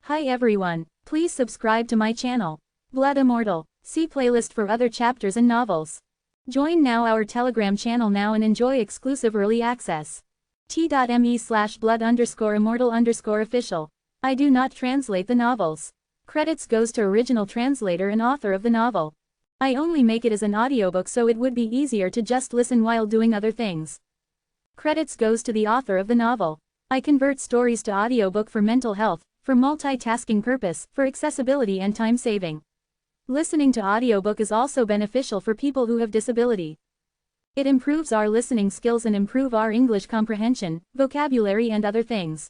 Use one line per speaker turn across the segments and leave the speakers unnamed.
Hi everyone, please subscribe to my channel. Blood Immortal. See playlist for other chapters and novels. Join now our Telegram channel now and enjoy exclusive early access. t.me/blood_immortal_official. I do not translate the novels. Credits goes to original translator and author of the novel. I only make it as an audiobook so it would be easier to just listen while doing other things. Credits goes to the author of the novel. I convert stories to audiobook for mental health, for multitasking purpose, for accessibility and time saving. Listening to audiobook is also beneficial for people who have disability. It improves our listening skills and improve our English comprehension, vocabulary and other things.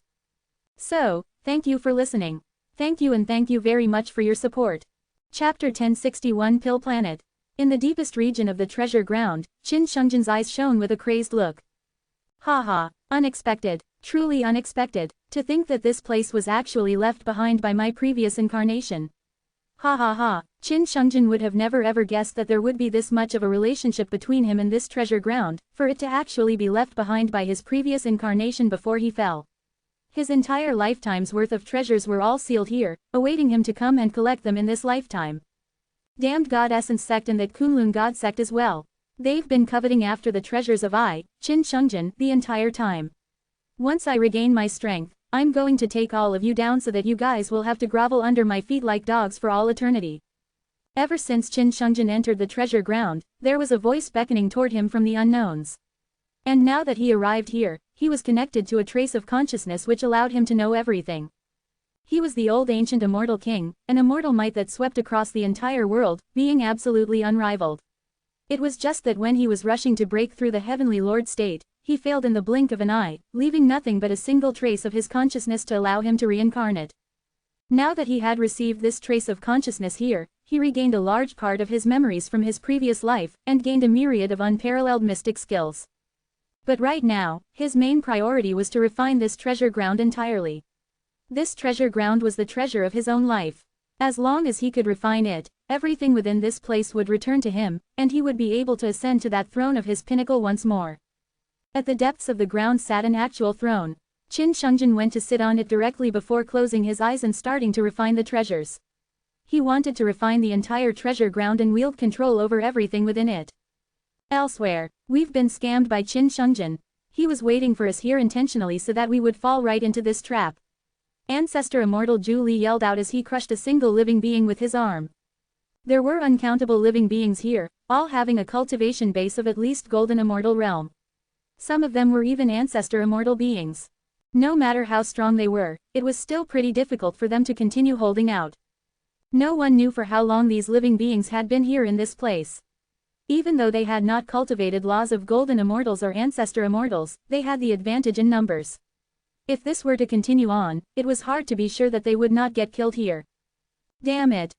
So, thank you for listening. Thank you and thank you very much for your support. Chapter 1061 Pill Planet. In the deepest region of the treasure ground, Qin Shungjin's eyes shone with a crazed look. Haha, unexpected, truly unexpected, to think that this place was actually left behind by my previous incarnation. Ha ha ha, Qin Shungjin would have never ever guessed that there would be this much of a relationship between him and this treasure ground, for it to actually be left behind by his previous incarnation before he fell. His entire lifetime's worth of treasures were all sealed here, awaiting him to come and collect them in this lifetime. Damned God Essence sect and that Kunlun God sect as well. They've been coveting after the treasures of Qin Shungjin, the entire time. Once I regain my strength, I'm going to take all of you down so that you guys will have to grovel under my feet like dogs for all eternity. Ever since Qin Shungjin entered the treasure ground, there was a voice beckoning toward him from the unknowns. And now that he arrived here, he was connected to a trace of consciousness which allowed him to know everything. He was the old ancient immortal king, an immortal might that swept across the entire world, being absolutely unrivaled. It was just that when he was rushing to break through the heavenly lord state, he failed in the blink of an eye, leaving nothing but a single trace of his consciousness to allow him to reincarnate. Now that he had received this trace of consciousness here, he regained a large part of his memories from his previous life, and gained a myriad of unparalleled mystic skills. But right now, his main priority was to refine this treasure ground entirely. This treasure ground was the treasure of his own life. As long as he could refine it, everything within this place would return to him, and he would be able to ascend to that throne of his pinnacle once more. At the depths of the ground sat an actual throne. Qin Shungjin went to sit on it directly before closing his eyes and starting to refine the treasures. He wanted to refine the entire treasure ground and wield control over everything within it. Elsewhere, we've been scammed by Qin Shungjin. He was waiting for us here intentionally so that we would fall right into this trap. Ancestor Immortal Zhu Li yelled out as he crushed a single living being with his arm. There were uncountable living beings here, all having a cultivation base of at least golden immortal realm. Some of them were even ancestor immortal beings. No matter how strong they were, it was still pretty difficult for them to continue holding out. No one knew for how long these living beings had been here in this place. Even though they had not cultivated laws of golden immortals or ancestor immortals, they had the advantage in numbers. If this were to continue on, it was hard to be sure that they would not get killed here. Damn it.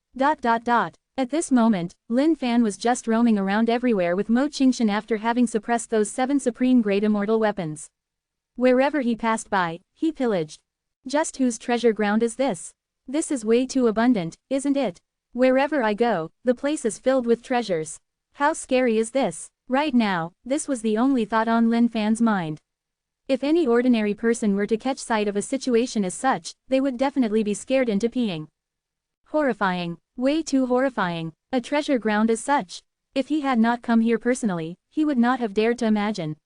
At this moment, Lin Fan was just roaming around everywhere with Mo Qingshan after having suppressed those 7 supreme great immortal weapons. Wherever he passed by, he pillaged. Just whose treasure ground is this? This is way too abundant, isn't it? Wherever I go, the place is filled with treasures. How scary is this? Right now, this was the only thought on Lin Fan's mind. If any ordinary person were to catch sight of a situation as such, they would definitely be scared into peeing. Horrifying. Way too horrifying. A treasure ground as such. If he had not come here personally, he would not have dared to imagine.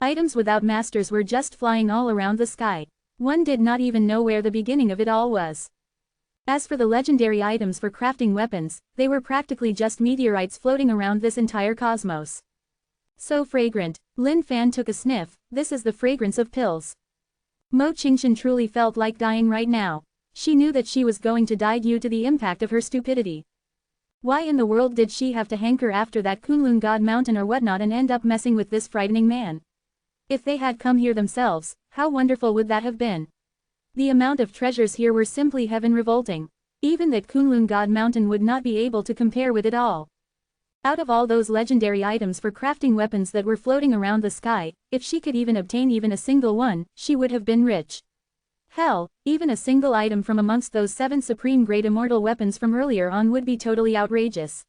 Items without masters were just flying all around the sky. One did not even know where the beginning of it all was. As for the legendary items for crafting weapons, they were practically just meteorites floating around this entire cosmos. So fragrant. Lin Fan took a sniff. This is the fragrance of pills. Mo Qingshan truly felt like dying right now. She knew that she was going to die due to the impact of her stupidity. Why in the world did she have to hanker after that Kunlun God Mountain or whatnot and end up messing with this frightening man? If they had come here themselves, how wonderful would that have been? The amount of treasures here were simply heaven revolting. Even that Kunlun God Mountain would not be able to compare with it all. Out of all those legendary items for crafting weapons that were floating around the sky, if she could even obtain even a single one, she would have been rich. Hell, even a single item from amongst those 7 supreme great immortal weapons from earlier on would be totally outrageous.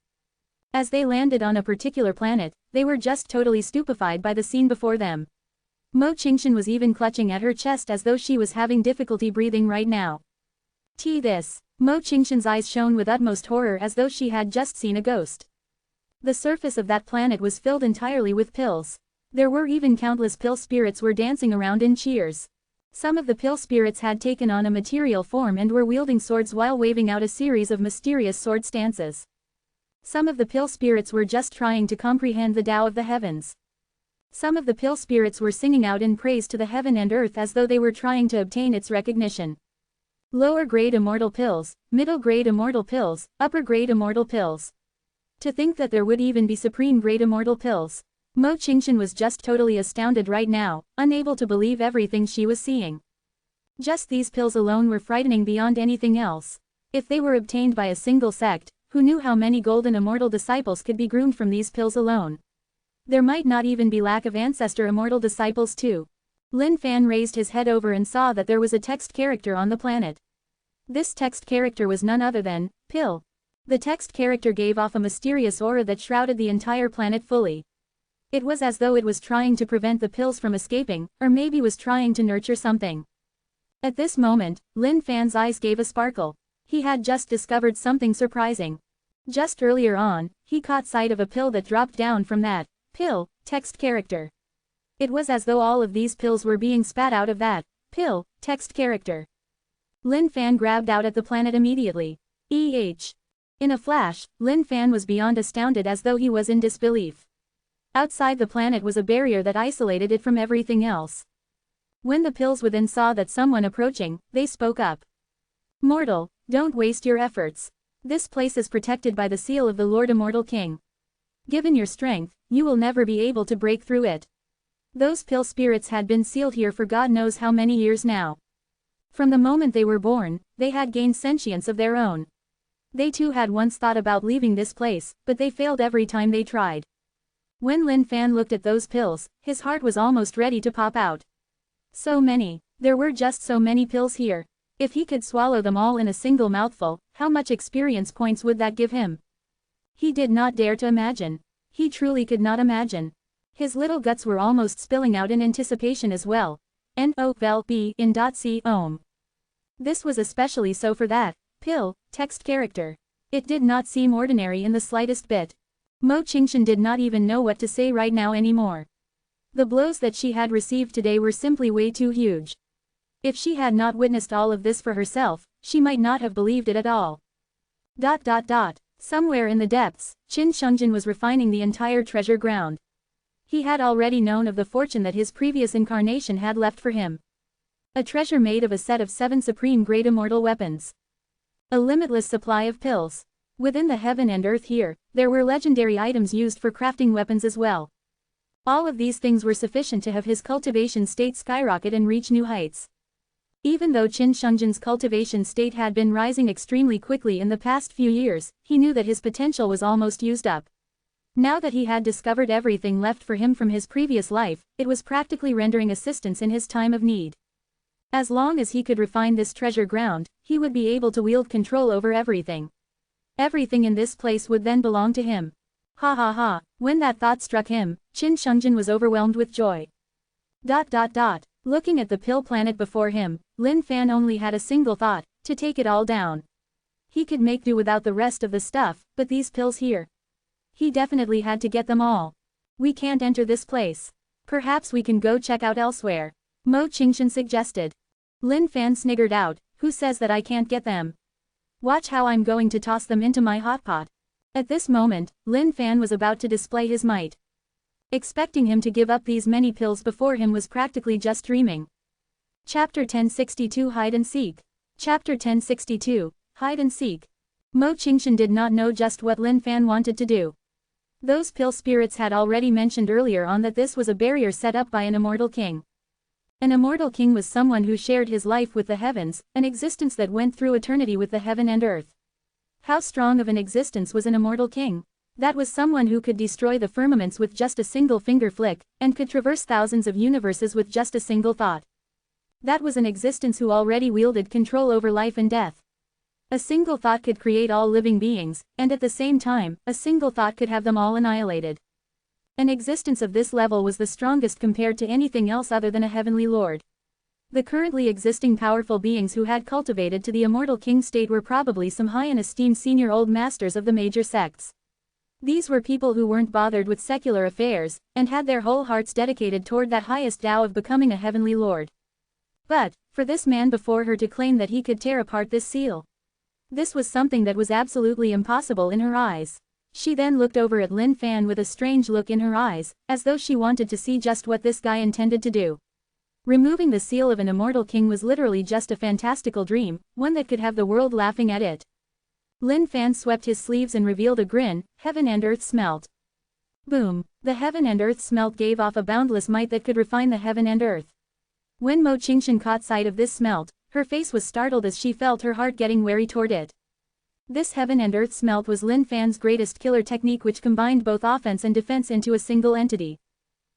As they landed on a particular planet, they were just totally stupefied by the scene before them. Mo Qingshan was even clutching at her chest as though she was having difficulty breathing right now. This. Mo Qingshan's eyes shone with utmost horror as though she had just seen a ghost. The surface of that planet was filled entirely with pills. There were even countless pill spirits were dancing around in cheers. Some of the pill spirits had taken on a material form and were wielding swords while waving out a series of mysterious sword stances. Some of the pill spirits were just trying to comprehend the Tao of the heavens. Some of the pill spirits were singing out in praise to the heaven and earth as though they were trying to obtain its recognition. Lower grade immortal pills, middle grade immortal pills, upper grade immortal pills. To think that there would even be supreme grade immortal pills. Mo Qingshan was just totally astounded right now, unable to believe everything she was seeing. Just these pills alone were frightening beyond anything else. If they were obtained by a single sect, who knew how many golden immortal disciples could be groomed from these pills alone? There might not even be lack of ancestor immortal disciples too. Lin Fan raised his head over and saw that there was a text character on the planet. This text character was none other than pill. The text character gave off a mysterious aura that shrouded the entire planet fully. It was as though it was trying to prevent the pills from escaping, or maybe was trying to nurture something. At this moment, Lin Fan's eyes gave a sparkle. He had just discovered something surprising. Just earlier on, he caught sight of a pill that dropped down from that pill text character. It was as though all of these pills were being spat out of that pill text character. Lin Fan grabbed out at the planet immediately. In a flash, Lin Fan was beyond astounded as though he was in disbelief. Outside the planet was a barrier that isolated it from everything else. When the pills within saw that someone approaching, they spoke up. Mortal, don't waste your efforts. This place is protected by the seal of the Lord Immortal King. Given your strength, you will never be able to break through it. Those pill spirits had been sealed here for God knows how many years now. From the moment they were born, they had gained sentience of their own. They too had once thought about leaving this place, but they failed every time they tried. When Lin Fan looked at those pills, his heart was almost ready to pop out. So many. There were just so many pills here. If he could swallow them all in a single mouthful, how much experience points would that give him? He did not dare to imagine. He truly could not imagine. His little guts were almost spilling out in anticipation as well. N-O-V-E in .c ohm. This was especially so for that pill text character. It did not seem ordinary in the slightest bit. Mo Qingshan did not even know what to say right now anymore. The blows that she had received today were simply way too huge. If she had not witnessed all of this for herself, she might not have believed it at all. Somewhere in the depths, Qin Shungjin was refining the entire treasure ground. He had already known of the fortune that his previous incarnation had left for him. A treasure made of a set of 7 supreme grade immortal weapons. A limitless supply of pills. Within the heaven and earth here, there were legendary items used for crafting weapons as well. All of these things were sufficient to have his cultivation state skyrocket and reach new heights. Even though Qin Shungjin's cultivation state had been rising extremely quickly in the past few years, he knew that his potential was almost used up. Now that he had discovered everything left for him from his previous life, it was practically rendering assistance in his time of need. As long as he could refine this treasure ground, he would be able to wield control over everything. Everything in this place would then belong to him. Ha ha ha, when that thought struck him, Qin Shungjin was overwhelmed with joy. Looking at the pill planet before him, Lin Fan only had a single thought, to take it all down. He could make do without the rest of the stuff, but these pills here. He definitely had to get them all. We can't enter this place. Perhaps we can go check out elsewhere. Mo Qingshan suggested. Lin Fan sniggered out, who says that I can't get them? Watch how I'm going to toss them into my hot pot. At this moment, Lin Fan was about to display his might. Expecting him to give up these many pills before him was practically just dreaming. Chapter 1062 Hide and Seek. Chapter 1062, Hide and Seek. Mo Qingshan did not know just what Lin Fan wanted to do. Those pill spirits had already mentioned earlier on that this was a barrier set up by an immortal king. An immortal king was someone who shared his life with the heavens, an existence that went through eternity with the heaven and earth. How strong of an existence was an immortal king? That was someone who could destroy the firmaments with just a single finger flick, and could traverse thousands of universes with just a single thought. That was an existence who already wielded control over life and death. A single thought could create all living beings, and at the same time, a single thought could have them all annihilated. An existence of this level was the strongest compared to anything else other than a heavenly lord. The currently existing powerful beings who had cultivated to the immortal king state were probably some high and esteemed senior old masters of the major sects. These were people who weren't bothered with secular affairs, and had their whole hearts dedicated toward that highest Tao of becoming a heavenly lord. But, for this man before her to claim that he could tear apart this seal, this was something that was absolutely impossible in her eyes. She then looked over at Lin Fan with a strange look in her eyes, as though she wanted to see just what this guy intended to do. Removing the seal of an immortal king was literally just a fantastical dream, one that could have the world laughing at it. Lin Fan swept his sleeves and revealed a grin. Heaven and earth smelt. Boom! The heaven and earth smelt gave off a boundless might that could refine the heaven and earth. When Mo Qingshan caught sight of this smelt, her face was startled as she felt her heart getting wary toward it. This heaven and earth smelt was Lin Fan's greatest killer technique, which combined both offense and defense into a single entity.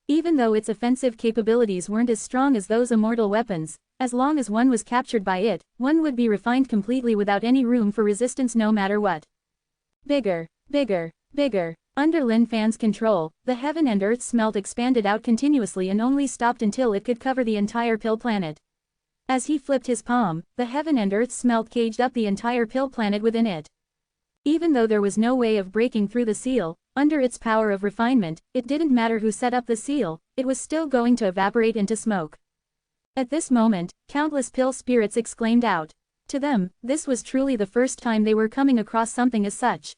Even though its offensive capabilities weren't as strong as those immortal weapons, as long as one was captured by it, one would be refined completely without any room for resistance no matter what. Bigger, bigger, bigger. Under Lin Fan's control, the heaven and earth smelt expanded out continuously and only stopped until it could cover the entire pill planet. As he flipped his palm, the heaven and earth smelt caged up the entire pill planet within it. Even though there was no way of breaking through the seal, under its power of refinement, it didn't matter who set up the seal, it was still going to evaporate into smoke. At this moment, countless pill spirits exclaimed out. To them, this was truly the first time they were coming across something as such.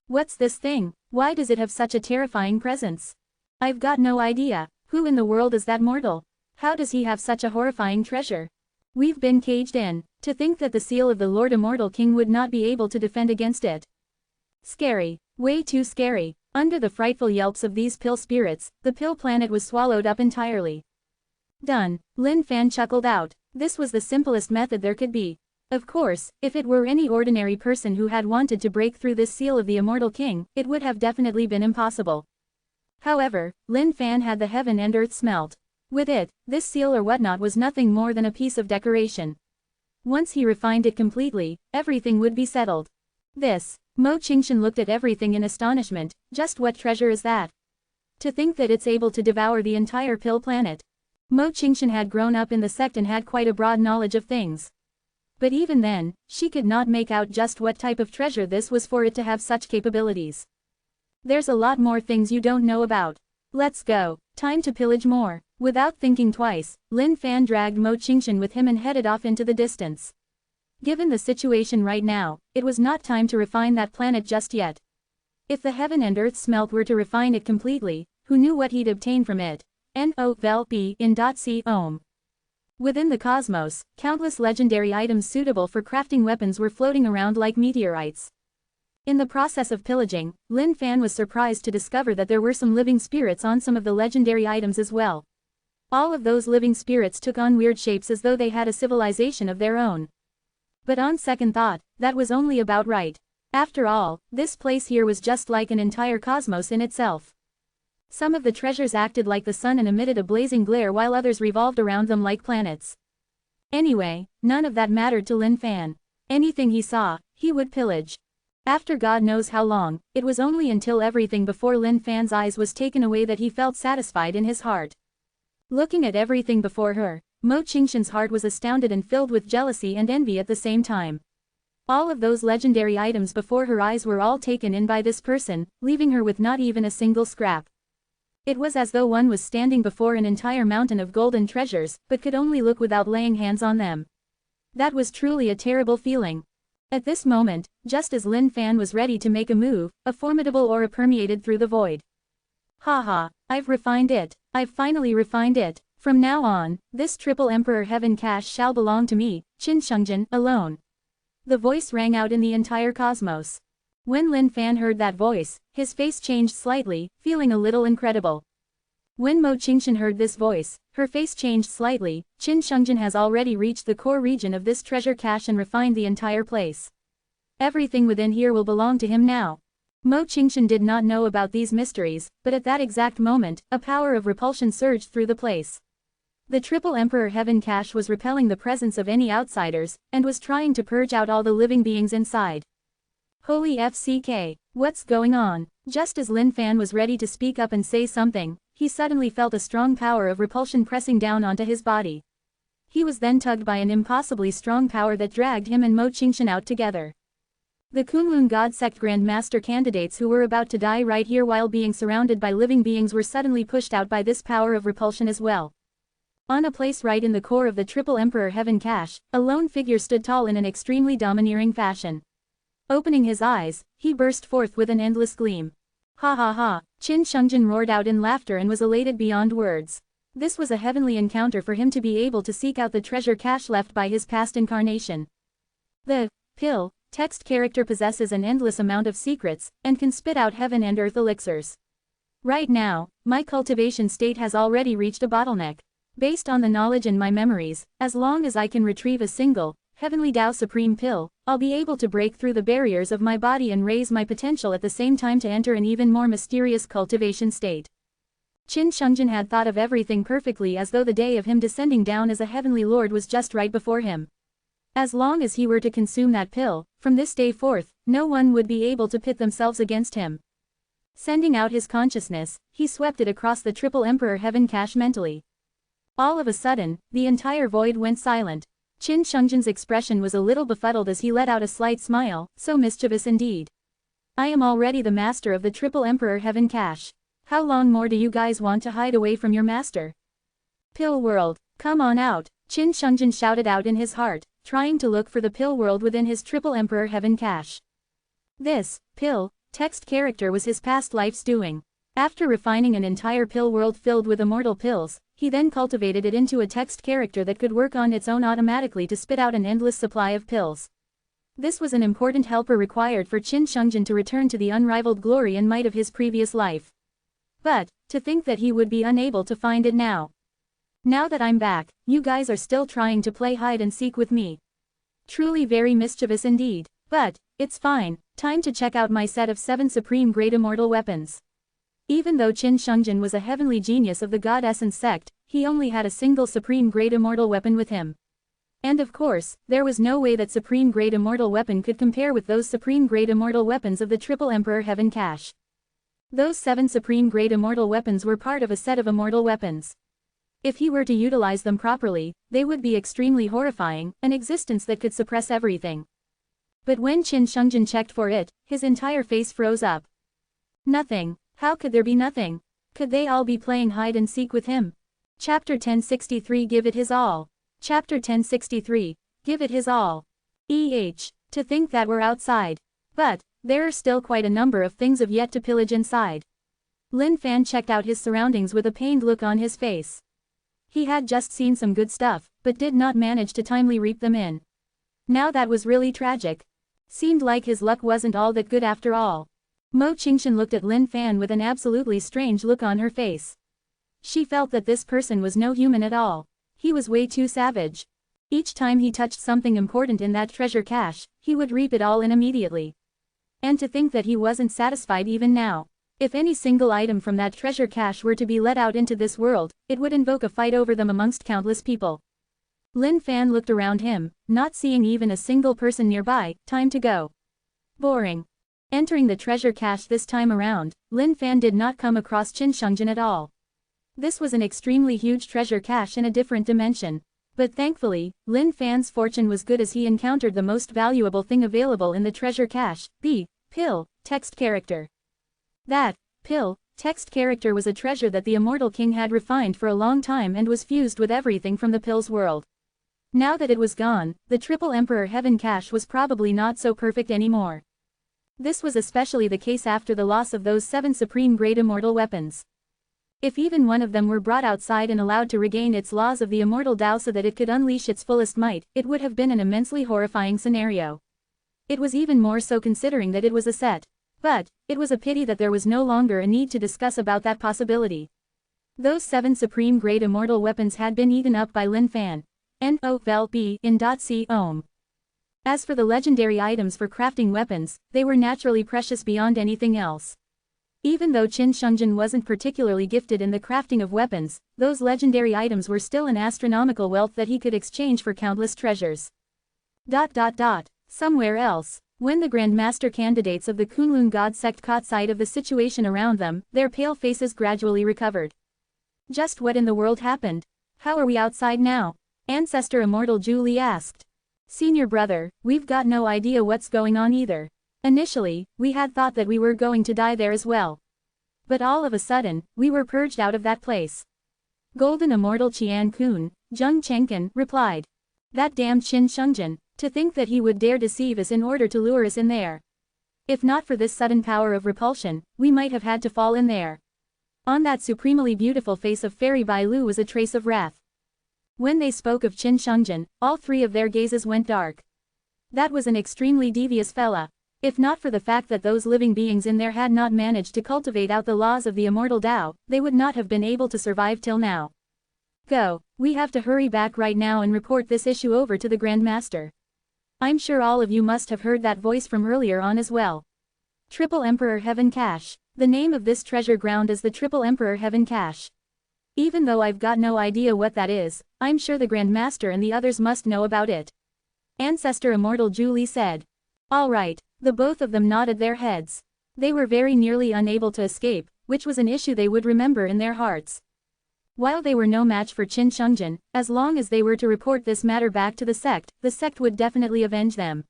What's this thing? Why does it have such a terrifying presence? I've got no idea. Who in the world is that mortal? How does he have such a horrifying treasure? We've been caged in. To think that the seal of the Lord Immortal King would not be able to defend against it. Scary. Way too scary. Under the frightful yelps of these pill spirits, the pill planet was swallowed up entirely. Done. Lin Fan chuckled out. This was the simplest method there could be. Of course, if it were any ordinary person who had wanted to break through this seal of the Immortal King, it would have definitely been impossible. However, Lin Fan had the heaven and earth smelt. With it, this seal or whatnot was nothing more than a piece of decoration. Once he refined it completely, everything would be settled. This. Mo Qingshan looked at everything in astonishment. Just what treasure is that? To think that it's able to devour the entire pill planet. Mo Qingshan had grown up in the sect and had quite a broad knowledge of things. But even then, she could not make out just what type of treasure this was for it to have such capabilities. There's a lot more things you don't know about. Let's go. Time to pillage more. Without thinking twice, Lin Fan dragged Mo Qingshan with him and headed off into the distance. Given the situation right now, it was not time to refine that planet just yet. If the heaven and earth smelt were to refine it completely, who knew what he'd obtain from it? N-O-V-E in .c ohm. Within the cosmos, countless legendary items suitable for crafting weapons were floating around like meteorites. In the process of pillaging, Lin Fan was surprised to discover that there were some living spirits on some of the legendary items as well. All of those living spirits took on weird shapes as though they had a civilization of their own. But on second thought, that was only about right. After all, this place here was just like an entire cosmos in itself. Some of the treasures acted like the sun and emitted a blazing glare while others revolved around them like planets. Anyway, none of that mattered to Lin Fan. Anything he saw, he would pillage. After God knows how long, it was only until everything before Lin Fan's eyes was taken away that he felt satisfied in his heart. Looking at everything before her, Mo Qingshan's heart was astounded and filled with jealousy and envy at the same time. All of those legendary items before her eyes were all taken in by this person, leaving her with not even a single scrap. It was as though one was standing before an entire mountain of golden treasures, but could only look without laying hands on them. That was truly a terrible feeling. At this moment, just as Lin Fan was ready to make a move, a formidable aura permeated through the void. Haha, I've refined it. I've finally refined it. From now on, this triple Emperor Heaven cache shall belong to me, Qin Shengjian, alone. The voice rang out in the entire cosmos. When Lin Fan heard that voice, his face changed slightly, feeling a little incredible. When Mo Qingshan heard this voice, her face changed slightly. Qin Shengjian has already reached the core region of this treasure cache and refined the entire place. Everything within here will belong to him now. Mo Qingshan did not know about these mysteries, but at that exact moment, a power of repulsion surged through the place. The triple Emperor Heaven cache was repelling the presence of any outsiders, and was trying to purge out all the living beings inside. Holy FCK, what's going on? Just as Lin Fan was ready to speak up and say something, he suddenly felt a strong power of repulsion pressing down onto his body. He was then tugged by an impossibly strong power that dragged him and Mo Qingshan out together. The Kunlun God Sect Grand Master candidates who were about to die right here while being surrounded by living beings were suddenly pushed out by this power of repulsion as well. On a place right in the core of the Triple Emperor Heaven Cache, a lone figure stood tall in an extremely domineering fashion. Opening his eyes, he burst forth with an endless gleam. Ha ha ha, Qin Shungjin roared out in laughter and was elated beyond words. This was a heavenly encounter for him to be able to seek out the treasure cache left by his past incarnation. The pill text character possesses an endless amount of secrets, and can spit out heaven and earth elixirs. Right now, my cultivation state has already reached a bottleneck. Based on the knowledge and my memories, as long as I can retrieve a single, Heavenly Tao Supreme Pill, I'll be able to break through the barriers of my body and raise my potential at the same time to enter an even more mysterious cultivation state. Qin Shungjin had thought of everything perfectly as though the day of him descending down as a heavenly lord was just right before him. As long as he were to consume that pill, from this day forth, no one would be able to pit themselves against him. Sending out his consciousness, he swept it across the Triple Emperor Heaven Cache mentally. All of a sudden, the entire void went silent. Qin Shungjin's expression was a little befuddled as he let out a slight smile, so mischievous indeed. I am already the master of the Triple Emperor Heaven Cache. How long more do you guys want to hide away from your master? Pill World, come on out, Qin Shungjin shouted out in his heart, trying to look for the Pill World within his Triple Emperor Heaven Cache. This pill text character was his past life's doing. After refining an entire pill world filled with immortal pills, he then cultivated it into a text character that could work on its own automatically to spit out an endless supply of pills. This was an important helper required for Qin Shungjin to return to the unrivaled glory and might of his previous life. But, to think that he would be unable to find it now. Now that I'm back, you guys are still trying to play hide and seek with me. Truly very mischievous indeed. But, it's fine, time to check out my set of 7 supreme great immortal weapons. Even though Qin Shungjin was a heavenly genius of the God Essence sect, he only had a single supreme great immortal weapon with him. And of course, there was no way that supreme great immortal weapon could compare with those supreme great immortal weapons of the Triple Emperor Heaven Cache. Those 7 supreme great immortal weapons were part of a set of immortal weapons. If he were to utilize them properly, they would be extremely horrifying, an existence that could suppress everything. But when Qin Shungjin checked for it, his entire face froze up. Nothing. How could there be nothing? Could they all be playing hide and seek with him? Chapter 1063 Give it his all. Chapter 1063, Give it his all. To think that we're outside. But, there are still quite a number of things of yet to pillage inside. Lin Fan checked out his surroundings with a pained look on his face. He had just seen some good stuff, but did not manage to timely reap them in. Now that was really tragic. Seemed like his luck wasn't all that good after all. Mo Qingshan looked at Lin Fan with an absolutely strange look on her face. She felt that this person was no human at all. He was way too savage. Each time he touched something important in that treasure cache, he would reap it all in immediately. And to think that he wasn't satisfied even now. If any single item from that treasure cache were to be let out into this world, it would invoke a fight over them amongst countless people. Lin Fan looked around him, not seeing even a single person nearby. Time to go. Boring. Entering the treasure cache this time around, Lin Fan did not come across Qin Shungjin at all. This was an extremely huge treasure cache in a different dimension. But thankfully, Lin Fan's fortune was good as he encountered the most valuable thing available in the treasure cache, the pill text character. That pill text character was a treasure that the Immortal King had refined for a long time and was fused with everything from the pill's world. Now that it was gone, the Triple Emperor Heaven Cache was probably not so perfect anymore. This was especially the case after the loss of those 7 supreme great immortal weapons. If even one of them were brought outside and allowed to regain its laws of the immortal Tao so that it could unleash its fullest might, it would have been an immensely horrifying scenario. It was even more so considering that it was a set. But, it was a pity that there was no longer a need to discuss about that possibility. Those 7 supreme great immortal weapons had been eaten up by Lin Fan. N.O.L.B. As for the legendary items for crafting weapons, they were naturally precious beyond anything else. Even though Qin Shungjin wasn't particularly gifted in the crafting of weapons, those legendary items were still an astronomical wealth that he could exchange for countless treasures. Somewhere else. When the Grand Master candidates of the Kunlun God sect caught sight of the situation around them, their pale faces gradually recovered. Just what in the world happened? How are we outside now? Ancestor Immortal Julie asked. Senior brother, we've got no idea what's going on either. Initially, we had thought that we were going to die there as well. But all of a sudden, we were purged out of that place. Golden Immortal Qian Kun, Zheng Chengqin, replied. That damn Qin Shungjin, to think that he would dare deceive us in order to lure us in there. If not for this sudden power of repulsion, we might have had to fall in there. On that supremely beautiful face of Fairy Bai Lu was a trace of wrath. When they spoke of Qin Shungjin, all three of their gazes went dark. That was an extremely devious fella. If not for the fact that those living beings in there had not managed to cultivate out the laws of the immortal Tao, they would not have been able to survive till now. Go, we have to hurry back right now and report this issue over to the Grand Master. I'm sure all of you must have heard that voice from earlier on as well. Triple Emperor Heaven Cache. The name of this treasure ground is the Triple Emperor Heaven Cache. Even though I've got no idea what that is, I'm sure the Grand Master and the others must know about it. Ancestor Immortal Julie said. All right, the both of them nodded their heads. They were very nearly unable to escape, which was an issue they would remember in their hearts. While they were no match for Qin Shungjin, as long as they were to report this matter back to the sect would definitely avenge them.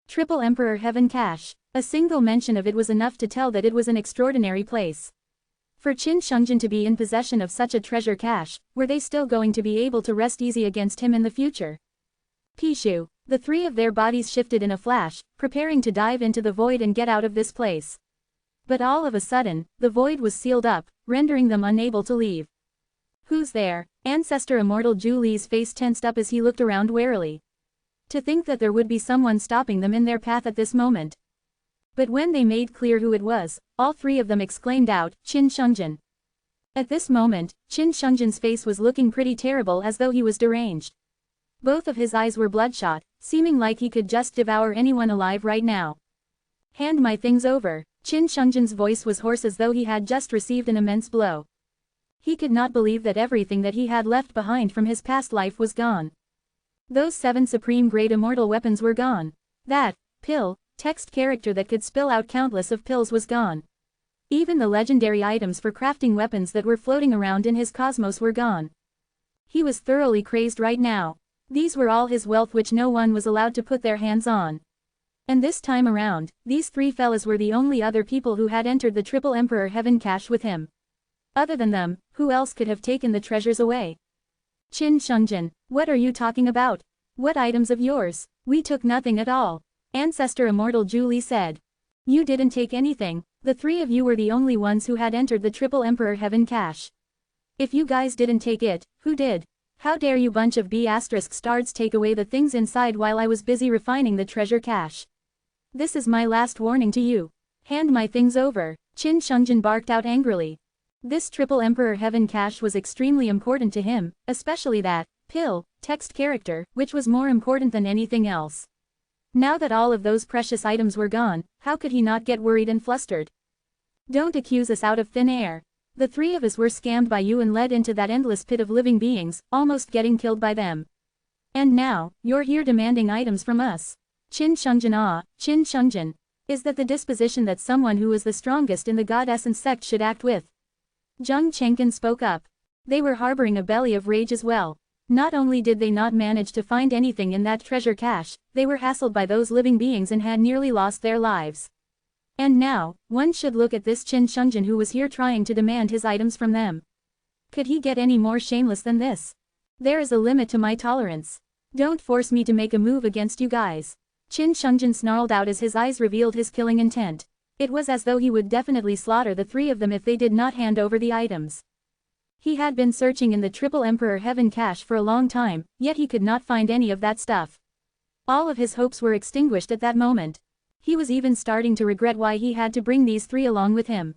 Triple Emperor Heaven Cache. A single mention of it was enough to tell that it was an extraordinary place. For Qin Shungjin to be in possession of such a treasure cache, were they still going to be able to rest easy against him in the future? Pishu. The three of their bodies shifted in a flash, preparing to dive into the void and get out of this place. But all of a sudden, the void was sealed up, rendering them unable to leave. Who's there? Ancestor Immortal Julie's face tensed up as he looked around warily. To think that there would be someone stopping them in their path at this moment. But when they made clear who it was, all three of them exclaimed out, Qin Shungjin. At this moment, Qin Shungjin's face was looking pretty terrible as though he was deranged. Both of his eyes were bloodshot, seeming like he could just devour anyone alive right now. Hand my things over. Qin Shungjin's voice was hoarse as though he had just received an immense blow. He could not believe that everything that he had left behind from his past life was gone. Those 7 supreme great immortal weapons were gone. That pill, text character that could spill out countless of pills was gone. Even the legendary items for crafting weapons that were floating around in his cosmos were gone. He was thoroughly crazed right now. These were all his wealth which no one was allowed to put their hands on. And this time around, these 3 fellas were the only other people who had entered the Triple Emperor Heaven Cache with him. Other than them, who else could have taken the treasures away? Qin Shungjin, what are you talking about? What items of yours? We took nothing at all. Ancestor Immortal Julie said. You didn't take anything. The 3 of you were the only ones who had entered the Triple Emperor Heaven Cache. If you guys didn't take it, who did? How dare you bunch of B*****stards take away the things inside while I was busy refining the treasure cache? This is my last warning to you. Hand my things over. Qin Shungjin barked out angrily. This Triple Emperor Heaven Cache was extremely important to him, especially that pill text character, which was more important than anything else. Now that all of those precious items were gone, how could he not get worried and flustered? Don't accuse us out of thin air. The 3 of us were scammed by you and led into that endless pit of living beings, almost getting killed by them. And now, you're here demanding items from us. Qin Shungjin. Qin Shungjin. Is that the disposition that someone who is the strongest in the God Essence sect should act with? Zheng Chengqin spoke up. They were harboring a belly of rage as well. Not only did they not manage to find anything in that treasure cache, they were hassled by those living beings and had nearly lost their lives. And now, one should look at this Qin Shungjin who was here trying to demand his items from them. Could he get any more shameless than this? There is a limit to my tolerance. Don't force me to make a move against you guys. Qin Shungjin snarled out as his eyes revealed his killing intent. It was as though he would definitely slaughter the 3 of them if they did not hand over the items. He had been searching in the Triple Emperor Heaven Cache for a long time, yet he could not find any of that stuff. All of his hopes were extinguished at that moment. He was even starting to regret why he had to bring these 3 along with him.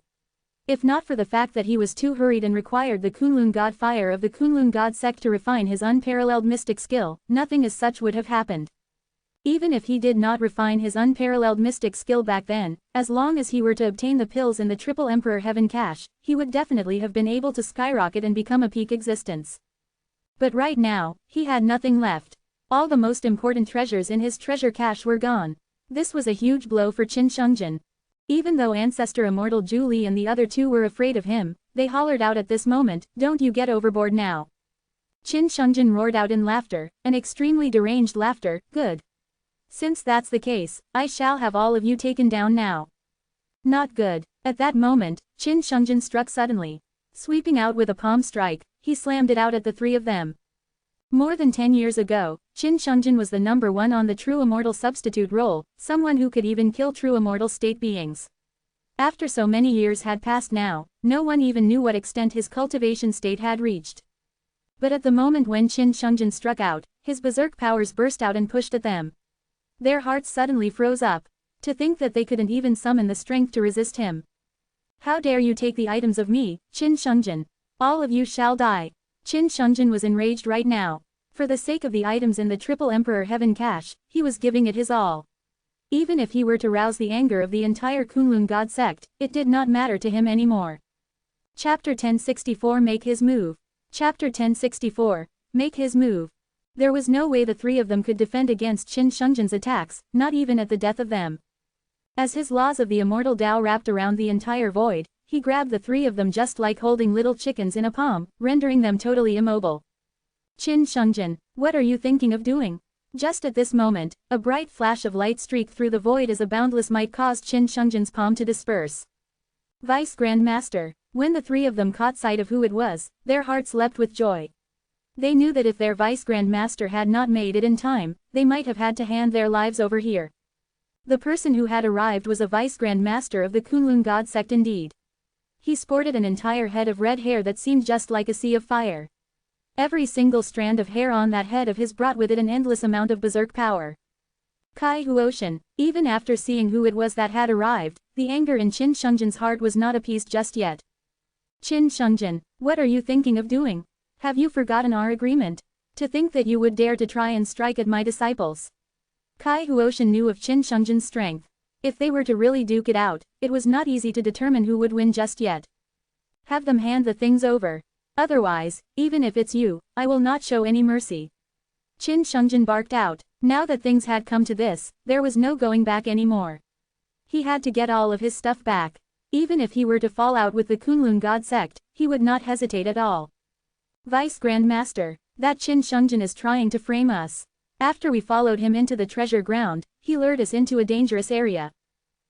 If not for the fact that he was too hurried and required the Kunlun God Fire of the Kunlun God sect to refine his unparalleled mystic skill, nothing as such would have happened. Even if he did not refine his unparalleled mystic skill back then, as long as he were to obtain the pills in the Triple Emperor Heaven Cache, he would definitely have been able to skyrocket and become a peak existence. But right now, he had nothing left. All the most important treasures in his treasure cache were gone. This was a huge blow for Qin Shungjin. Even though Ancestor Immortal Julie and the other 2 were afraid of him, they hollered out at this moment, "Don't you get overboard now. Qin Shungjin roared out in laughter, an extremely deranged laughter. Good. Since that's the case, I shall have all of you taken down now. Not good. At that moment, Qin Shungjin struck suddenly. Sweeping out with a palm strike, he slammed it out at the three of them. More than 10 years ago, Qin Shungjin was the #1 on the true immortal substitute role, someone who could even kill true immortal state beings. After so many years had passed now, no one even knew what extent his cultivation state had reached. But at the moment when Qin Shungjin struck out, his berserk powers burst out and pushed at them. Their hearts suddenly froze up. To think that they couldn't even summon the strength to resist him. How dare you take the items of me, Qin Shungjin? All of you shall die. Qin Shungjin was enraged right now. For the sake of the items in the Triple Emperor Heaven cache, he was giving it his all. Even if he were to rouse the anger of the entire Kunlun God sect, it did not matter to him anymore. Chapter 1064 Make his move. Chapter 1064, Make his move. There was no way the three of them could defend against Qin Shungjin's attacks, not even at the death of them. As his laws of the immortal Tao wrapped around the entire void, he grabbed the three of them just like holding little chickens in a palm, rendering them totally immobile. Qin Shungjin, what are you thinking of doing? Just at this moment, a bright flash of light streaked through the void as a boundless might caused Qin Shungjin's palm to disperse. Vice Grand Master. When the three of them caught sight of who it was, their hearts leapt with joy. They knew that if their Vice Grand Master had not made it in time, they might have had to hand their lives over here. The person who had arrived was a Vice Grand Master of the Kunlun God sect indeed. He sported an entire head of red hair that seemed just like a sea of fire. Every single strand of hair on that head of his brought with it an endless amount of berserk power. Kai Huoshan, even after seeing who it was that had arrived, the anger in Qin Shungjin's heart was not appeased just yet. Qin Shungjin, what are you thinking of doing? Have you forgotten our agreement? To think that you would dare to try and strike at my disciples. Kai Huoshan knew of Qin Shungjin's strength. If they were to really duke it out, it was not easy to determine who would win just yet. Have them hand the things over. Otherwise, even if it's you, I will not show any mercy. Qin Shungjin barked out. Now that things had come to this, there was no going back anymore. He had to get all of his stuff back. Even if he were to fall out with the Kunlun God sect, he would not hesitate at all. Vice Grand Master, that Qin Shungjin is trying to frame us. After we followed him into the treasure ground, he lured us into a dangerous area.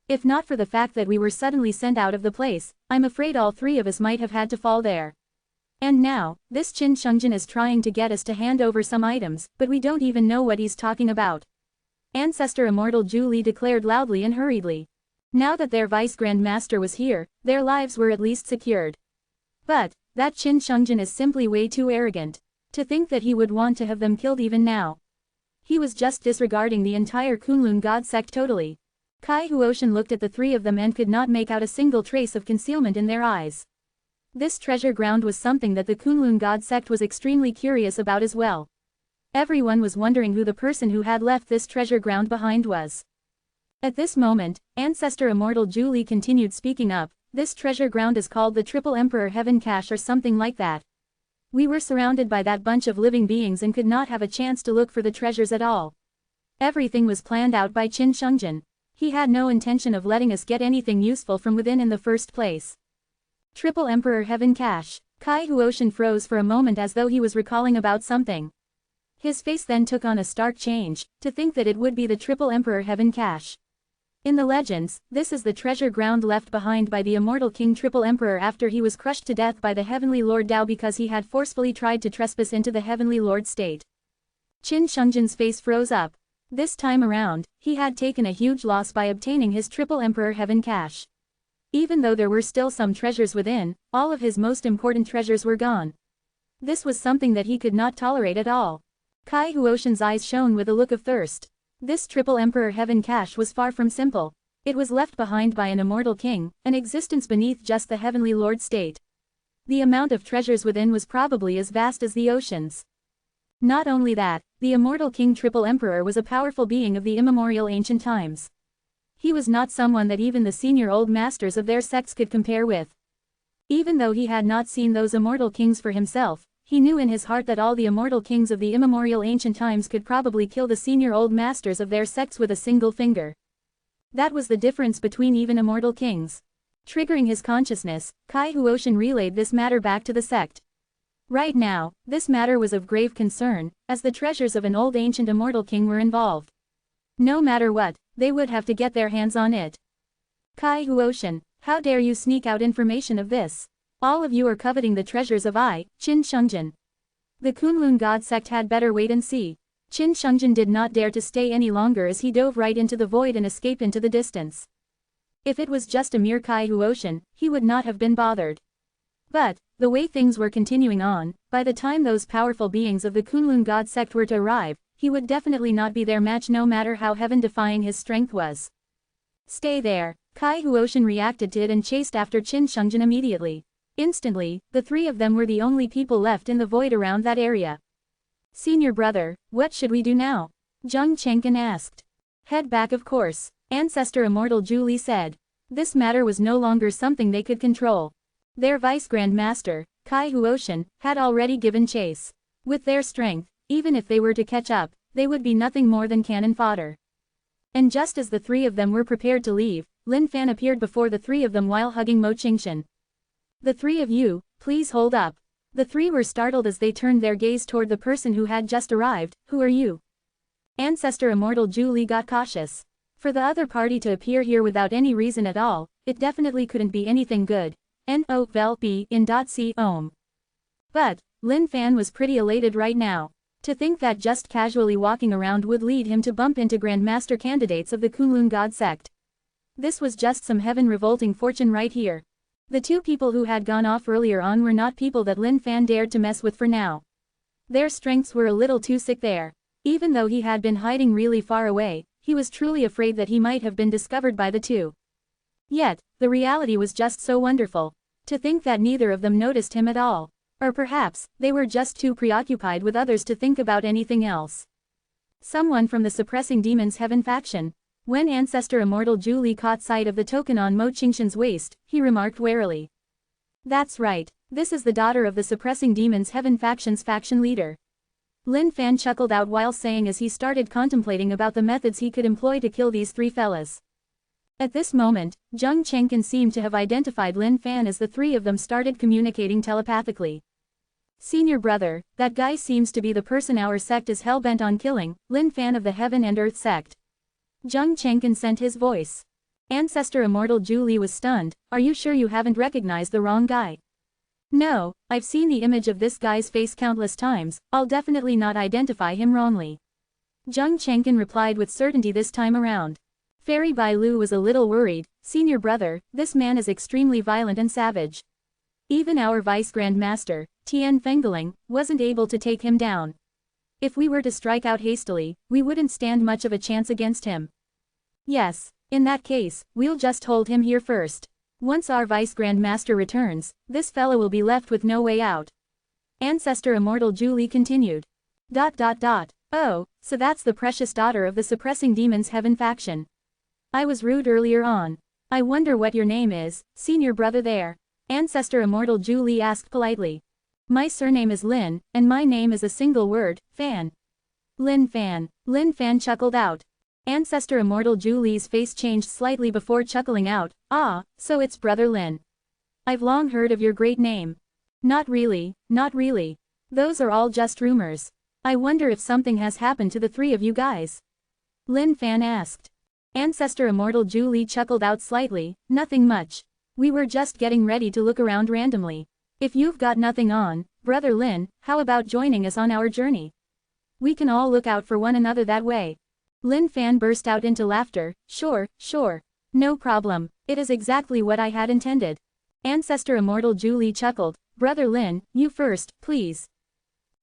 If not for the fact that we were suddenly sent out of the place, I'm afraid all three of us might have had to fall there. And now, this Qin Shungjin is trying to get us to hand over some items, but we don't even know what he's talking about. Ancestor Immortal Zhu Li declared loudly and hurriedly. Now that their Vice Grand Master was here, their lives were at least secured. But, that Qin Shungjin is simply way too arrogant. To think that he would want to have them killed even now. He was just disregarding the entire Kunlun God sect totally. Kai Huoshan looked at the three of them and could not make out a single trace of concealment in their eyes. This treasure ground was something that the Kunlun God sect was extremely curious about as well. Everyone was wondering who the person who had left this treasure ground behind was. At this moment, Ancestor Immortal Zhu Li continued speaking up. This treasure ground is called the Triple Emperor Heaven Cache or something like that. We were surrounded by that bunch of living beings and could not have a chance to look for the treasures at all. Everything was planned out by Qin Shungjin. He had no intention of letting us get anything useful from within in the first place. Triple Emperor Heaven Cache. Kai Huoshan froze for a moment as though he was recalling about something. His face then took on a stark change, to think that it would be the Triple Emperor Heaven Cache. In the legends, this is the treasure ground left behind by the immortal King Triple Emperor after he was crushed to death by the Heavenly Lord Tao because he had forcefully tried to trespass into the Heavenly Lord state. Qin Shungjin's face froze up. This time around, he had taken a huge loss by obtaining his Triple Emperor Heaven Cache. Even though there were still some treasures within, all of his most important treasures were gone. This was something that he could not tolerate at all. Kai Huoshan's eyes shone with a look of thirst. This Triple Emperor Heaven Cache was far from simple. It was left behind by an immortal king, an existence beneath just the Heavenly Lord state. The amount of treasures within was probably as vast as the oceans. Not only that, the immortal King Triple Emperor was a powerful being of the immemorial ancient times. He was not someone that even the senior old masters of their sects could compare with. Even though he had not seen those immortal kings for himself, he knew in his heart that all the immortal kings of the immemorial ancient times could probably kill the senior old masters of their sects with a single finger. That was the difference between even immortal kings. Triggering his consciousness, Kai Huoshan relayed this matter back to the sect. Right now, this matter was of grave concern, as the treasures of an old ancient immortal king were involved. No matter what, they would have to get their hands on it. Kai Huotian, how dare you sneak out information of this? All of you are coveting the treasures of Qin Shungjin. The Kunlun God sect had better wait and see. Qin Shungjin did not dare to stay any longer as he dove right into the void and escaped into the distance. If it was just a mere Kai Huotian, he would not have been bothered. But, the way things were continuing on, by the time those powerful beings of the Kunlun God sect were to arrive, he would definitely not be their match no matter how heaven-defying his strength was. Stay there, Kai Huotian reacted to it and chased after Qin Shungjin immediately. Instantly, the three of them were the only people left in the void around that area. Senior brother, what should we do now? Zheng Chengqin asked. Head back of course, Ancestor Immortal Zhu Li said. This matter was no longer something they could control. Their Vice Grand Master, Kai Huotian, had already given chase. With their strength, even if they were to catch up, they would be nothing more than cannon fodder. And just as the three of them were prepared to leave, Lin Fan appeared before the three of them while hugging Mo Qingshan. The three of you, please hold up. The three were startled as they turned their gaze toward the person who had just arrived. Who are you? Ancestor Immortal Zhu Li got cautious. For the other party to appear here without any reason at all, it definitely couldn't be anything good. No vel be in .c ohm. But, Lin Fan was pretty elated right now. To think that just casually walking around would lead him to bump into Grandmaster candidates of the Kunlun God sect. This was just some heaven-revolting fortune right here. The two people who had gone off earlier on were not people that Lin Fan dared to mess with for now. Their strengths were a little too sick there. Even though he had been hiding really far away, he was truly afraid that he might have been discovered by the two. Yet, the reality was just so wonderful. To think that neither of them noticed him at all. Or perhaps, they were just too preoccupied with others to think about anything else. Someone from the Suppressing Demons Heaven faction. When Ancestor Immortal Zhu Li caught sight of the token on Mo Qingshan's waist, he remarked warily. That's right, this is the daughter of the Suppressing Demons Heaven faction's faction leader. Lin Fan chuckled out while saying as he started contemplating about the methods he could employ to kill these three fellas. At this moment, Zheng Chengqin seemed to have identified Lin Fan as the three of them started communicating telepathically. Senior brother, that guy seems to be the person our sect is hell-bent on killing, Lin Fan of the Heaven and Earth sect. Zheng Chengqin sent his voice. Ancestor Immortal Zhu Li was stunned. Are you sure you haven't recognized the wrong guy? No, I've seen the image of this guy's face countless times, I'll definitely not identify him wrongly. Zheng Chengqin replied with certainty this time around. Fairy Bai Lu was a little worried. Senior brother, this man is extremely violent and savage. Even our Vice Grand Master, Tian Fengling, wasn't able to take him down. If we were to strike out hastily, we wouldn't stand much of a chance against him. Yes, in that case, we'll just hold him here first. Once our Vice Grand Master returns, this fella will be left with no way out. Ancestor Immortal Zhu Li continued. Oh, so that's the precious daughter of the Suppressing Demons Heaven faction. I was rude earlier on. I wonder what your name is, senior brother there. Ancestor Immortal Zhu Li asked politely. My surname is Lin, and my name is a single word, Fan. Lin Fan. Lin Fan chuckled out. Ancestor Immortal Zhu Li's face changed slightly before chuckling out. Ah, so it's Brother Lin. I've long heard of your great name. Not really, not really. Those are all just rumors. I wonder if something has happened to the three of you guys. Lin Fan asked. Ancestor Immortal Zhu Li chuckled out slightly. Nothing much. We were just getting ready to look around randomly. If you've got nothing on, Brother Lin, how about joining us on our journey? We can all look out for one another that way. Lin Fan burst out into laughter. Sure. No problem. It is exactly what I had intended. Ancestor Immortal Zhu Li chuckled. Brother Lin, you first, please.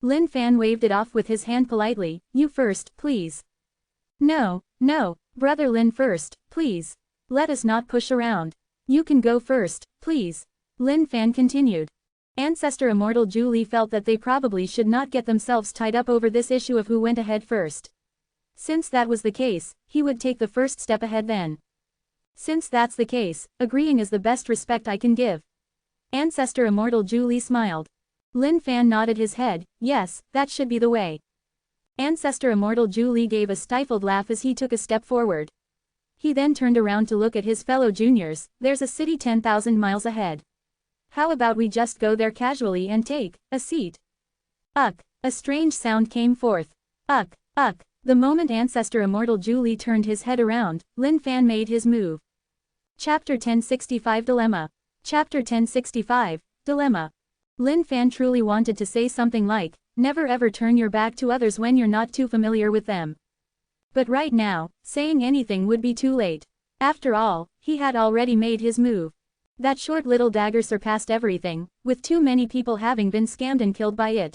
Lin Fan waved it off with his hand politely. You first, please. No, Brother Lin first, please. Let us not push around. You can go first, please. Lin Fan continued. Ancestor Immortal Zhu Li felt that they probably should not get themselves tied up over this issue of who went ahead first. Since that was the case, he would take the first step ahead then. Since that's the case, agreeing is the best respect I can give. Ancestor Immortal Zhu Li smiled. Lin Fan nodded his head. Yes, that should be the way. Ancestor Immortal Zhu Li gave a stifled laugh as he took a step forward. He then turned around to look at his fellow juniors. There's a city 10,000 miles ahead. How about we just go there casually and take a seat? Uck! A strange sound came forth. Uck! Uck! The moment Ancestor Immortal Julie turned his head around, Lin Fan made his move. Chapter 1065 Dilemma. Chapter 1065, Dilemma. Lin Fan truly wanted to say something like, never ever turn your back to others when you're not too familiar with them. But right now, saying anything would be too late. After all, he had already made his move. That short little dagger surpassed everything, with too many people having been scammed and killed by it.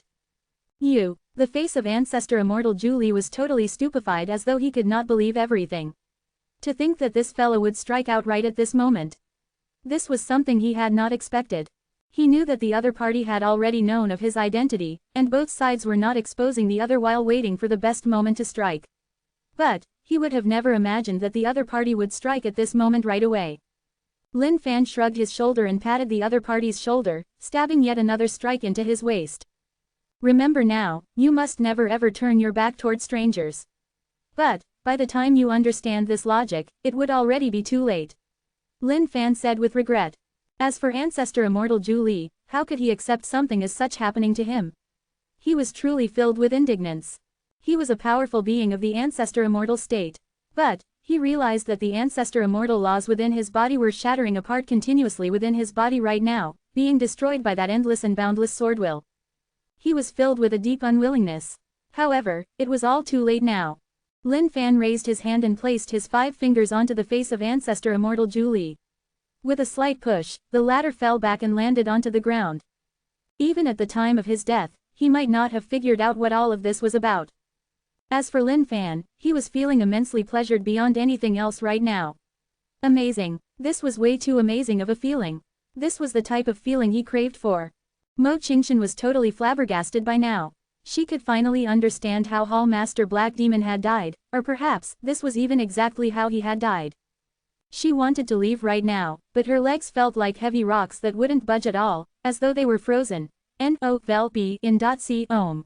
The face of Ancestor Immortal Julie was totally stupefied as though he could not believe everything. To think that this fellow would strike out right at this moment. This was something he had not expected. He knew that the other party had already known of his identity, and both sides were not exposing the other while waiting for the best moment to strike. But, he would have never imagined that the other party would strike at this moment right away. Lin Fan shrugged his shoulder and patted the other party's shoulder, stabbing yet another strike into his waist. Remember now, you must never ever turn your back toward strangers. But, by the time you understand this logic, it would already be too late. Lin Fan said with regret. As for Ancestor Immortal Julie, how could he accept something as such happening to him? He was truly filled with indignance. He was a powerful being of the Ancestor Immortal state. But, he realized that the Ancestor Immortal laws within his body were shattering apart continuously within his body right now, being destroyed by that endless and boundless sword will. He was filled with a deep unwillingness. However, it was all too late now. Lin Fan raised his hand and placed his 5 fingers onto the face of Ancestor Immortal Julie. With a slight push, the latter fell back and landed onto the ground. Even at the time of his death, he might not have figured out what all of this was about. As for Lin Fan, he was feeling immensely pleasured beyond anything else right now. Amazing. This was way too amazing of a feeling. This was the type of feeling he craved for. Mo Qingshan was totally flabbergasted by now. She could finally understand how Hall Master Black Demon had died, or perhaps, this was even exactly how he had died. She wanted to leave right now, but her legs felt like heavy rocks that wouldn't budge at all, as though they were frozen. No vel be in .c ohm.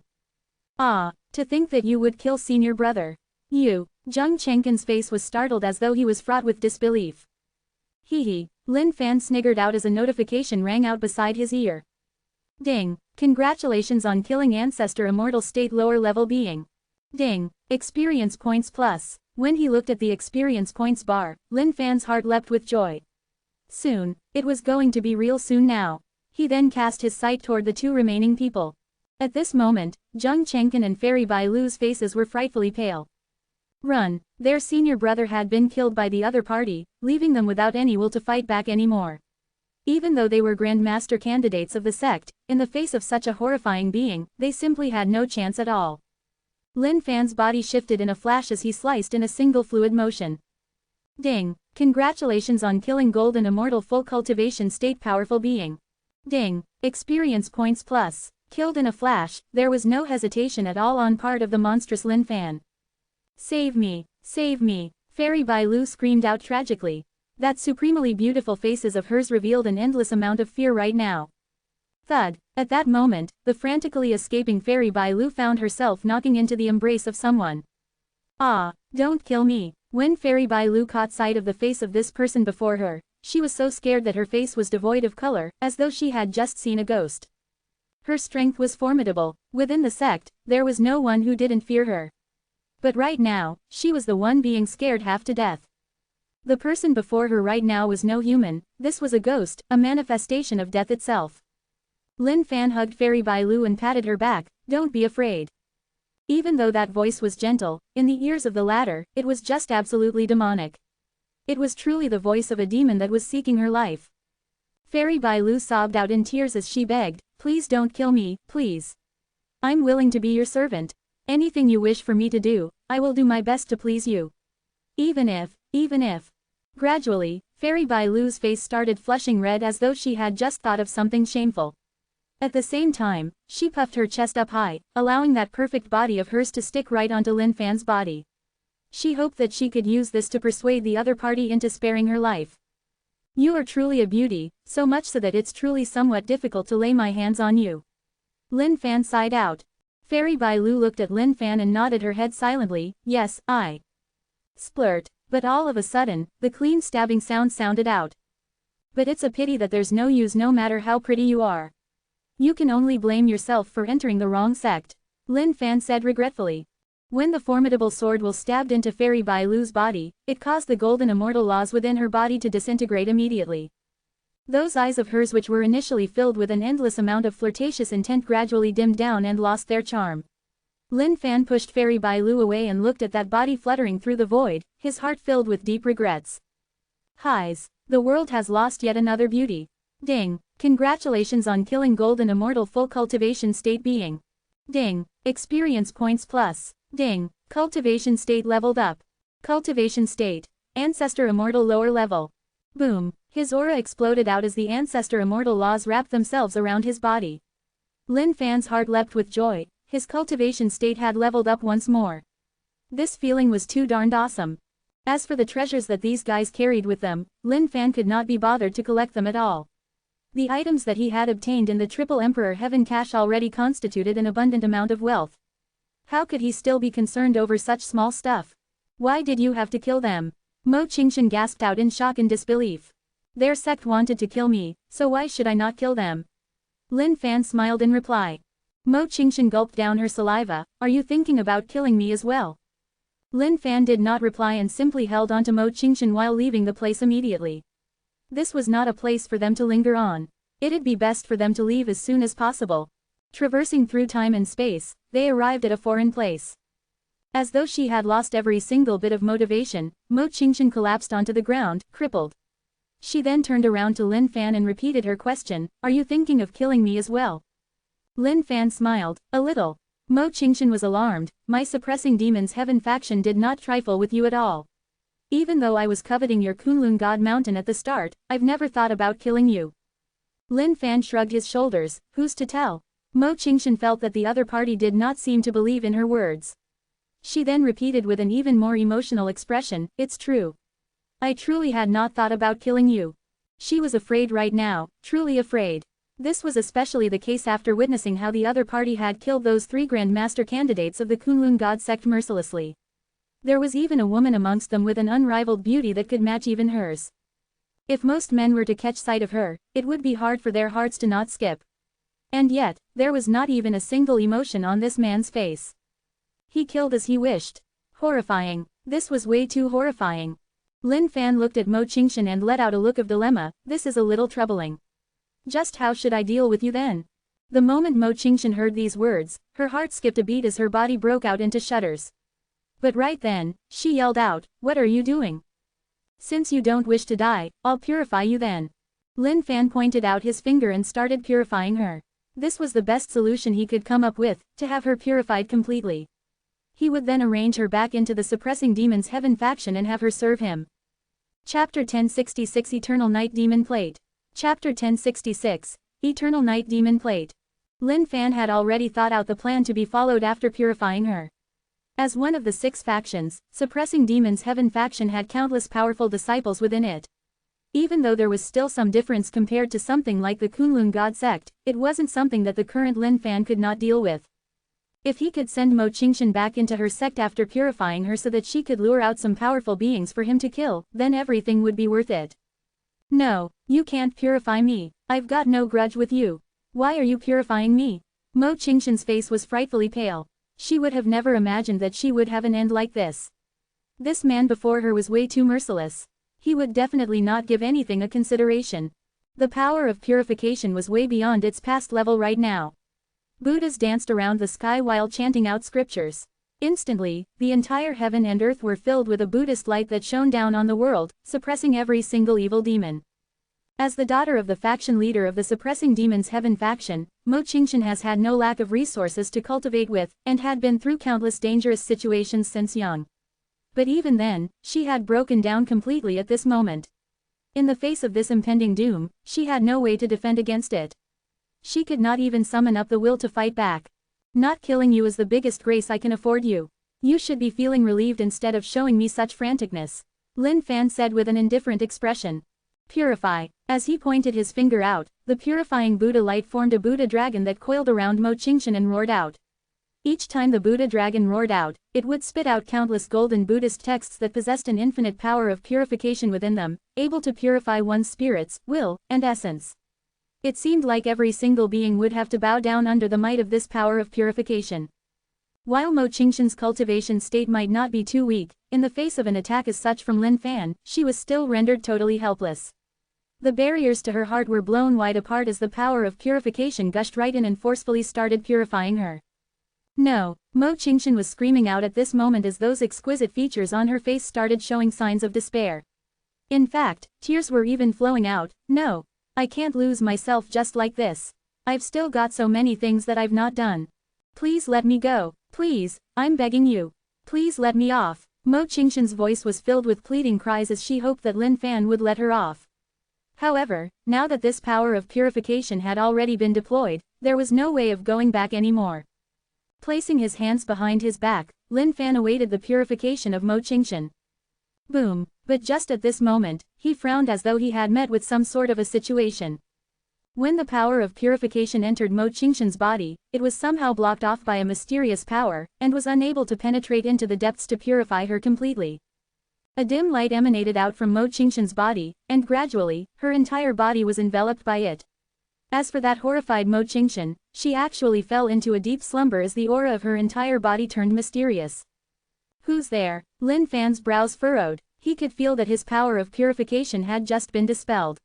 Ah, to think that you would kill senior brother. You. Zheng Chengken's face was startled as though he was fraught with disbelief. Hee. Lin Fan sniggered out as a notification rang out beside his ear. Ding. Congratulations on killing Ancestor Immortal State lower level being. Ding. Experience points plus. When he looked at the experience points bar, Lin Fan's heart leapt with joy. Soon. It was going to be real soon now. He then cast his sight toward the 2 remaining people. At this moment, Zheng Chengken and Fairy Bai Lu's faces were frightfully pale. Run. Their senior brother had been killed by the other party, leaving them without any will to fight back anymore. Even though they were Grandmaster candidates of the sect, in the face of such a horrifying being, they simply had no chance at all. Lin Fan's body shifted in a flash as he sliced in a single fluid motion. Ding. Congratulations on killing Golden Immortal Full Cultivation State Powerful Being. Ding. Experience points plus. Killed in a flash, there was no hesitation at all on part of the monstrous Lin Fan. Save me. Save me. Fairy Bai Lu screamed out tragically. That supremely beautiful faces of hers revealed an endless amount of fear right now. Thud. At that moment, the frantically escaping Fairy Bai Lu found herself knocking into the embrace of someone. Ah, don't kill me. When Fairy Bai Lu caught sight of the face of this person before her, she was so scared that her face was devoid of color, as though she had just seen a ghost. Her strength was formidable. Within the sect, there was no one who didn't fear her. But right now, she was the one being scared half to death. The person before her right now was no human, this was a ghost, a manifestation of death itself. Lin Fan hugged Fairy Bai Lu and patted her back, don't be afraid. Even though that voice was gentle, in the ears of the latter, it was just absolutely demonic. It was truly the voice of a demon that was seeking her life. Fairy Bai Lu sobbed out in tears as she begged, please don't kill me, please. I'm willing to be your servant. Anything you wish for me to do, I will do my best to please you. Even if. Gradually, Fairy Bai Lu's face started flushing red as though she had just thought of something shameful. At the same time, she puffed her chest up high, allowing that perfect body of hers to stick right onto Lin Fan's body. She hoped that she could use this to persuade the other party into sparing her life. You are truly a beauty, so much so that it's truly somewhat difficult to lay my hands on you. Lin Fan sighed out. Fairy Bai Lu looked at Lin Fan and nodded her head silently, yes, I. Splurt. But all of a sudden, the clean stabbing sound sounded out. But it's a pity that there's no use no matter how pretty you are. You can only blame yourself for entering the wrong sect, Lin Fan said regretfully. When the formidable sword was stabbed into Fairy Bai Lu's body, it caused the golden immortal laws within her body to disintegrate immediately. Those eyes of hers which were initially filled with an endless amount of flirtatious intent gradually dimmed down and lost their charm. Lin Fan pushed Fairy Bai Lu away and looked at that body fluttering through the void, his heart filled with deep regrets. Highs. The world has lost yet another beauty. Ding. Congratulations on killing golden immortal full cultivation state being. Ding. Experience points plus. Ding. Cultivation state leveled up. Cultivation state. Ancestor immortal lower level. Boom. His aura exploded out as the ancestor immortal laws wrapped themselves around his body. Lin Fan's heart leapt with joy, his cultivation state had leveled up once more. This feeling was too darned awesome. As for the treasures that these guys carried with them, Lin Fan could not be bothered to collect them at all. The items that he had obtained in the Triple Emperor Heaven cache already constituted an abundant amount of wealth. How could he still be concerned over such small stuff? Why did you have to kill them? Mo Qingshan gasped out in shock and disbelief. Their sect wanted to kill me, so why should I not kill them? Lin Fan smiled in reply. Mo Qingshan gulped down her saliva. Are you thinking about killing me as well? Lin Fan did not reply and simply held onto Mo Qingshan while leaving the place immediately. This was not a place for them to linger on. It'd be best for them to leave as soon as possible. Traversing through time and space, they arrived at a foreign place. As though she had lost every single bit of motivation, Mo Qingshan collapsed onto the ground, crippled. She then turned around to Lin Fan and repeated her question, are you thinking of killing me as well? Lin Fan smiled, a little. Mo Qingshan was alarmed, my suppressing demons heaven faction did not trifle with you at all. Even though I was coveting your Kunlun God Mountain at the start, I've never thought about killing you. Lin Fan shrugged his shoulders, who's to tell? Mo Qingshan felt that the other party did not seem to believe in her words. She then repeated with an even more emotional expression, it's true. I truly had not thought about killing you. She was afraid right now, truly afraid. This was especially the case after witnessing how the other party had killed those 3 Grand Master candidates of the Kunlun God sect mercilessly. There was even a woman amongst them with an unrivaled beauty that could match even hers. If most men were to catch sight of her, it would be hard for their hearts to not skip. And yet, there was not even a single emotion on this man's face. He killed as he wished. Horrifying. This was way too horrifying. Lin Fan looked at Mo Qingshan and let out a look of dilemma, this is a little troubling. Just how should I deal with you then? The moment Mo Qingshan heard these words, her heart skipped a beat as her body broke out into shudders. But right then, she yelled out, what are you doing? Since you don't wish to die, I'll purify you then. Lin Fan pointed out his finger and started purifying her. This was the best solution he could come up with, to have her purified completely. He would then arrange her back into the suppressing demons heaven faction and have her serve him. Chapter 1066 Eternal Night Demon Plate. Chapter 1066, Eternal Night Demon Plate. Lin Fan had already thought out the plan to be followed after purifying her. As one of the 6 factions, suppressing demons heaven faction had countless powerful disciples within it. Even though there was still some difference compared to something like the Kunlun God sect, it wasn't something that the current Lin Fan could not deal with. If he could send Mo Qingshan back into her sect after purifying her so that she could lure out some powerful beings for him to kill, then everything would be worth it. No, you can't purify me. I've got no grudge with you. Why are you purifying me? Mo Qingshan's face was frightfully pale. She would have never imagined that she would have an end like this. This man before her was way too merciless. He would definitely not give anything a consideration. The power of purification was way beyond its past level right now. Buddhas danced around the sky while chanting out scriptures. Instantly, the entire heaven and earth were filled with a Buddhist light that shone down on the world, suppressing every single evil demon. As the daughter of the faction leader of the suppressing demons heaven faction, Mo Qingshan has had no lack of resources to cultivate with, and had been through countless dangerous situations since young. But even then, she had broken down completely at this moment. In the face of this impending doom, she had no way to defend against it. She could not even summon up the will to fight back. Not killing you is the biggest grace I can afford you. You should be feeling relieved instead of showing me such franticness. Lin Fan said with an indifferent expression. Purify. As he pointed his finger out, the purifying Buddha light formed a Buddha dragon that coiled around Mo Qingshan and roared out. Each time the Buddha dragon roared out, it would spit out countless golden Buddhist texts that possessed an infinite power of purification within them, able to purify one's spirits, will, and essence. It seemed like every single being would have to bow down under the might of this power of purification. While Mo Qingshan's cultivation state might not be too weak, in the face of an attack as such from Lin Fan, she was still rendered totally helpless. The barriers to her heart were blown wide apart as the power of purification gushed right in and forcefully started purifying her. No, Mo Qingshan was screaming out at this moment as those exquisite features on her face started showing signs of despair. In fact, tears were even flowing out. No, I can't lose myself just like this. I've still got so many things that I've not done. Please let me go. Please, I'm begging you. Please let me off. Mo Qingshan's voice was filled with pleading cries as she hoped that Lin Fan would let her off. However, now that this power of purification had already been deployed, there was no way of going back anymore. Placing his hands behind his back, Lin Fan awaited the purification of Mo Qingshan. Boom, but just at this moment, he frowned as though he had met with some sort of a situation. When the power of purification entered Mo Qingshan's body, it was somehow blocked off by a mysterious power, and was unable to penetrate into the depths to purify her completely. A dim light emanated out from Mo Qingshan's body, and gradually, her entire body was enveloped by it. As for that horrified Mo Qingshan, she actually fell into a deep slumber as the aura of her entire body turned mysterious. Who's there? Lin Fan's brows furrowed. He could feel that his power of purification had just been dispelled.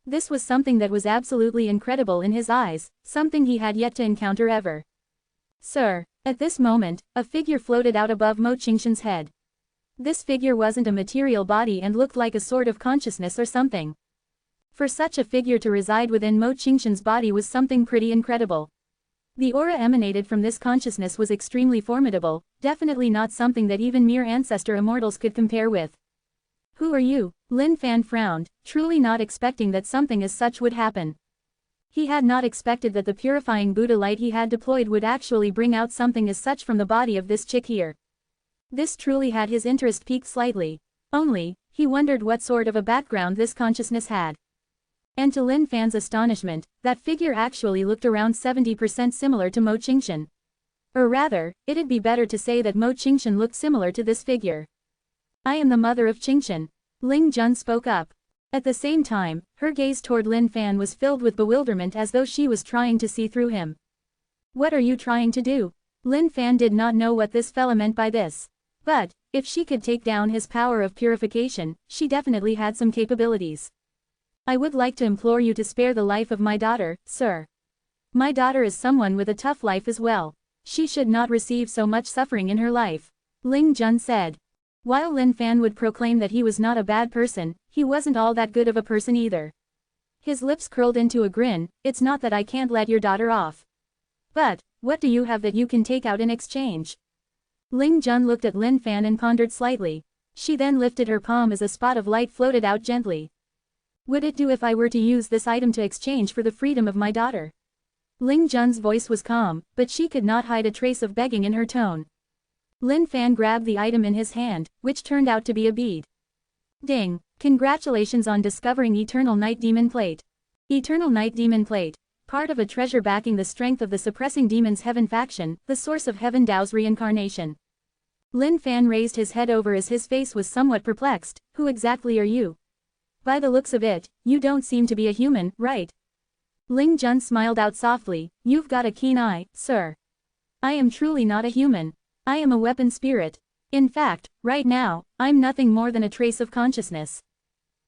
This was something that was absolutely incredible in his eyes, something he had yet to encounter ever. Sir. At this moment, a figure floated out above Mo Qingshan's head. This figure wasn't a material body and looked like a sort of consciousness or something. For such a figure to reside within Mo Qingshan's body was something pretty incredible. The aura emanated from this consciousness was extremely formidable, definitely not something that even mere ancestor immortals could compare with. Who are you? Lin Fan frowned, truly not expecting that something as such would happen. He had not expected that the purifying Buddha light he had deployed would actually bring out something as such from the body of this chick here. This truly had his interest piqued slightly. Only, he wondered what sort of a background this consciousness had. And to Lin Fan's astonishment, that figure actually looked around 70% similar to Mo Qingshan. Or rather, it'd be better to say that Mo Qingshan looked similar to this figure. I am the mother of Qingshan. Ling Jun spoke up. At the same time, her gaze toward Lin Fan was filled with bewilderment as though she was trying to see through him. What are you trying to do? Lin Fan did not know what this fella meant by this. But, if she could take down his power of purification, she definitely had some capabilities. I would like to implore you to spare the life of my daughter, sir. My daughter is someone with a tough life as well. She should not receive so much suffering in her life. Ling Jun said. While Lin Fan would proclaim that he was not a bad person, he wasn't all that good of a person either. His lips curled into a grin. It's not that I can't let your daughter off. But, what do you have that you can take out in exchange? Ling Jun looked at Lin Fan and pondered slightly. She then lifted her palm as a spot of light floated out gently. Would it do if I were to use this item to exchange for the freedom of my daughter? Ling Jun's voice was calm, but she could not hide a trace of begging in her tone. Lin Fan grabbed the item in his hand, which turned out to be a bead. Ding! Congratulations on discovering Eternal Night Demon Plate. Eternal Night Demon Plate. Part of a treasure backing the strength of the Suppressing Demons Heaven faction, the source of Heaven Dao's reincarnation. Lin Fan raised his head over as his face was somewhat perplexed. Who exactly are you? By the looks of it, you don't seem to be a human, right? Ling Jun smiled out softly. You've got a keen eye, sir. I am truly not a human. I am a weapon spirit. In fact, right now, I'm nothing more than a trace of consciousness.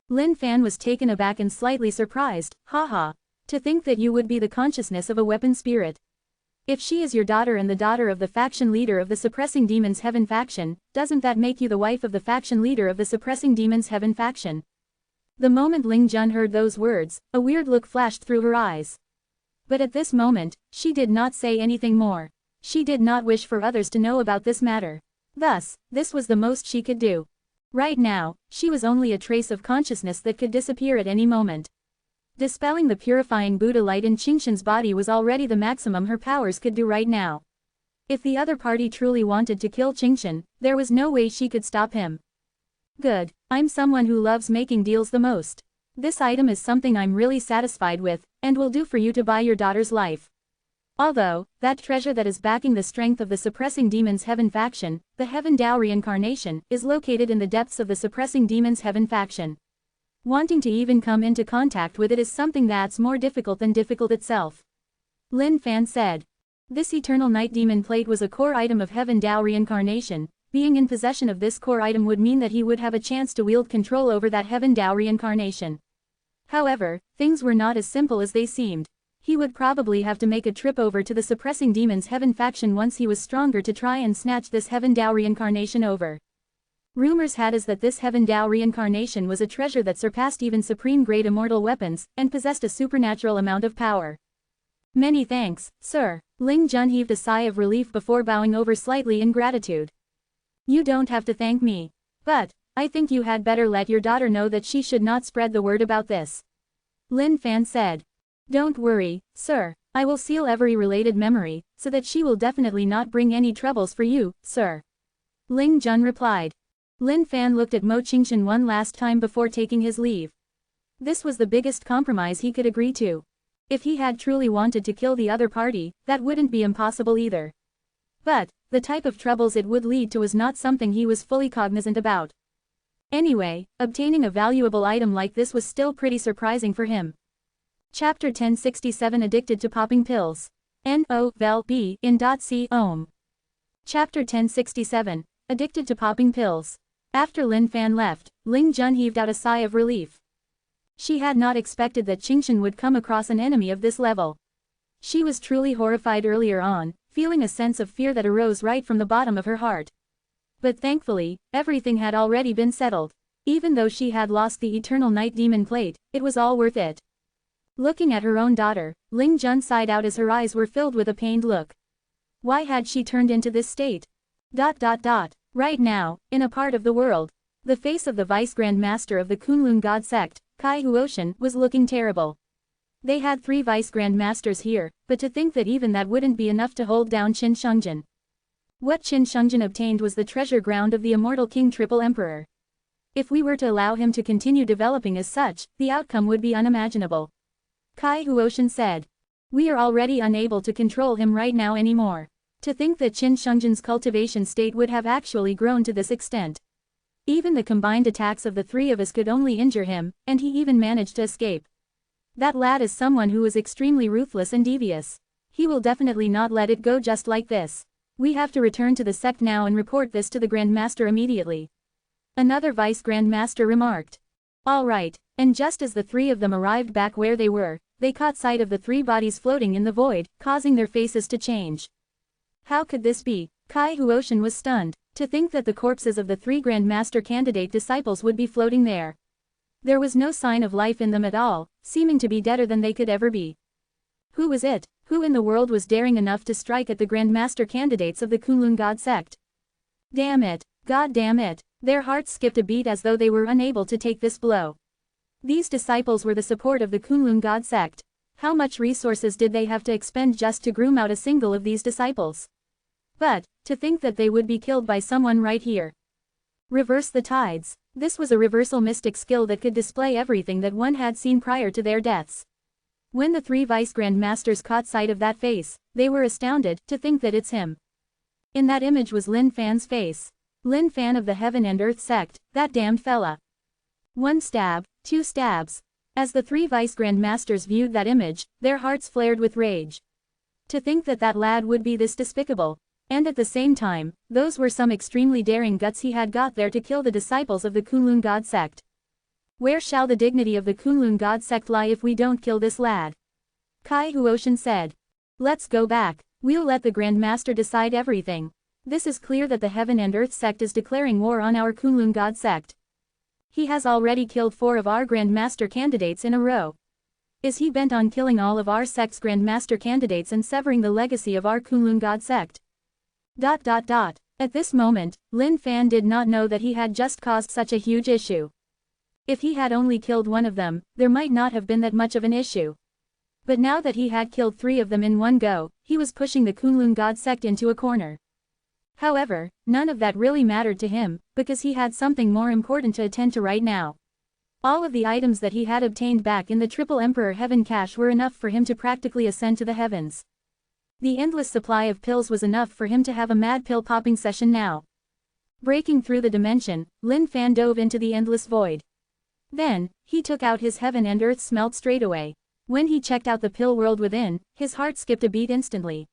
Lin Fan was taken aback and slightly surprised. Haha. To think that you would be the consciousness of a weapon spirit. If she is your daughter and the daughter of the faction leader of the Suppressing Demons Heaven faction, doesn't that make you the wife of the faction leader of the Suppressing Demons Heaven faction? The moment Ling Jun heard those words, a weird look flashed through her eyes. But at this moment, she did not say anything more. She did not wish for others to know about this matter. Thus, this was the most she could do. Right now, she was only a trace of consciousness that could disappear at any moment. Dispelling the purifying Buddha light in Qingshan's body was already the maximum her powers could do right now. If the other party truly wanted to kill Qingshan, there was no way she could stop him. Good, I'm someone who loves making deals the most. This item is something I'm really satisfied with, and will do for you to buy your daughter's life. Although, that treasure that is backing the strength of the suppressing demon's heaven faction, the Heaven Dao reincarnation, is located in the depths of the suppressing demon's heaven faction. Wanting to even come into contact with it is something that's more difficult than difficult itself. Lin Fan said. This eternal night demon plate was a core item of Heaven Dao reincarnation. Being in possession of this core item would mean that he would have a chance to wield control over that Heaven Dao reincarnation. However, things were not as simple as they seemed. He would probably have to make a trip over to the suppressing demon's heaven faction once he was stronger to try and snatch this Heaven Dao reincarnation over. Rumors had it that this Heaven Dao reincarnation was a treasure that surpassed even supreme-grade immortal weapons, and possessed a supernatural amount of power. Many thanks, sir. Ling Jun heaved a sigh of relief before bowing over slightly in gratitude. You don't have to thank me. But, I think you had better let your daughter know that she should not spread the word about this. Lin Fan said. Don't worry, sir. I will seal every related memory, so that she will definitely not bring any troubles for you, sir. Ling Jun replied. Lin Fan looked at Mo Qingshan one last time before taking his leave. This was the biggest compromise he could agree to. If he had truly wanted to kill the other party, that wouldn't be impossible either. But, the type of troubles it would lead to was not something he was fully cognizant about. Anyway, obtaining a valuable item like this was still pretty surprising for him. Chapter 1067 Addicted to Popping Pills. N-O-V-E in .C Ohm. Chapter 1067 Addicted to Popping Pills. After Lin Fan left, Ling Jun heaved out a sigh of relief. She had not expected that Qingshan would come across an enemy of this level. She was truly horrified earlier on, feeling a sense of fear that arose right from the bottom of her heart. But thankfully, everything had already been settled. Even though she had lost the Eternal Night Demon Plate, it was all worth it. Looking at her own daughter, Ling Jun sighed out as her eyes were filled with a pained look. Why had she turned into this state? Right now, in a part of the world, the face of the Vice Grand Master of the Kunlun God Sect, Kai Huoshan, was looking terrible. They had 3 Vice Grand Masters here, but to think that even that wouldn't be enough to hold down Qin Shengjian. What Qin Shengjian obtained was the treasure ground of the immortal King Triple Emperor. If we were to allow him to continue developing as such, the outcome would be unimaginable. Kai Huoshan said. We are already unable to control him right now anymore. To think that Qin Shengjian's cultivation state would have actually grown to this extent. Even the combined attacks of the 3 of us could only injure him, and he even managed to escape. That lad is someone who is extremely ruthless and devious. He will definitely not let it go just like this. We have to return to the sect now and report this to the Grand Master immediately. Another Vice Grand Master remarked. All right, and just as the 3 of them arrived back where they were, they caught sight of the 3 bodies floating in the void, causing their faces to change. How could this be? Kai Huoshan was stunned, to think that the corpses of the 3 Grand Master candidate disciples would be floating there. There was no sign of life in them at all, seeming to be deader than they could ever be. Who was it? Who in the world was daring enough to strike at the Grand Master candidates of the Kunlun God Sect? Damn it, God damn it, their hearts skipped a beat as though they were unable to take this blow. These disciples were the support of the Kunlun God Sect. How much resources did they have to expend just to groom out a single of these disciples? But, to think that they would be killed by someone right here. Reverse the tides. This was a reversal mystic skill that could display everything that one had seen prior to their deaths. When the 3 Vice Grand Masters caught sight of that face, they were astounded to think that it's him. In that image was Lin Fan's face. Lin Fan of the Heaven and Earth sect, that damned fella. 1 stab, 2 stabs. As the 3 Vice Grand Masters viewed that image, their hearts flared with rage. To think that that lad would be this despicable. And at the same time, those were some extremely daring guts he had got there to kill the disciples of the Kunlun God Sect. Where shall the dignity of the Kunlun God Sect lie if we don't kill this lad? Kai Huoshan said. Let's go back. We'll let the Grand Master decide everything. This is clear that the Heaven and Earth sect is declaring war on our Kunlun God Sect. He has already killed 4 of our Grand Master candidates in a row. Is he bent on killing all of our sect's Grand Master candidates and severing the legacy of our Kunlun God Sect? At this moment, Lin Fan did not know that he had just caused such a huge issue. If he had only killed 1 of them, there might not have been that much of an issue. But now that he had killed 3 of them in one go, he was pushing the Kunlun God Sect into a corner. However, none of that really mattered to him, because he had something more important to attend to right now. All of the items that he had obtained back in the Triple Emperor Heaven cache were enough for him to practically ascend to the heavens. The endless supply of pills was enough for him to have a mad pill-popping session now. Breaking through the dimension, Lin Fan dove into the endless void. Then, he took out his heaven and earth smelt straight away. When he checked out the pill world within, his heart skipped a beat instantly.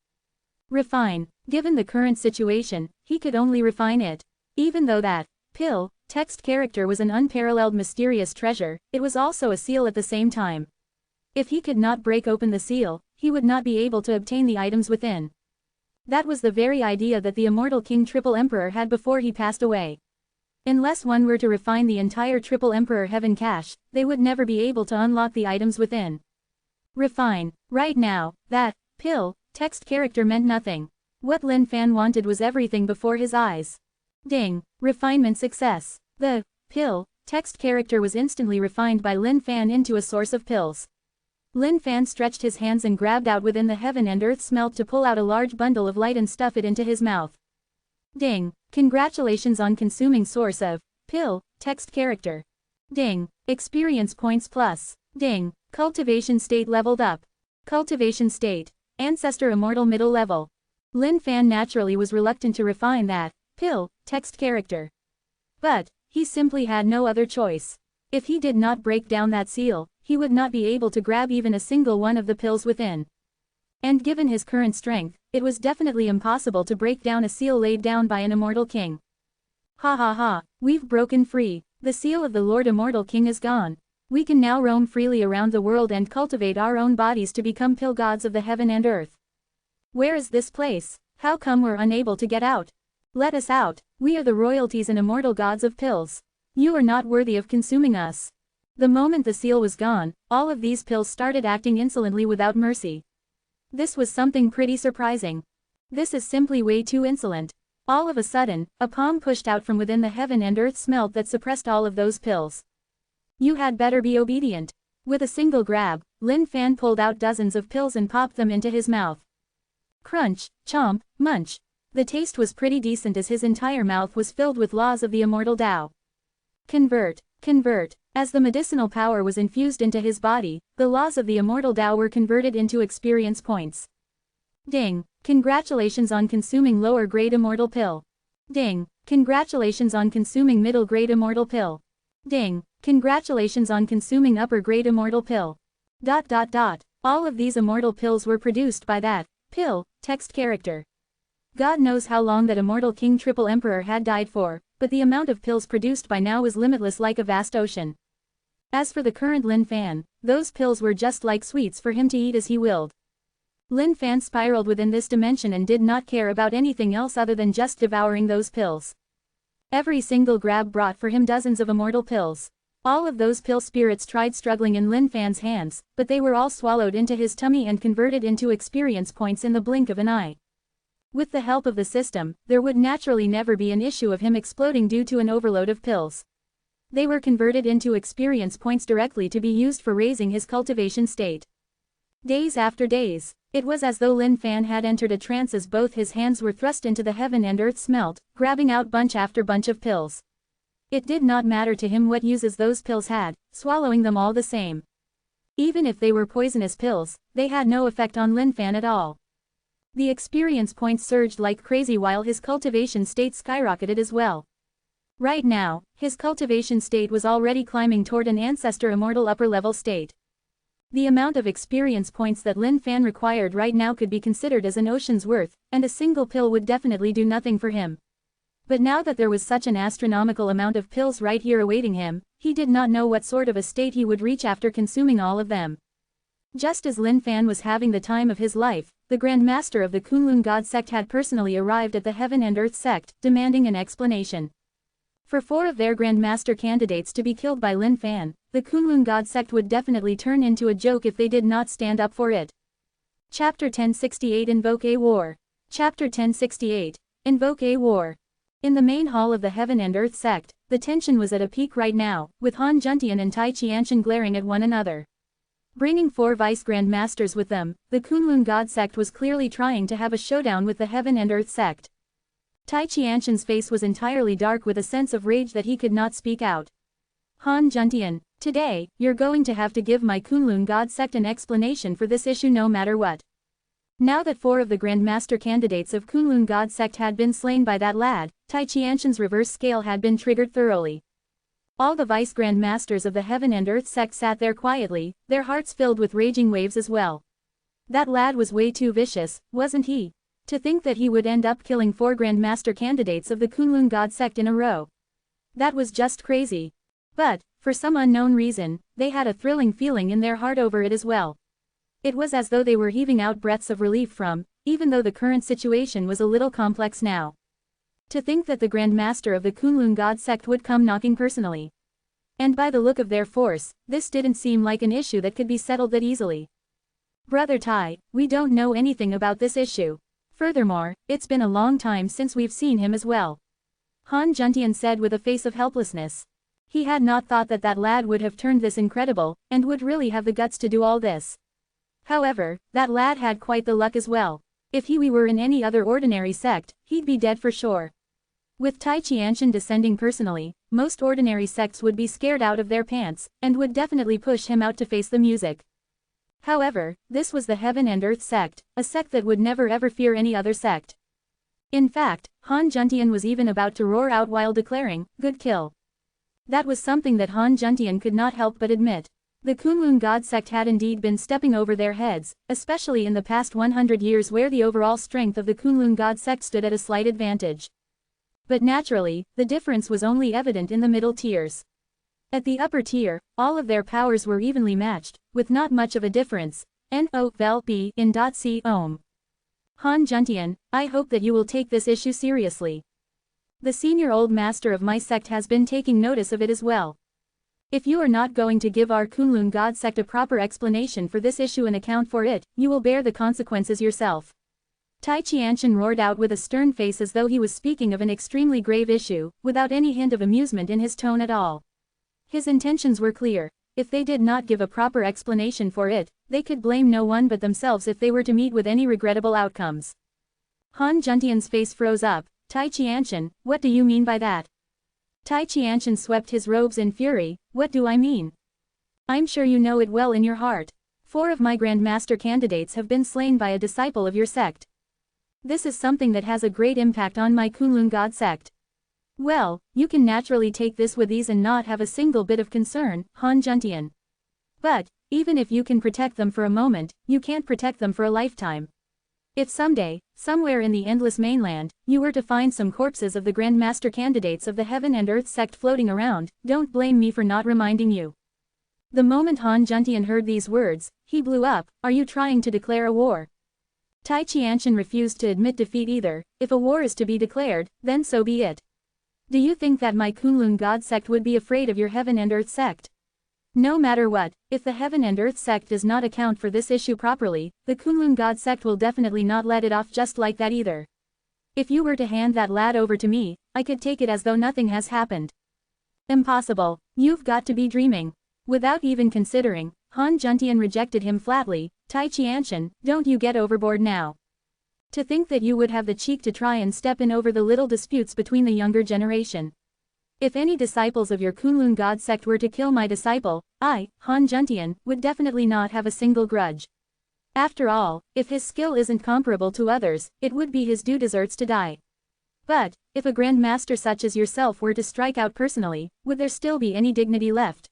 Refine. Given the current situation, he could only refine it. Even though that pill text character was an unparalleled mysterious treasure, it was also a seal at the same time. If he could not break open the seal, he would not be able to obtain the items within. That was the very idea that the immortal King Triple Emperor had before he passed away. Unless one were to refine the entire Triple Emperor Heaven cache, they would never be able to unlock the items within. Refine. Right now, that pill text character meant nothing. What Lin Fan wanted was everything before his eyes. Ding. Refinement success. The pill text character was instantly refined by Lin Fan into a source of pills. Lin Fan stretched his hands and grabbed out within the heaven and earth smelt to pull out a large bundle of light and stuff it into his mouth. Ding. Congratulations on consuming source of pill text character. Ding. Experience points plus. Ding. Cultivation state leveled up. Cultivation state. Ancestor immortal middle level. Lin Fan naturally was reluctant to refine that pill text character. But he simply had no other choice. If he did not break down that seal, he would not be able to grab even a single one of the pills within. And given his current strength, it was definitely impossible to break down a seal laid down by an immortal king. Ha ha ha, we've broken free. The seal of the Lord Immortal King is gone. We can now roam freely around the world and cultivate our own bodies to become pill gods of the heaven and earth. Where is this place? How come we're unable to get out? Let us out. We are the royalties and immortal gods of pills. You are not worthy of consuming us. The moment the seal was gone, all of these pills started acting insolently without mercy. This was something pretty surprising. This is simply way too insolent. All of a sudden, a palm pushed out from within the heaven and earth smelt that suppressed all of those pills. You had better be obedient. With a single grab, Lin Fan pulled out dozens of pills and popped them into his mouth. Crunch, chomp, munch. The taste was pretty decent as his entire mouth was filled with laws of the immortal Tao. Convert, convert. As the medicinal power was infused into his body, the laws of the immortal Tao were converted into experience points. Ding. Congratulations on consuming lower grade immortal pill. Ding. Congratulations on consuming middle grade immortal pill. Ding. Congratulations on consuming upper grade immortal pill. ... All of these immortal pills were produced by that pill text character. God knows how long that immortal King Triple Emperor had died for, but the amount of pills produced by now was limitless like a vast ocean. As for the current Lin Fan, those pills were just like sweets for him to eat as he willed. Lin Fan spiraled within this dimension and did not care about anything else other than just devouring those pills. Every single grab brought for him dozens of immortal pills. All of those pill spirits tried struggling in Lin Fan's hands, but they were all swallowed into his tummy and converted into experience points in the blink of an eye. With the help of the system, there would naturally never be an issue of him exploding due to an overload of pills. They were converted into experience points directly to be used for raising his cultivation state. Days after days, it was as though Lin Fan had entered a trance as both his hands were thrust into the heaven and earth smelt, grabbing out bunch after bunch of pills. It did not matter to him what uses those pills had, swallowing them all the same. Even if they were poisonous pills, they had no effect on Lin Fan at all. The experience points surged like crazy while his cultivation state skyrocketed as well. Right now, his cultivation state was already climbing toward an ancestor immortal upper level state. The amount of experience points that Lin Fan required right now could be considered as an ocean's worth, and a single pill would definitely do nothing for him. But now that there was such an astronomical amount of pills right here awaiting him, he did not know what sort of a state he would reach after consuming all of them. Just as Lin Fan was having the time of his life, the Grand Master of the Kunlun God sect had personally arrived at the Heaven and Earth sect, demanding an explanation. For 4 of their Grand Master candidates to be killed by Lin Fan, the Kunlun God sect would definitely turn into a joke if they did not stand up for it. Chapter 1068 Invoke a War. Chapter 1068. Invoke a War. In the main hall of the Heaven and Earth sect, the tension was at a peak right now, with Han Juntian and Tai Qianshan glaring at one another. Bringing 4 Vice Grand Masters with them, the Kunlun God sect was clearly trying to have a showdown with the Heaven and Earth sect. Tai Qianshan's face was entirely dark with a sense of rage that he could not speak out. Han Juntian, today, you're going to have to give my Kunlun God sect an explanation for this issue no matter what. Now that 4 of the Grandmaster candidates of Kunlun God sect had been slain by that lad, Tai Qianshan's reverse scale had been triggered thoroughly. All the vice Grandmasters of the Heaven and Earth sect sat there quietly, their hearts filled with raging waves as well. That lad was way too vicious, wasn't he? To think that he would end up killing 4 Grandmaster candidates of the Kunlun God sect in a row. That was just crazy. But, for some unknown reason, they had a thrilling feeling in their heart over it as well. It was as though they were heaving out breaths of relief from, even though the current situation was a little complex now. To think that the Grandmaster of the Kunlun God sect would come knocking personally. And by the look of their force, this didn't seem like an issue that could be settled that easily. Brother Tai, we don't know anything about this issue. Furthermore, it's been a long time since we've seen him as well. Han Juntian said with a face of helplessness. He had not thought that that lad would have turned this incredible, and would really have the guts to do all this. However, that lad had quite the luck as well. If he were in any other ordinary sect, he'd be dead for sure. With Tai Qianshan descending personally, most ordinary sects would be scared out of their pants, and would definitely push him out to face the music. However, this was the Heaven and Earth sect, a sect that would never ever fear any other sect. In fact, Han Juntian was even about to roar out while declaring, "Good kill." That was something that Han Juntian could not help but admit. The Kunlun God sect had indeed been stepping over their heads, especially in the past 100 years where the overall strength of the Kunlun God sect stood at a slight advantage. But naturally, the difference was only evident in the middle tiers. At the upper tier, all of their powers were evenly matched, with not much of a difference. No vel b in .c ohm. Han Juntian, I hope that you will take this issue seriously. The senior old master of my sect has been taking notice of it as well. If you are not going to give our Kunlun God sect a proper explanation for this issue and account for it, you will bear the consequences yourself. Tai Qianshan roared out with a stern face as though he was speaking of an extremely grave issue, without any hint of amusement in his tone at all. His intentions were clear. If they did not give a proper explanation for it, they could blame no one but themselves if they were to meet with any regrettable outcomes. Han Juntian's face froze up. Tai Qianshan, what do you mean by that? Tai Qianshan swept his robes in fury. What do I mean? I'm sure you know it well in your heart. 4 of my Grandmaster candidates have been slain by a disciple of your sect. This is something that has a great impact on my Kunlun God sect. Well, you can naturally take this with ease and not have a single bit of concern, Han Juntian. But, even if you can protect them for a moment, you can't protect them for a lifetime. If someday, somewhere in the endless mainland, you were to find some corpses of the Grandmaster candidates of the Heaven and Earth sect floating around, don't blame me for not reminding you. The moment Han Juntian heard these words, he blew up. Are you trying to declare a war? Tai Qianshan refused to admit defeat either. If a war is to be declared, then so be it. Do you think that my Kunlun God sect would be afraid of your Heaven and Earth sect? No matter what, if the Heaven and Earth sect does not account for this issue properly, the Kunlun God sect will definitely not let it off just like that either. If you were to hand that lad over to me, I could take it as though nothing has happened. Impossible. You've got to be dreaming. Without even considering, Han Juntian rejected him flatly. Tai Qianshan, don't you get overboard now. To think that you would have the cheek to try and step in over the little disputes between the younger generation. If any disciples of your Kunlun God sect were to kill my disciple, I, Han Juntian, would definitely not have a single grudge. After all, if his skill isn't comparable to others, it would be his due deserts to die. But, if a Grandmaster such as yourself were to strike out personally, would there still be any dignity left?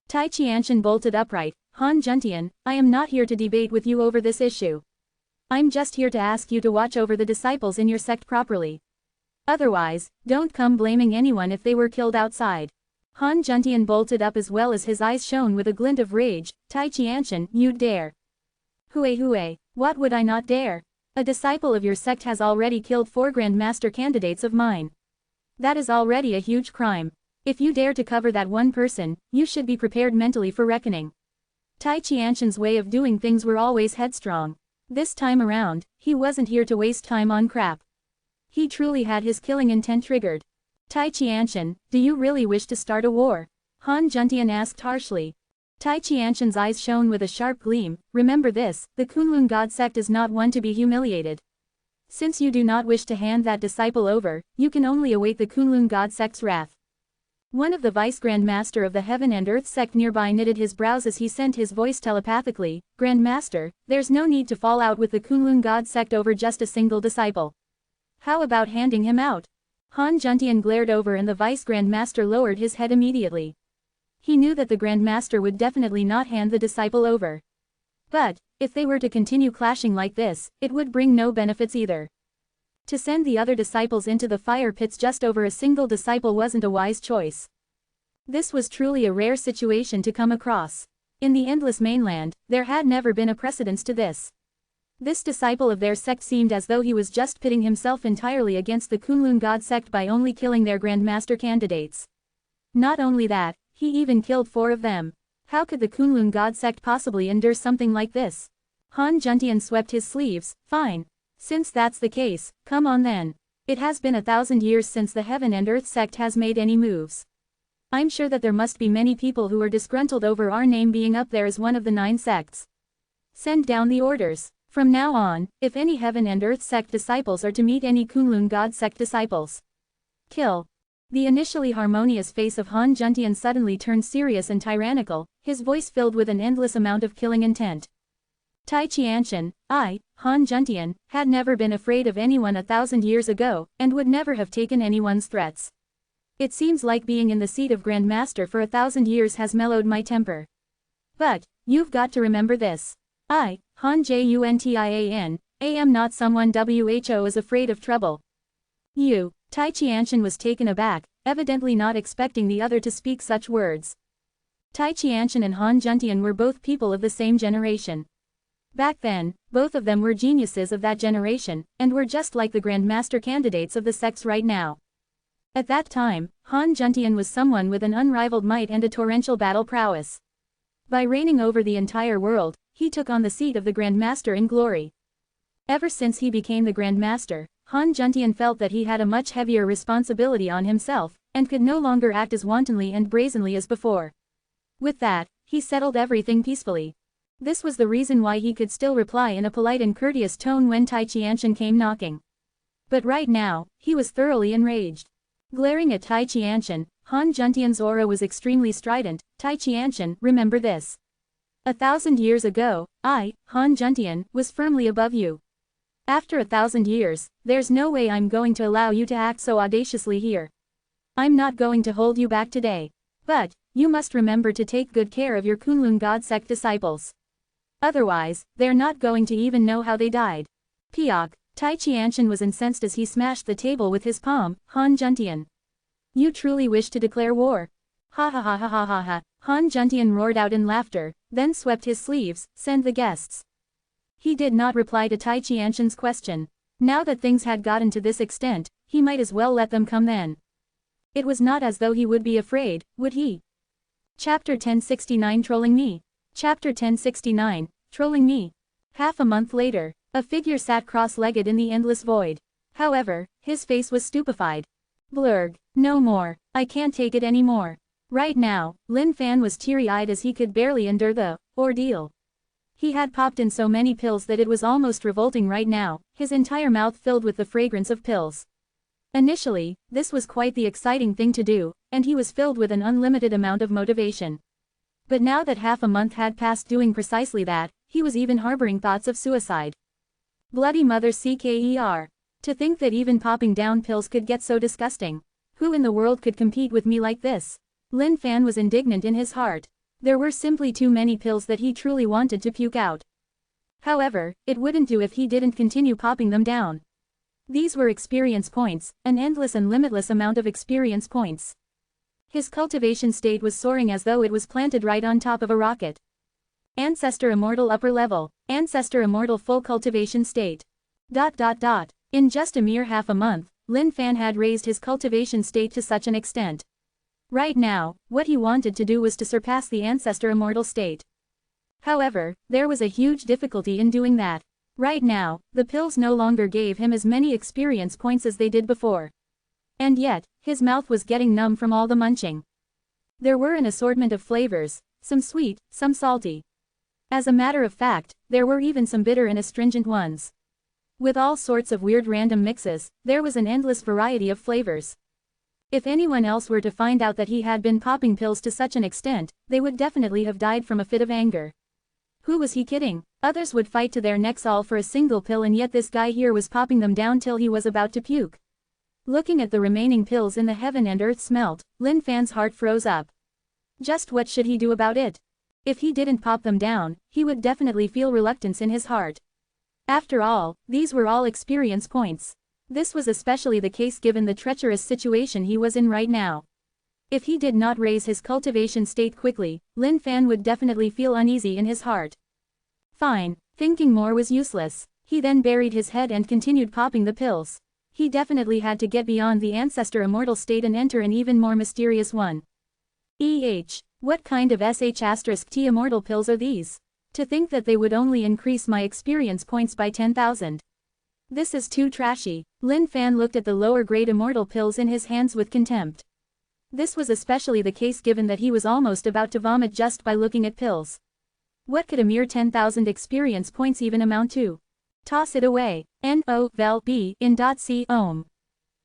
Tai Qianshan bolted upright. Han Juntian, I am not here to debate with you over this issue. I'm just here to ask you to watch over the disciples in your sect properly. Otherwise, don't come blaming anyone if they were killed outside. Han Juntian bolted up as well as his eyes shone with a glint of rage. Tai Qianshan, you'd dare. Hue, what would I not dare? A disciple of your sect has already killed 4 Grandmaster candidates of mine. That is already a huge crime. If you dare to cover that one person, you should be prepared mentally for reckoning. Tai Qianshan's way of doing things were always headstrong. This time around, he wasn't here to waste time on crap. He truly had his killing intent triggered. Tai Qianshan, do you really wish to start a war? Han Juntian asked harshly. Tai Qianshan's eyes shone with a sharp gleam. Remember this, the Kunlun God sect is not one to be humiliated. Since you do not wish to hand that disciple over, you can only await the Kunlun God sect's wrath. One of the Vice-Grand Master of the Heaven and Earth sect nearby knitted his brows as he sent his voice telepathically, Grand Master, there's no need to fall out with the Kunlun God sect over just a single disciple. How about handing him out? Han Juntian glared over and the Vice-Grand Master lowered his head immediately. He knew that the Grand Master would definitely not hand the disciple over. But, if they were to continue clashing like this, it would bring no benefits either. To send the other disciples into the fire pits just over a single disciple wasn't a wise choice. This was truly a rare situation to come across. In the Endless Mainland, there had never been a precedence to this. This disciple of their sect seemed as though he was just pitting himself entirely against the Kunlun God sect by only killing their Grandmaster candidates. Not only that, he even killed 4 of them. How could the Kunlun God sect possibly endure something like this? Han Juntian swept his sleeves. Fine. Since that's the case, come on then. It has been 1,000 years since the Heaven and Earth sect has made any moves. I'm sure that there must be many people who are disgruntled over our name being up there as one of the 9 sects. Send down the orders. From now on, if any Heaven and Earth sect disciples are to meet any Kunlun God sect disciples, kill. The initially harmonious face of Han Juntian suddenly turned serious and tyrannical, his voice filled with an endless amount of killing intent. Tai Qianshan, Han Juntian, had never been afraid of anyone 1,000 years ago, and would never have taken anyone's threats. It seems like being in the seat of Grand Master for 1,000 years has mellowed my temper. But, you've got to remember this. Han Juntian, am not someone who is afraid of trouble. You, Tai Qianshan was taken aback, evidently not expecting the other to speak such words. Tai Qianshan and Han Juntian were both people of the same generation. Back then, both of them were geniuses of that generation, and were just like the Grand Master candidates of the sects right now. At that time, Han Juntian was someone with an unrivaled might and a torrential battle prowess. By reigning over the entire world, he took on the seat of the Grand Master in glory. Ever since he became the Grand Master, Han Juntian felt that he had a much heavier responsibility on himself, and could no longer act as wantonly and brazenly as before. With that, he settled everything peacefully. This was the reason why he could still reply in a polite and courteous tone when Tai Qianshan came knocking. But right now, he was thoroughly enraged. Glaring at Tai Qianshan, Han Juntian's aura was extremely strident. Tai Qianshan, remember this. 1,000 years ago, Han Juntian, was firmly above you. After 1,000 years, there's no way I'm going to allow you to act so audaciously here. I'm not going to hold you back today. But, you must remember to take good care of your Kunlun God sect disciples. Otherwise, they're not going to even know how they died. Piok, Tai Qianshan was incensed as he smashed the table with his palm. Han Juntian. You truly wish to declare war? Ha ha ha ha ha ha ha. Han Juntian roared out in laughter, then swept his sleeves. Send the guests. He did not reply to Tai Qianshan's question. Now that things had gotten to this extent, he might as well let them come then. It was not as though he would be afraid, would he? Chapter 1069 Trolling Me. Chapter 1069, Trolling Me. Half a month later, a figure sat cross-legged in the endless void. However, his face was stupefied. Blurg, no more, I can't take it anymore. Right now, Lin Fan was teary-eyed as he could barely endure the ordeal. He had popped in so many pills that it was almost revolting right now, his entire mouth filled with the fragrance of pills. Initially, this was quite the exciting thing to do, and he was filled with an unlimited amount of motivation. But now that half a month had passed doing precisely that, he was even harboring thoughts of suicide. Bloody mother CKER. To think that even popping down pills could get so disgusting. Who in the world could compete with me like this? Lin Fan was indignant in his heart. There were simply too many pills that he truly wanted to puke out. However, it wouldn't do if he didn't continue popping them down. These were experience points, an endless and limitless amount of experience points. His cultivation state was soaring as though it was planted right on top of a rocket. Ancestor Immortal Upper Level, Ancestor Immortal Full Cultivation State. In just a mere half a month, Lin Fan had raised his cultivation state to such an extent. Right now, what he wanted to do was to surpass the Ancestor Immortal state. However, there was a huge difficulty in doing that. Right now, the pills no longer gave him as many experience points as they did before. And yet, his mouth was getting numb from all the munching. There were an assortment of flavors, some sweet, some salty. As a matter of fact, there were even some bitter and astringent ones. With all sorts of weird random mixes, there was an endless variety of flavors. If anyone else were to find out that he had been popping pills to such an extent, they would definitely have died from a fit of anger. Who was he kidding? Others would fight to their necks all for a single pill, and yet this guy here was popping them down till he was about to puke. Looking at the remaining pills in the heaven and earth smelt, Lin Fan's heart froze up. Just what should he do about it? If he didn't pop them down, he would definitely feel reluctance in his heart. After all, these were all experience points. This was especially the case given the treacherous situation he was in right now. If he did not raise his cultivation state quickly, Lin Fan would definitely feel uneasy in his heart. Fine, thinking more was useless. He then buried his head and continued popping the pills. He definitely had to get beyond the ancestor immortal state and enter an even more mysterious one. What kind of sh*t immortal pills are these? To think that they would only increase my experience points by 10,000. This is too trashy. Lin Fan looked at the lower grade immortal pills in his hands with contempt. This was especially the case given that he was almost about to vomit just by looking at pills. What could a mere 10,000 experience points even amount to? Toss it away. N-O-V-E in .c ohm.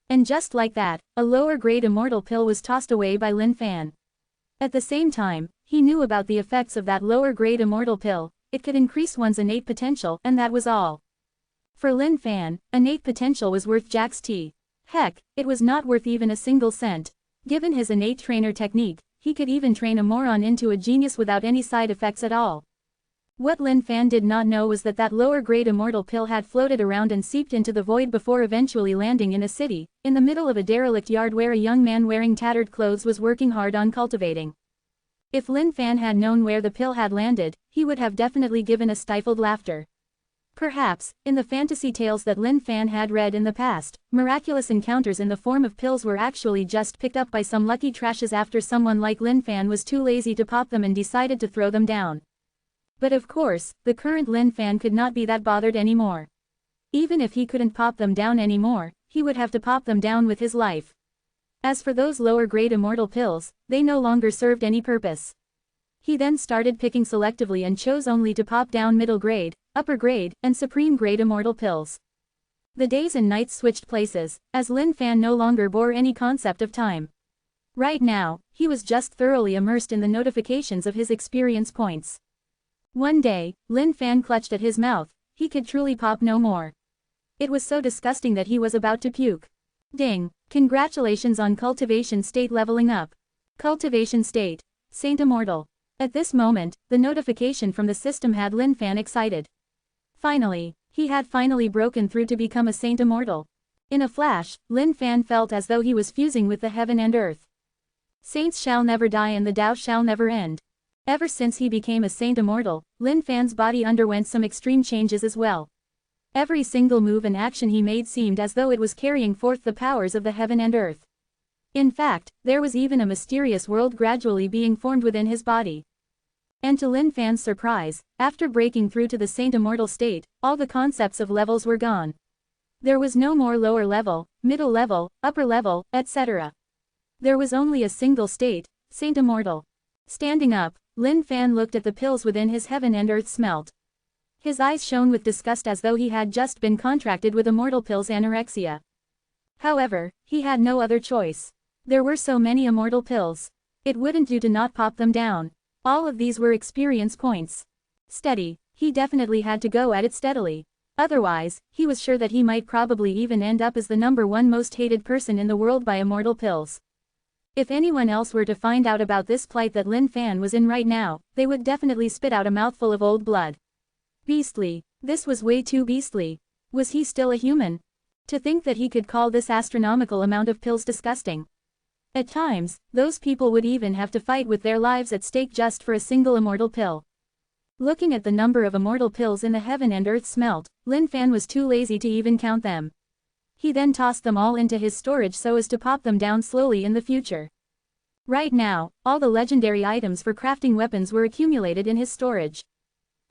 And just like that, a lower grade immortal pill was tossed away by Lin Fan. At the same time, he knew about the effects of that lower grade immortal pill. It could increase one's innate potential, and that was all. For Lin Fan, innate potential was worth Jack's tea. Heck, it was not worth even a single cent. Given his innate trainer technique, he could even train a moron into a genius without any side effects at all. What Lin Fan did not know was that that lower grade immortal pill had floated around and seeped into the void before eventually landing in a city, in the middle of a derelict yard where a young man wearing tattered clothes was working hard on cultivating. If Lin Fan had known where the pill had landed, he would have definitely given a stifled laughter. Perhaps, in the fantasy tales that Lin Fan had read in the past, miraculous encounters in the form of pills were actually just picked up by some lucky trashes after someone like Lin Fan was too lazy to pop them and decided to throw them down. But of course, the current Lin Fan could not be that bothered anymore. Even if he couldn't pop them down anymore, he would have to pop them down with his life. As for those lower grade immortal pills, they no longer served any purpose. He then started picking selectively and chose only to pop down middle grade, upper grade, and supreme grade immortal pills. The days and nights switched places, as Lin Fan no longer bore any concept of time. Right now, he was just thoroughly immersed in the notifications of his experience points. One day, Lin Fan clutched at his mouth. He could truly pop no more. It was so disgusting that he was about to puke. Ding! Congratulations on cultivation state leveling up. Cultivation state. Saint Immortal. At this moment, the notification from the system had Lin Fan excited. Finally, he had finally broken through to become a Saint Immortal. In a flash, Lin Fan felt as though he was fusing with the heaven and earth. Saints shall never die and the Tao shall never end. Ever since he became a Saint Immortal, Lin Fan's body underwent some extreme changes as well. Every single move and action he made seemed as though it was carrying forth the powers of the heaven and earth. In fact, there was even a mysterious world gradually being formed within his body. And to Lin Fan's surprise, after breaking through to the Saint Immortal state, all the concepts of levels were gone. There was no more lower level, middle level, upper level, etc. There was only a single state, Saint Immortal. Standing up, Lin Fan looked at the pills within his heaven and earth smelt. His eyes shone with disgust as though he had just been contracted with immortal pills anorexia. However, he had no other choice. There were so many immortal pills. It wouldn't do to not pop them down. All of these were experience points. Steady, he definitely had to go at it steadily. Otherwise, he was sure that he might probably even end up as the #1 most hated person in the world by immortal pills. If anyone else were to find out about this plight that Lin Fan was in right now, they would definitely spit out a mouthful of old blood. Beastly. This was way too beastly. Was he still a human? To think that he could call this astronomical amount of pills disgusting. At times, those people would even have to fight with their lives at stake just for a single immortal pill. Looking at the number of immortal pills in the heaven and earth smelt, Lin Fan was too lazy to even count them. He then tossed them all into his storage so as to pop them down slowly in the future. Right now, all the legendary items for crafting weapons were accumulated in his storage.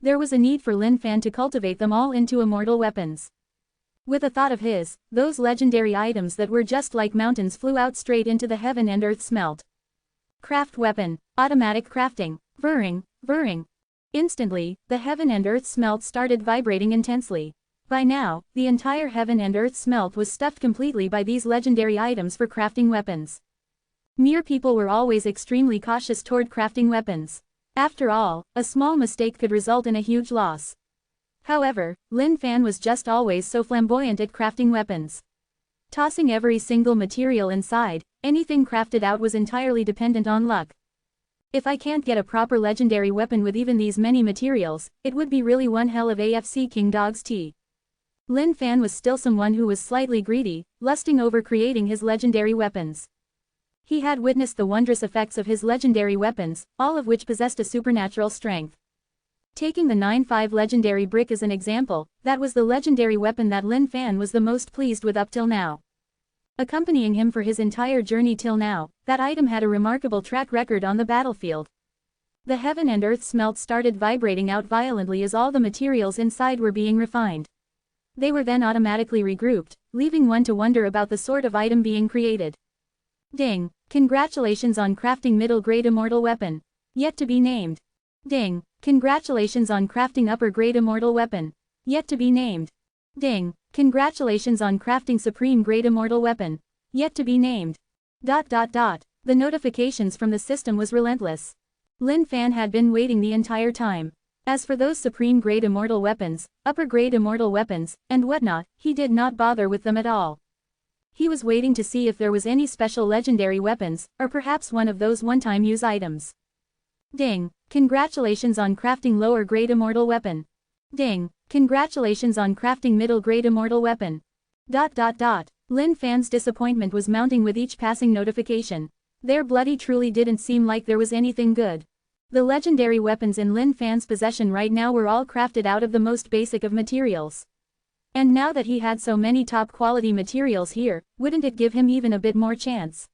There was a need for Lin Fan to cultivate them all into immortal weapons. With a thought of his, those legendary items that were just like mountains flew out straight into the heaven and earth smelt. Craft weapon, automatic crafting, whirring, whirring. Instantly, the heaven and earth smelt started vibrating intensely. By now, the entire heaven and earth smelt was stuffed completely by these legendary items for crafting weapons. Mere people were always extremely cautious toward crafting weapons. After all, a small mistake could result in a huge loss. However, Lin Fan was just always so flamboyant at crafting weapons. Tossing every single material inside, anything crafted out was entirely dependent on luck. If I can't get a proper legendary weapon with even these many materials, it would be really one hell of AFC King Dog's tea. Lin Fan was still someone who was slightly greedy, lusting over creating his legendary weapons. He had witnessed the wondrous effects of his legendary weapons, all of which possessed a supernatural strength. Taking the 9-5 legendary brick as an example, that was the legendary weapon that Lin Fan was the most pleased with up till now. Accompanying him for his entire journey till now, that item had a remarkable track record on the battlefield. The heaven and earth smelt started vibrating out violently as all the materials inside were being refined. They were then automatically regrouped, leaving one to wonder about the sort of item being created. Ding! Congratulations on crafting middle-grade immortal weapon. Yet to be named. Ding! Congratulations on crafting upper-grade immortal weapon. Yet to be named. Ding! Congratulations on crafting supreme-grade immortal weapon. Yet to be named. ... The notifications from the system was relentless. Lin Fan had been waiting the entire time. As for those supreme-grade immortal weapons, upper-grade immortal weapons, and whatnot, he did not bother with them at all. He was waiting to see if there was any special legendary weapons, or perhaps one of those one-time use items. Ding! Congratulations on crafting lower-grade immortal weapon. Ding! Congratulations on crafting middle-grade immortal weapon. ... Lin Fan's disappointment was mounting with each passing notification. There bloody truly didn't seem like there was anything good. The legendary weapons in Lin Fan's possession right now were all crafted out of the most basic of materials. And now that he had so many top-quality materials here, wouldn't it give him even a bit more chance?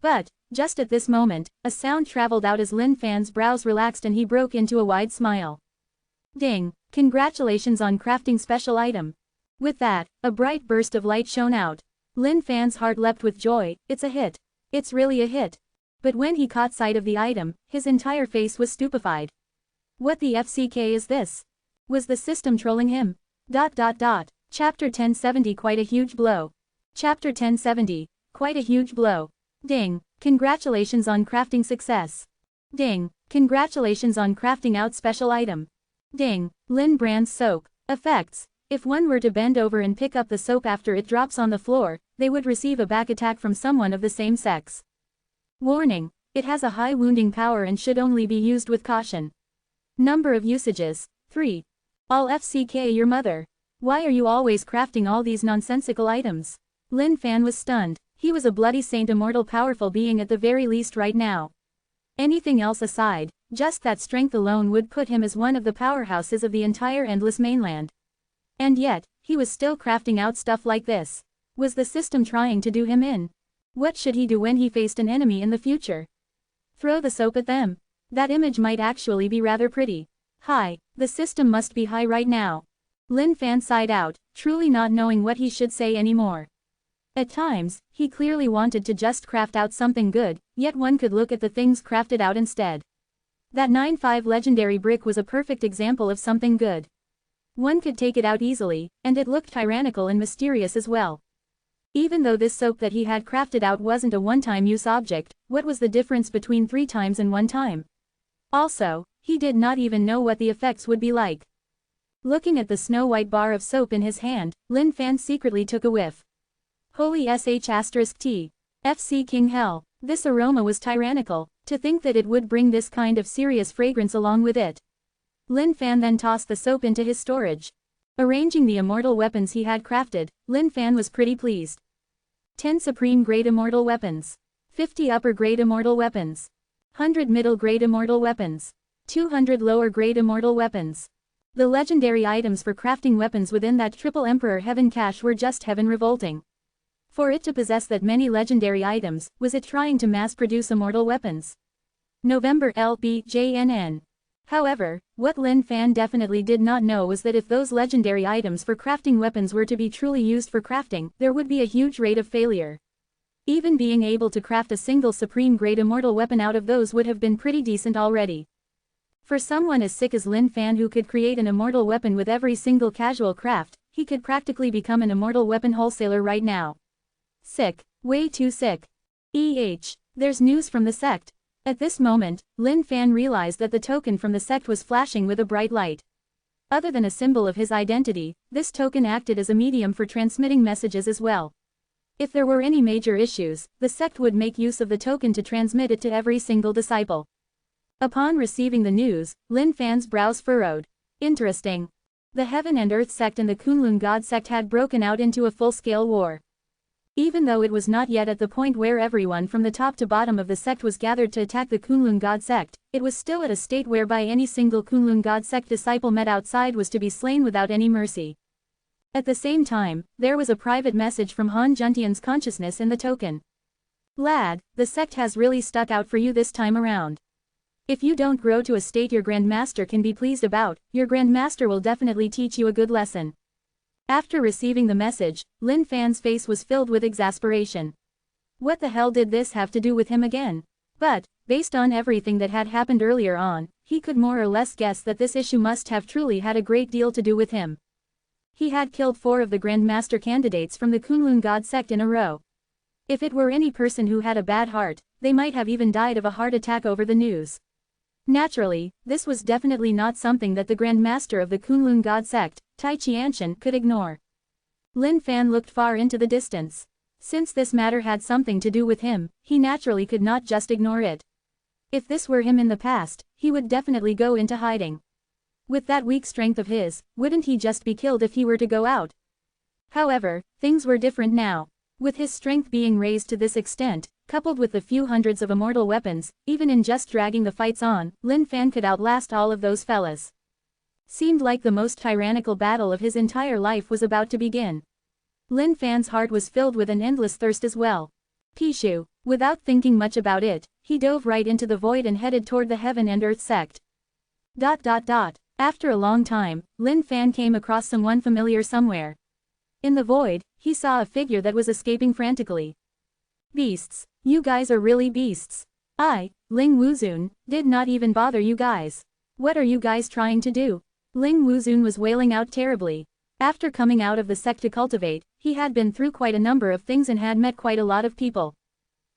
But, just at this moment, a sound traveled out as Lin Fan's brows relaxed and he broke into a wide smile. Ding! Congratulations on crafting special item. With that, a bright burst of light shone out. Lin Fan's heart leapt with joy. It's a hit. It's really a hit. But when he caught sight of the item, his entire face was stupefied. What the FCK is this? Was the system trolling him? ... Chapter 1070 Quite a huge blow. Chapter 1070, quite a huge blow. Ding! Congratulations on crafting success. Ding! Congratulations on crafting out special item. Ding! Lin Brand's soap. Effects. If one were to bend over and pick up the soap after it drops on the floor, they would receive a back attack from someone of the same sex. Warning. It has a high wounding power and should only be used with caution. Number of usages. 3. All FCK your mother. Why are you always crafting all these nonsensical items? Lin Fan was stunned. He was a bloody saint, immortal powerful being at the very least right now. Anything else aside, just that strength alone would put him as one of the powerhouses of the entire endless mainland. And yet, he was still crafting out stuff like this. Was the system trying to do him in? What should he do when he faced an enemy in the future? Throw the soap at them. That image might actually be rather pretty. Hi, the system must be high right now. Lin Fan sighed out, truly not knowing what he should say anymore. At times, he clearly wanted to just craft out something good, yet one could look at the things crafted out instead. That 9-5 legendary brick was a perfect example of something good. One could take it out easily, and it looked tyrannical and mysterious as well. Even though this soap that he had crafted out wasn't a one-time use object, what was the difference between 3 times and 1 time? Also, he did not even know what the effects would be like. Looking at the snow-white bar of soap in his hand, Lin Fan secretly took a whiff. Holy sh*t. FC King Hell. This aroma was tyrannical. To think that it would bring this kind of serious fragrance along with it. Lin Fan then tossed the soap into his storage. Arranging the immortal weapons he had crafted, Lin Fan was pretty pleased. 10 supreme-grade immortal weapons. 50 upper-grade immortal weapons. 100 middle-grade immortal weapons. 200 lower-grade immortal weapons. The legendary items for crafting weapons within that triple Emperor Heaven cache were just heaven revolting. For it to possess that many legendary items, was it trying to mass-produce immortal weapons? November LBJNN. However, what Lin Fan definitely did not know was that if those legendary items for crafting weapons were to be truly used for crafting, there would be a huge rate of failure. Even being able to craft a single supreme-grade immortal weapon out of those would have been pretty decent already. For someone as sick as Lin Fan who could create an immortal weapon with every single casual craft, he could practically become an immortal weapon wholesaler right now. Sick. Way too sick. The There's news from the sect. At this moment, Lin Fan realized that the token from the sect was flashing with a bright light. Other than a symbol of his identity, this token acted as a medium for transmitting messages as well. If there were any major issues, the sect would make use of the token to transmit it to every single disciple. Upon receiving the news, Lin Fan's brows furrowed. Interesting. The Heaven and Earth sect and the Kunlun God sect had broken out into a full-scale war. Even though it was not yet at the point where everyone from the top to bottom of the sect was gathered to attack the Kunlun God sect, it was still at a state whereby any single Kunlun God sect disciple met outside was to be slain without any mercy. At the same time, there was a private message from Han Juntian's consciousness in the token. Lad, the sect has really stuck out for you this time around. If you don't grow to a state your Grandmaster can be pleased about, your Grandmaster will definitely teach you a good lesson. After receiving the message, Lin Fan's face was filled with exasperation. What the hell did this have to do with him again? But, based on everything that had happened earlier on, he could more or less guess that this issue must have truly had a great deal to do with him. He had killed 4 of the Grandmaster candidates from the Kunlun God sect in a row. If it were any person who had a bad heart, they might have even died of a heart attack over the news. Naturally, this was definitely not something that the Grandmaster of the Kunlun God sect, Tai Qianshan, could ignore. Lin Fan looked far into the distance. Since this matter had something to do with him, he naturally could not just ignore it. If this were him in the past, he would definitely go into hiding. With that weak strength of his, wouldn't he just be killed if he were to go out? However, things were different now. With his strength being raised to this extent, coupled with the few hundreds of immortal weapons, even in just dragging the fights on, Lin Fan could outlast all of those fellas. Seemed like the most tyrannical battle of his entire life was about to begin. Lin Fan's heart was filled with an endless thirst as well. Pishu. Without thinking much about it, he dove right into the void and headed toward the Heaven and Earth sect. After a long time, Lin Fan came across someone familiar somewhere. In the void, he saw a figure that was escaping frantically. Beasts. You guys are really beasts. Ling Wuzun, did not even bother you guys. What are you guys trying to do? Ling Wuzun was wailing out terribly. After coming out of the sect to cultivate, he had been through quite a number of things and had met quite a lot of people.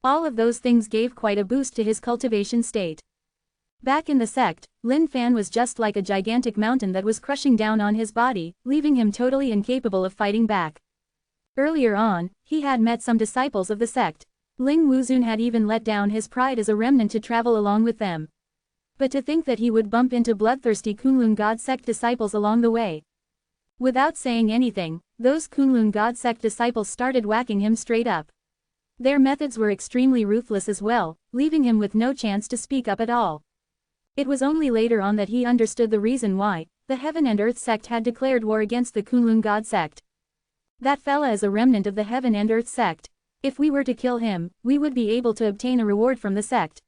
All of those things gave quite a boost to his cultivation state. Back in the sect, Lin Fan was just like a gigantic mountain that was crushing down on his body, leaving him totally incapable of fighting back. Earlier on, he had met some disciples of the sect. Ling Wuzun had even let down his pride as a remnant to travel along with them. But to think that he would bump into bloodthirsty Kunlun God sect disciples along the way. Without saying anything, those Kunlun God sect disciples started whacking him straight up. Their methods were extremely ruthless as well, leaving him with no chance to speak up at all. It was only later on that he understood the reason why the Heaven and Earth sect had declared war against the Kunlun God sect. That fella is a remnant of the Heaven and Earth sect. If we were to kill him, we would be able to obtain a reward from the sect.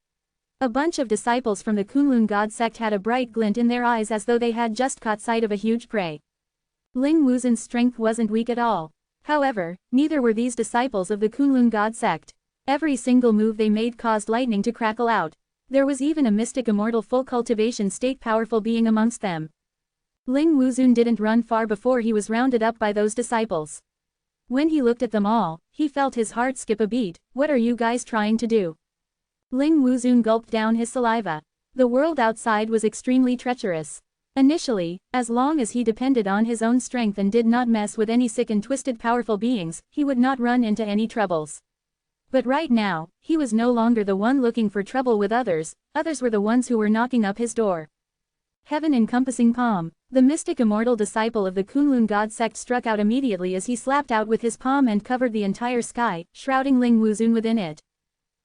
A bunch of disciples from the Kunlun God sect had a bright glint in their eyes as though they had just caught sight of a huge prey. Ling Wuzun's strength wasn't weak at all. However, neither were these disciples of the Kunlun God sect. Every single move they made caused lightning to crackle out. There was even a mystic immortal full cultivation state powerful being amongst them. Ling Wuzun didn't run far before he was rounded up by those disciples. When he looked at them all, he felt his heart skip a beat. What are you guys trying to do? Ling Wuzun gulped down his saliva. The world outside was extremely treacherous. Initially, as long as he depended on his own strength and did not mess with any sick and twisted powerful beings, he would not run into any troubles. But right now, he was no longer the one looking for trouble with others were the ones who were knocking up his door. Heaven-encompassing palm. The mystic immortal disciple of the Kunlun God sect struck out immediately as he slapped out with his palm and covered the entire sky, shrouding Ling Wuzun within it.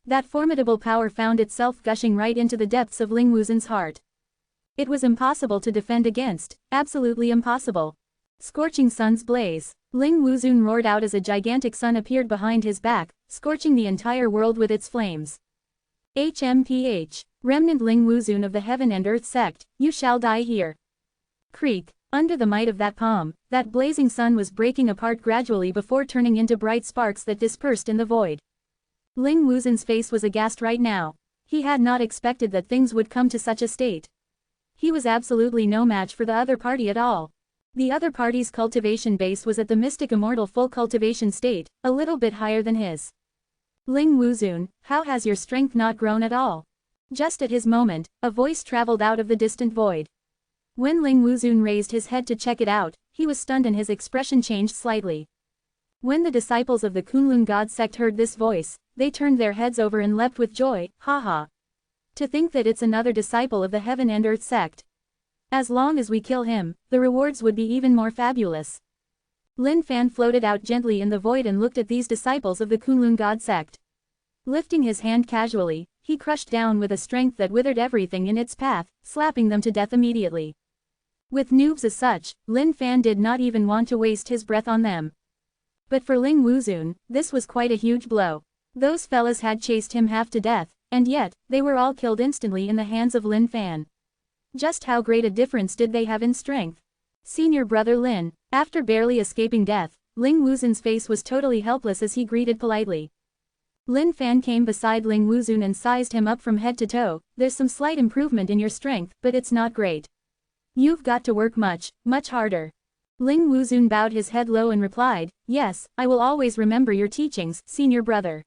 That formidable power found itself gushing right into the depths of Ling Wuzun's heart. It was impossible to defend against, absolutely impossible. Scorching suns blaze. Ling Wuzun roared out as a gigantic sun appeared behind his back, scorching the entire world with its flames. HMPH. Remnant Ling Wuzun of the Heaven and Earth sect, you shall die here. Creak. Under the might of that palm, that blazing sun was breaking apart gradually before turning into bright sparks that dispersed in the void. Ling Wuzun's face was aghast right now. He had not expected that things would come to such a state. He was absolutely no match for the other party at all. The other party's cultivation base was at the mystic immortal full cultivation state, a little bit higher than his. Ling Wuzun, how has your strength not grown at all? Just at his moment, a voice traveled out of the distant void. When Ling Wuzun raised his head to check it out, he was stunned and his expression changed slightly. When the disciples of the Kunlun God sect heard this voice, they turned their heads over and leapt with joy, haha. To think that it's another disciple of the Heaven and Earth sect. As long as we kill him, the rewards would be even more fabulous. Lin Fan floated out gently in the void and looked at these disciples of the Kunlun God sect. Lifting his hand casually, he crushed down with a strength that withered everything in its path, slapping them to death immediately. With noobs as such, Lin Fan did not even want to waste his breath on them. But for Ling Wuzun, this was quite a huge blow. Those fellas had chased him half to death, and yet, they were all killed instantly in the hands of Lin Fan. Just how great a difference did they have in strength? Senior brother Lin, after barely escaping death, Ling Wuzun's face was totally helpless as he greeted politely. Lin Fan came beside Ling Wuzun and sized him up from head to toe. There's some slight improvement in your strength, but it's not great. You've got to work much harder. Ling Wuzun bowed his head low and replied, yes, I will always remember your teachings, senior brother.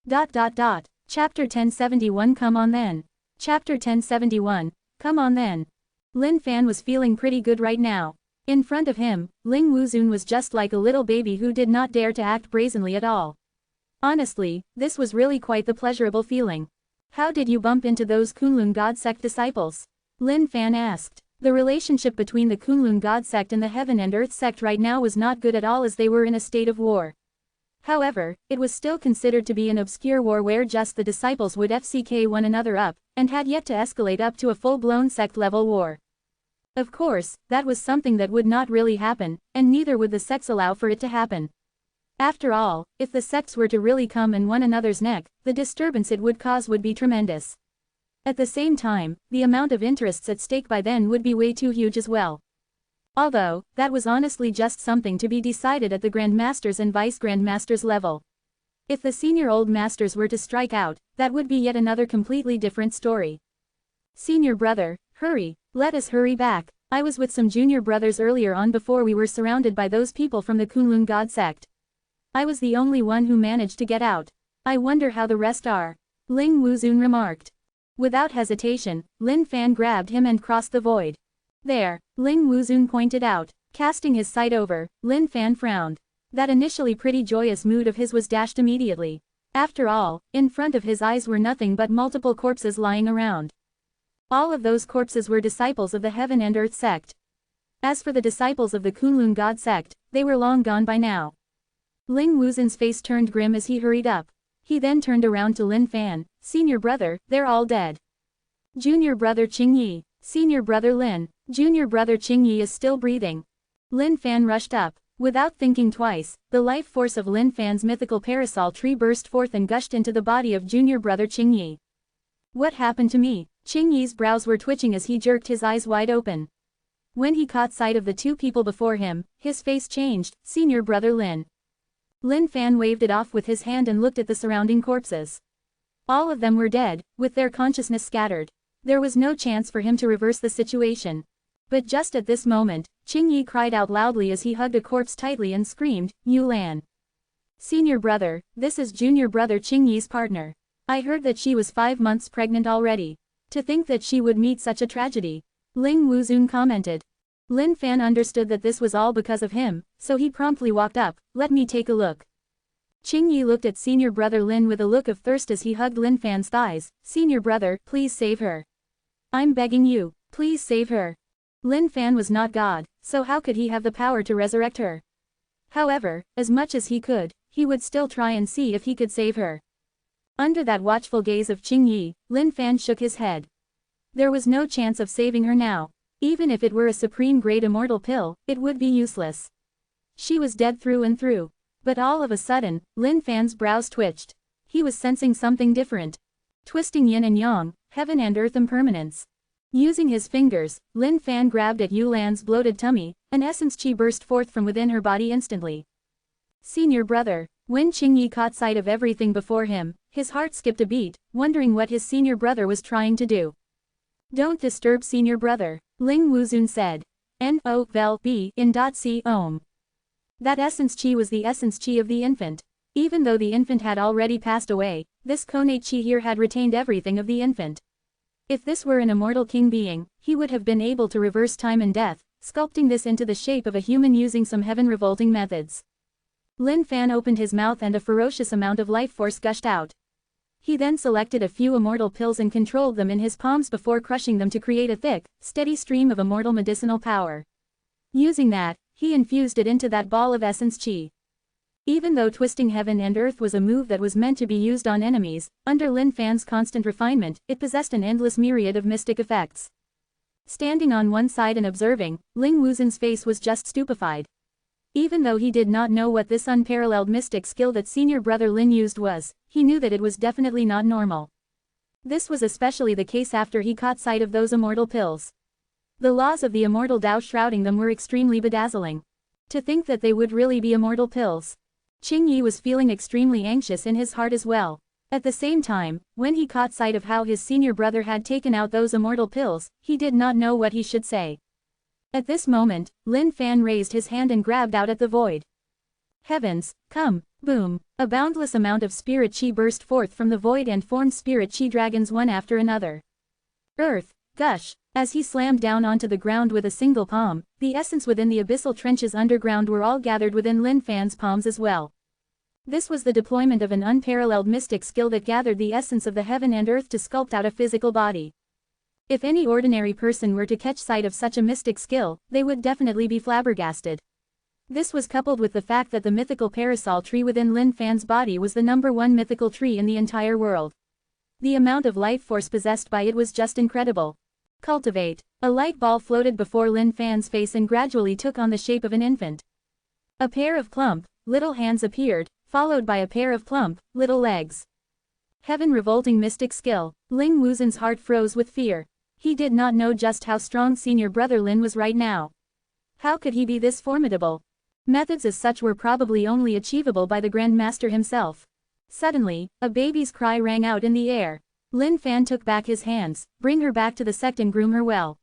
Chapter 1071 Come on then. Chapter 1071, come on then. Lin Fan was feeling pretty good right now. In front of him, Ling Wuzun was just like a little baby who did not dare to act brazenly at all. Honestly, this was really quite the pleasurable feeling. How did you bump into those Kunlun God sect disciples? Lin Fan asked. The relationship between the Kunlun God sect and the Heaven and Earth sect right now was not good at all as they were in a state of war. However, it was still considered to be an obscure war where just the disciples would FCK one another up, and had yet to escalate up to a full-blown sect-level war. Of course, that was something that would not really happen, and neither would the sects allow for it to happen. After all, if the sects were to really come in one another's neck, the disturbance it would cause would be tremendous. At the same time, the amount of interests at stake by then would be way too huge as well. Although, that was honestly just something to be decided at the Grandmasters and Vice Grandmasters level. If the senior old masters were to strike out, that would be yet another completely different story. Senior brother, hurry, let us hurry back. I was with some junior brothers earlier on before we were surrounded by those people from the Kunlun God sect. I was the only one who managed to get out. I wonder how the rest are. Ling Wuzun remarked. Without hesitation, Lin Fan grabbed him and crossed the void. There, Ling Wuzun pointed out. Casting his sight over, Lin Fan frowned. That initially pretty joyous mood of his was dashed immediately. After all, in front of his eyes were nothing but multiple corpses lying around. All of those corpses were disciples of the Heaven and Earth sect. As for the disciples of the Kunlun God sect, they were long gone by now. Ling Wuzun's face turned grim as he hurried up. He then turned around to Lin Fan. Senior brother, they're all dead. Junior brother Qingyi, senior brother Lin, junior brother Qingyi is still breathing. Lin Fan rushed up. Without thinking twice, the life force of Lin Fan's mythical parasol tree burst forth and gushed into the body of junior brother Qingyi. What happened to me? Qingyi's brows were twitching as he jerked his eyes wide open. When he caught sight of the two people before him, his face changed. Senior brother Lin. Lin Fan waved it off with his hand and looked at the surrounding corpses. All of them were dead, with their consciousness scattered. There was no chance for him to reverse the situation. But just at this moment, Qingyi cried out loudly as he hugged a corpse tightly and screamed, Yulan. Senior brother, this is junior brother Qingyi's partner. I heard that she was 5 months pregnant already. To think that she would meet such a tragedy. Ling Wuzun commented. Lin Fan understood that this was all because of him, so he promptly walked up. Let me take a look. Qingyi looked at senior brother Lin with a look of thirst as he hugged Lin Fan's thighs. Senior brother, please save her. I'm begging you, please save her. Lin Fan was not God, so how could he have the power to resurrect her? However, as much as he could, he would still try and see if he could save her. Under that watchful gaze of Qingyi, Lin Fan shook his head. There was no chance of saving her now. Even if it were a supreme grade immortal pill, it would be useless. She was dead through and through. But all of a sudden, Lin Fan's brows twitched. He was sensing something different. Twisting yin and yang, heaven and earth impermanence. Using his fingers, Lin Fan grabbed at Yulan's bloated tummy, an essence chi burst forth from within her body instantly. Senior brother. When Qingyi caught sight of everything before him, his heart skipped a beat, wondering what his senior brother was trying to do. Don't disturb senior brother, Ling Wuzun said. N-O-V-E in .C Om. That essence chi was the essence chi of the infant. Even though the infant had already passed away, this Konoichi here had retained everything of the infant. If this were an immortal king being, he would have been able to reverse time and death, sculpting this into the shape of a human using some heaven-revolting methods. Lin Fan opened his mouth and a ferocious amount of life force gushed out. He then selected a few immortal pills and controlled them in his palms before crushing them to create a thick, steady stream of immortal medicinal power. Using that, he infused it into that ball of essence chi. Even though twisting heaven and earth was a move that was meant to be used on enemies, under Lin Fan's constant refinement, it possessed an endless myriad of mystic effects. Standing on one side and observing, Ling Wuzhen's face was just stupefied. Even though he did not know what this unparalleled mystic skill that senior brother Lin used was, he knew that it was definitely not normal. This was especially the case after he caught sight of those immortal pills. The laws of the immortal Tao shrouding them were extremely bedazzling. To think that they would really be immortal pills. Qing Yi was feeling extremely anxious in his heart as well. At the same time, when he caught sight of how his senior brother had taken out those immortal pills, he did not know what he should say. At this moment, Lin Fan raised his hand and grabbed out at the void. Heavens, come, boom, a boundless amount of spirit chi burst forth from the void and formed spirit chi dragons one after another. Earth, gush, as he slammed down onto the ground with a single palm, the essence within the abyssal trenches underground were all gathered within Lin Fan's palms as well. This was the deployment of an unparalleled mystic skill that gathered the essence of the heaven and earth to sculpt out a physical body. If any ordinary person were to catch sight of such a mystic skill, they would definitely be flabbergasted. This was coupled with the fact that the mythical parasol tree within Lin Fan's body was the #1 mythical tree in the entire world. The amount of life force possessed by it was just incredible. Cultivate. A light ball floated before Lin Fan's face and gradually took on the shape of an infant. A pair of plump, little hands appeared, followed by a pair of plump, little legs. Heaven-revolting mystic skill. Ling Wuzhen's heart froze with fear. He did not know just how strong senior brother Lin was right now. How could he be this formidable? Methods as such were probably only achievable by the Grand Master himself. Suddenly, a baby's cry rang out in the air. Lin Fan took back his hands. Bring her back to the sect and groom her well.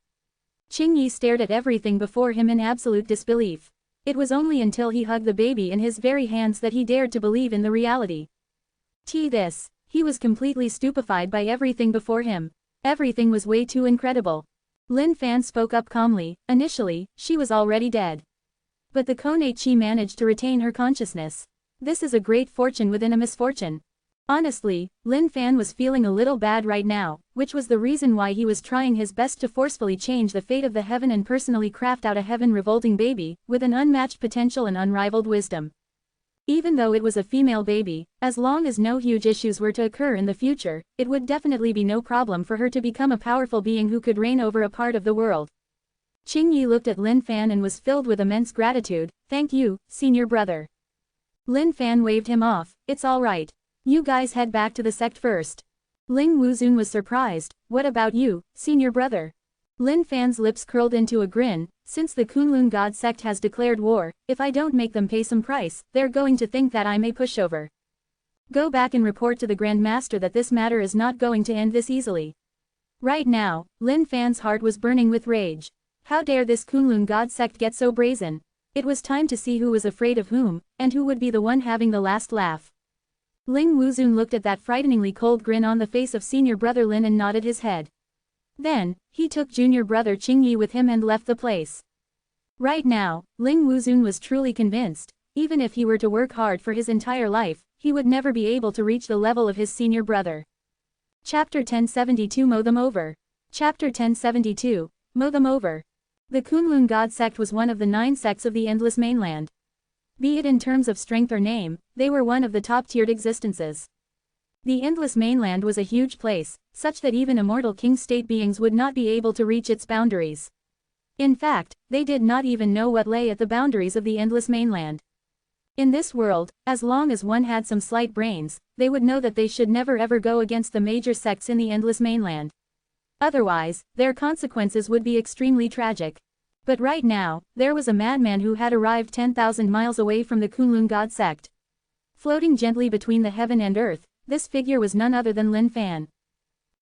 Qing Yi stared at everything before him in absolute disbelief. It was only until he hugged the baby in his very hands that he dared to believe in the reality. This. He was completely stupefied by everything before him. Everything was way too incredible. Lin Fan spoke up calmly. Initially, she was already dead. But the Konoichi managed to retain her consciousness. This is a great fortune within a misfortune. Honestly, Lin Fan was feeling a little bad right now, which was the reason why he was trying his best to forcefully change the fate of the heaven and personally craft out a heaven-revolting baby, with an unmatched potential and unrivaled wisdom. Even though it was a female baby, as long as no huge issues were to occur in the future, it would definitely be no problem for her to become a powerful being who could reign over a part of the world. Qing Yi looked at Lin Fan and was filled with immense gratitude. Thank you, senior brother. Lin Fan waved him off. It's all right. You guys head back to the sect first. Ling Wuzhen was surprised. What about you, senior brother? Lin Fan's lips curled into a grin. Since the Kunlun God sect has declared war, if I don't make them pay some price, they're going to think that I'm a pushover. Go back and report to the Grand Master that this matter is not going to end this easily. Right now, Lin Fan's heart was burning with rage. How dare this Kunlun God sect get so brazen? It was time to see who was afraid of whom, and who would be the one having the last laugh. Ling Wuzhen looked at that frighteningly cold grin on the face of senior brother Lin and nodded his head. Then, he took junior brother Qing Yi with him and left the place. Right now, Ling Wuzhen was truly convinced, even if he were to work hard for his entire life, he would never be able to reach the level of his senior brother. Chapter 1072 Mow them over. Chapter 1072, Mow them over. The Kunlun God sect was one of the 9 sects of the Endless Mainland. Be it in terms of strength or name, they were one of the top-tiered existences. The Endless Mainland was a huge place, such that even immortal king state beings would not be able to reach its boundaries. In fact, they did not even know what lay at the boundaries of the Endless Mainland. In this world, as long as one had some slight brains, they would know that they should never ever go against the major sects in the Endless Mainland. Otherwise, their consequences would be extremely tragic. But right now, there was a madman who had arrived 10,000 miles away from the Kunlun God sect. Floating gently between the heaven and earth, this figure was none other than Lin Fan.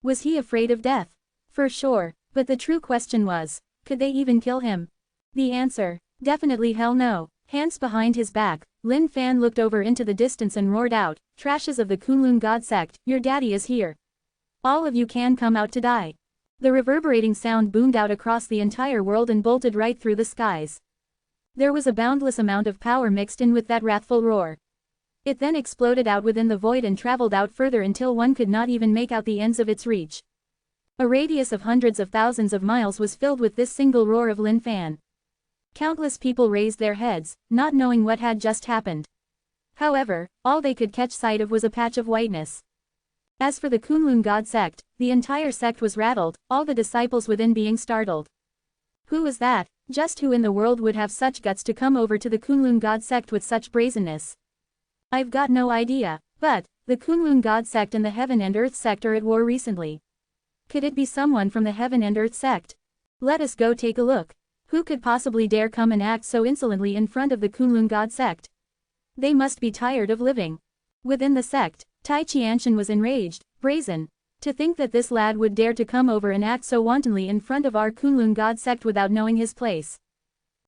Was he afraid of death? For sure, but the true question was, could they even kill him? The answer, definitely hell no. Hands behind his back, Lin Fan looked over into the distance and roared out, "Trashes of the Kunlun God sect, your daddy is here. All of you can come out to die." The reverberating sound boomed out across the entire world and bolted right through the skies. There was a boundless amount of power mixed in with that wrathful roar. It then exploded out within the void and traveled out further until one could not even make out the ends of its reach. A radius of hundreds of thousands of miles was filled with this single roar of Lin Fan. Countless people raised their heads, not knowing what had just happened. However, all they could catch sight of was a patch of whiteness. As for the Kunlun God sect, the entire sect was rattled, all the disciples within being startled. Who was that? Just who in the world would have such guts to come over to the Kunlun God sect with such brazenness? I've got no idea, but the Kunlun God sect and the Heaven and Earth sect are at war recently. Could it be someone from the Heaven and Earth sect? Let us go take a look. Who could possibly dare come and act so insolently in front of the Kunlun God sect? They must be tired of living. Within the sect, Tai Qianshan was enraged, brazen. To think that this lad would dare to come over and act so wantonly in front of our Kunlun God sect without knowing his place.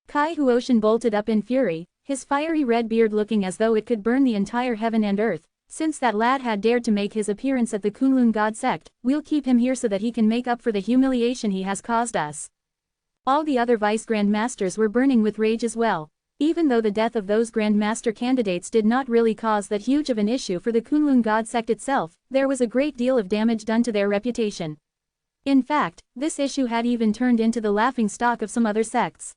Kai Huoshan bolted up in fury, his fiery red beard looking as though it could burn the entire heaven and earth. Since that lad had dared to make his appearance at the Kunlun God sect, we'll keep him here so that he can make up for the humiliation he has caused us. All the other vice grandmasters were burning with rage as well. Even though the death of those grandmaster candidates did not really cause that huge of an issue for the Kunlun God sect itself, there was a great deal of damage done to their reputation. In fact, this issue had even turned into the laughingstock of some other sects.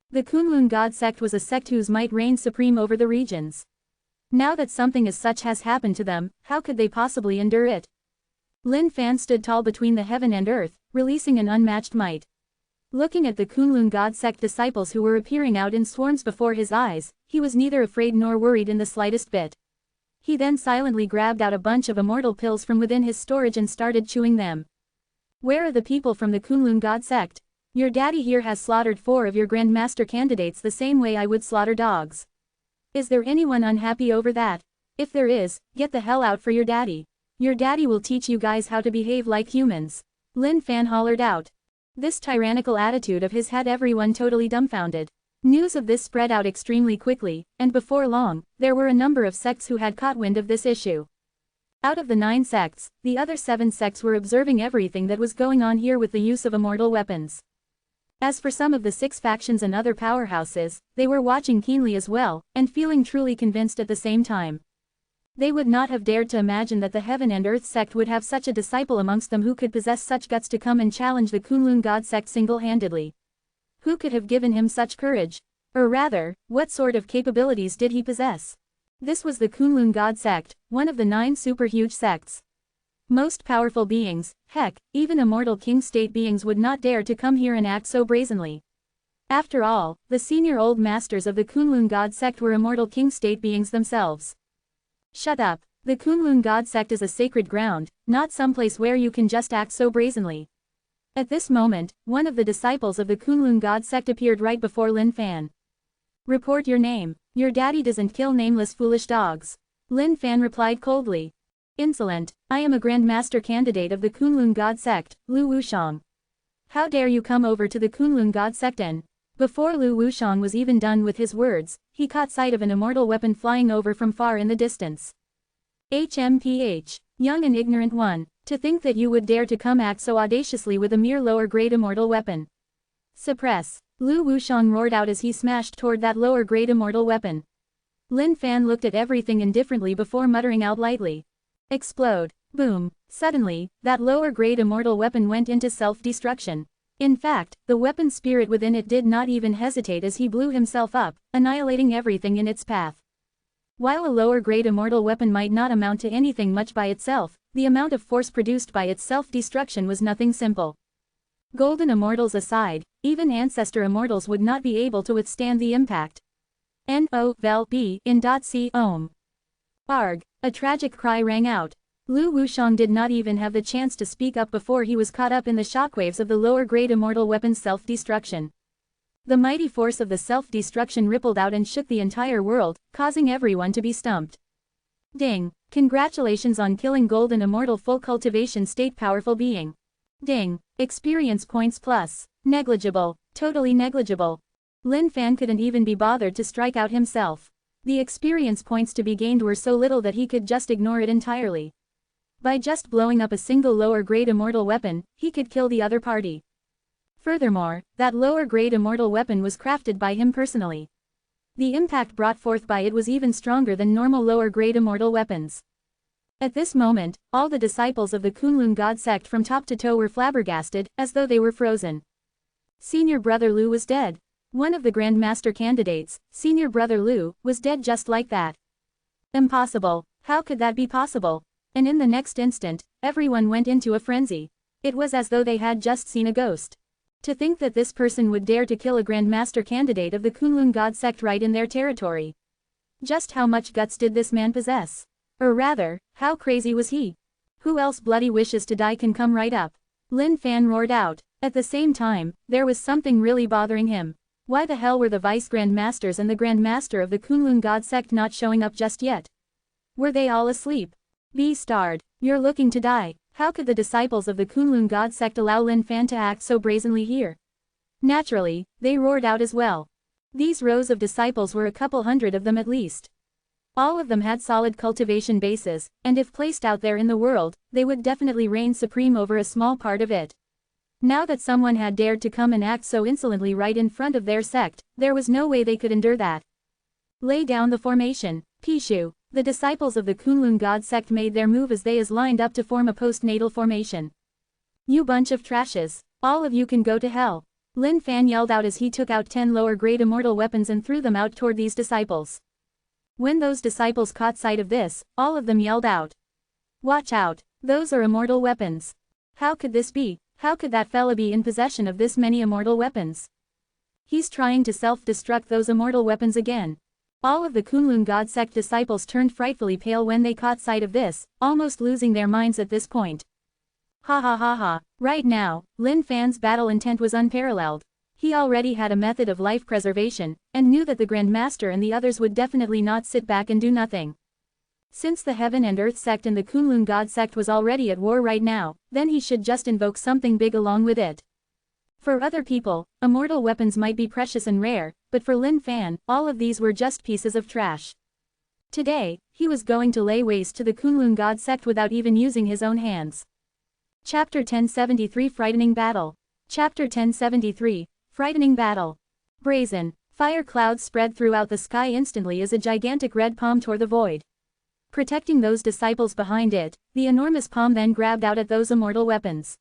The Kunlun God sect was a sect whose might reigned supreme over the regions. Now that something as such has happened to them, how could they possibly endure it? Lin Fan stood tall between the heaven and earth, releasing an unmatched might. Looking at the Kunlun God sect disciples who were appearing out in swarms before his eyes, he was neither afraid nor worried in the slightest bit. He then silently grabbed out a bunch of immortal pills from within his storage and started chewing them. "Where are the people from the Kunlun God sect? Your daddy here has slaughtered 4 of your grandmaster candidates the same way I would slaughter dogs. Is there anyone unhappy over that? If there is, get the hell out for your daddy. Your daddy will teach you guys how to behave like humans." Lin Fan hollered out. This tyrannical attitude of his had everyone totally dumbfounded. News of this spread out extremely quickly, and before long, there were a number of sects who had caught wind of this issue. Out of the 9 sects, the other 7 sects were observing everything that was going on here with the use of immortal weapons. As for some of the 6 factions and other powerhouses, they were watching keenly as well, and feeling truly convinced at the same time. They would not have dared to imagine that the Heaven and Earth sect would have such a disciple amongst them who could possess such guts to come and challenge the Kunlun God sect single-handedly. Who could have given him such courage? Or rather, what sort of capabilities did he possess? This was the Kunlun God sect, one of the 9 super-huge sects. Most powerful beings, heck, even immortal king-state beings would not dare to come here and act so brazenly. After all, the senior old masters of the Kunlun God sect were immortal king-state beings themselves. Shut up. The Kunlun God sect is a sacred ground, not some place where you can just act so brazenly. At this moment, one of the disciples of the Kunlun God sect appeared right before Lin Fan. "Report your name. Your daddy doesn't kill nameless foolish dogs." Lin Fan replied coldly. "Insolent, I am a grandmaster candidate of the Kunlun God sect, Lu Wushang. How dare you come over to the Kunlun God sect and—" Before Lu Wushang was even done with his words, he caught sight of an immortal weapon flying over from far in the distance. "HMPH, young and ignorant one, to think that you would dare to come act so audaciously with a mere lower-grade immortal weapon. Suppress!" Lu Wushang roared out as he smashed toward that lower-grade immortal weapon. Lin Fan looked at everything indifferently before muttering out lightly. "Explode!" Boom! Suddenly, that lower-grade immortal weapon went into self-destruction. In fact, the weapon spirit within it did not even hesitate as he blew himself up, annihilating everything in its path. While a lower-grade immortal weapon might not amount to anything much by itself, the amount of force produced by its self-destruction was nothing simple. Golden immortals aside, even ancestor immortals would not be able to withstand the impact. N-O-V-E in .c ohm. Arg! A tragic cry rang out. Lu Wushang did not even have the chance to speak up before he was caught up in the shockwaves of the lower-grade immortal weapon's self-destruction. The mighty force of the self-destruction rippled out and shook the entire world, causing everyone to be stumped. Ding! Congratulations on killing Golden Immortal full cultivation state powerful being. Ding! Experience points plus. Negligible. Totally negligible. Lin Fan couldn't even be bothered to strike out himself. The experience points to be gained were so little that he could just ignore it entirely. By just blowing up a single lower-grade immortal weapon, he could kill the other party. Furthermore, that lower-grade immortal weapon was crafted by him personally. The impact brought forth by it was even stronger than normal lower-grade immortal weapons. At this moment, all the disciples of the Kunlun God sect from top to toe were flabbergasted, as though they were frozen. Senior Brother Lu was dead. One of the Grand Master candidates, Senior Brother Lu, was dead just like that. Impossible. How could that be possible? And in the next instant, everyone went into a frenzy. It was as though they had just seen a ghost. To think that this person would dare to kill a Grand Master candidate of the Kunlun God sect right in their territory. Just how much guts did this man possess? Or rather, how crazy was he? Who else bloody wishes to die can come right up? Lin Fan roared out. At the same time, there was something really bothering him. Why the hell were the Vice Grand Masters and the Grand Master of the Kunlun God sect not showing up just yet? Were they all asleep? B-starred. You're looking to die. How could the disciples of the Kunlun God sect allow Lin Fan to act so brazenly here? Naturally, they roared out as well. These rows of disciples were a couple hundred of them at least. All of them had solid cultivation bases, and if placed out there in the world, they would definitely reign supreme over a small part of it. Now that someone had dared to come and act so insolently right in front of their sect, there was no way they could endure that. Lay down the formation. Pishu. The disciples of the Kunlun God sect made their move as they lined up to form a postnatal formation. You bunch of trashes. All of you can go to hell. Lin Fan yelled out as he took out 10 lower-grade immortal weapons and threw them out toward these disciples. When those disciples caught sight of this, all of them yelled out. Watch out, those are immortal weapons. How could this be? How could that fella be in possession of this many immortal weapons? He's trying to self-destruct those immortal weapons again. All of the Kunlun God sect disciples turned frightfully pale when they caught sight of this, almost losing their minds at this point. Ha ha ha ha. Right now, Lin Fan's battle intent was unparalleled. He already had a method of life preservation, and knew that the Grand Master and the others would definitely not sit back and do nothing. Since the Heaven and Earth sect and the Kunlun God sect was already at war right now, then he should just invoke something big along with it. For other people, immortal weapons might be precious and rare, but for Lin Fan, all of these were just pieces of trash. Today, he was going to lay waste to the Kunlun God sect without even using his own hands. Chapter 1073 Frightening Battle. Chapter 1073 Frightening Battle. Brazen. Fire clouds spread throughout the sky instantly as a gigantic red palm tore the void. Protecting those disciples behind it, the enormous palm then grabbed out at those immortal weapons.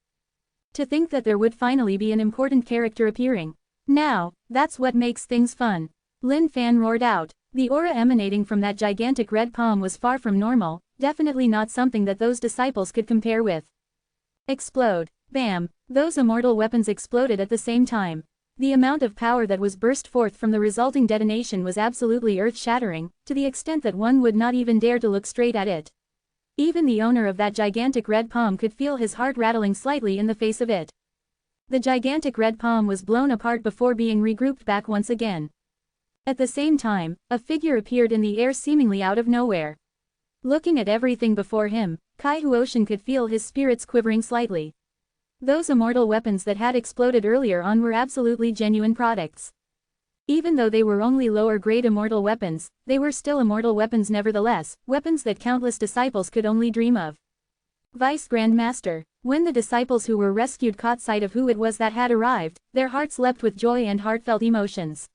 To think that there would finally be an important character appearing. Now, that's what makes things fun. Lin Fan roared out. The aura emanating from that gigantic red palm was far from normal, definitely not something that those disciples could compare with. Explode. Bam. Those immortal weapons exploded at the same time. The amount of power that was burst forth from the resulting detonation was absolutely earth-shattering, to the extent that one would not even dare to look straight at it. Even the owner of that gigantic red palm could feel his heart rattling slightly in the face of it. The gigantic red palm was blown apart before being regrouped back once again. At the same time, a figure appeared in the air seemingly out of nowhere. Looking at everything before him, Kai Huoshan could feel his spirits quivering slightly. Those immortal weapons that had exploded earlier on were absolutely genuine products. Even though they were only lower-grade immortal weapons, they were still immortal weapons nevertheless, weapons that countless disciples could only dream of. Vice Grand Master. When the disciples who were rescued caught sight of who it was that had arrived, their hearts leapt with joy and heartfelt emotions.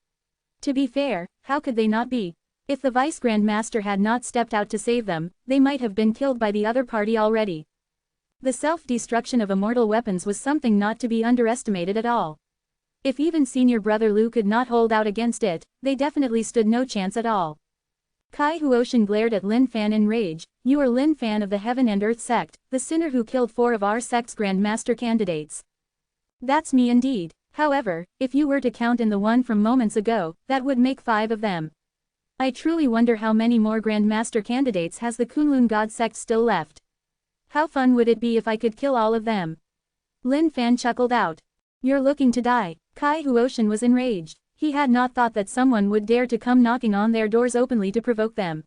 To be fair, how could they not be? If the Vice Grand Master had not stepped out to save them, they might have been killed by the other party already. The self-destruction of immortal weapons was something not to be underestimated at all. If even Senior Brother Lu could not hold out against it, they definitely stood no chance at all. Kai Huoshan glared at Lin Fan in rage. You are Lin Fan of the Heaven and Earth sect, the sinner who killed 4 of our sect's Grand Master candidates. That's me indeed. However, if you were to count in the one from moments ago, that would make 5 of them. I truly wonder how many more Grand Master candidates has the Kunlun God sect still left. How fun would it be if I could kill all of them? Lin Fan chuckled out. You're looking to die. Kai Huoshan was enraged. He had not thought that someone would dare to come knocking on their doors openly to provoke them.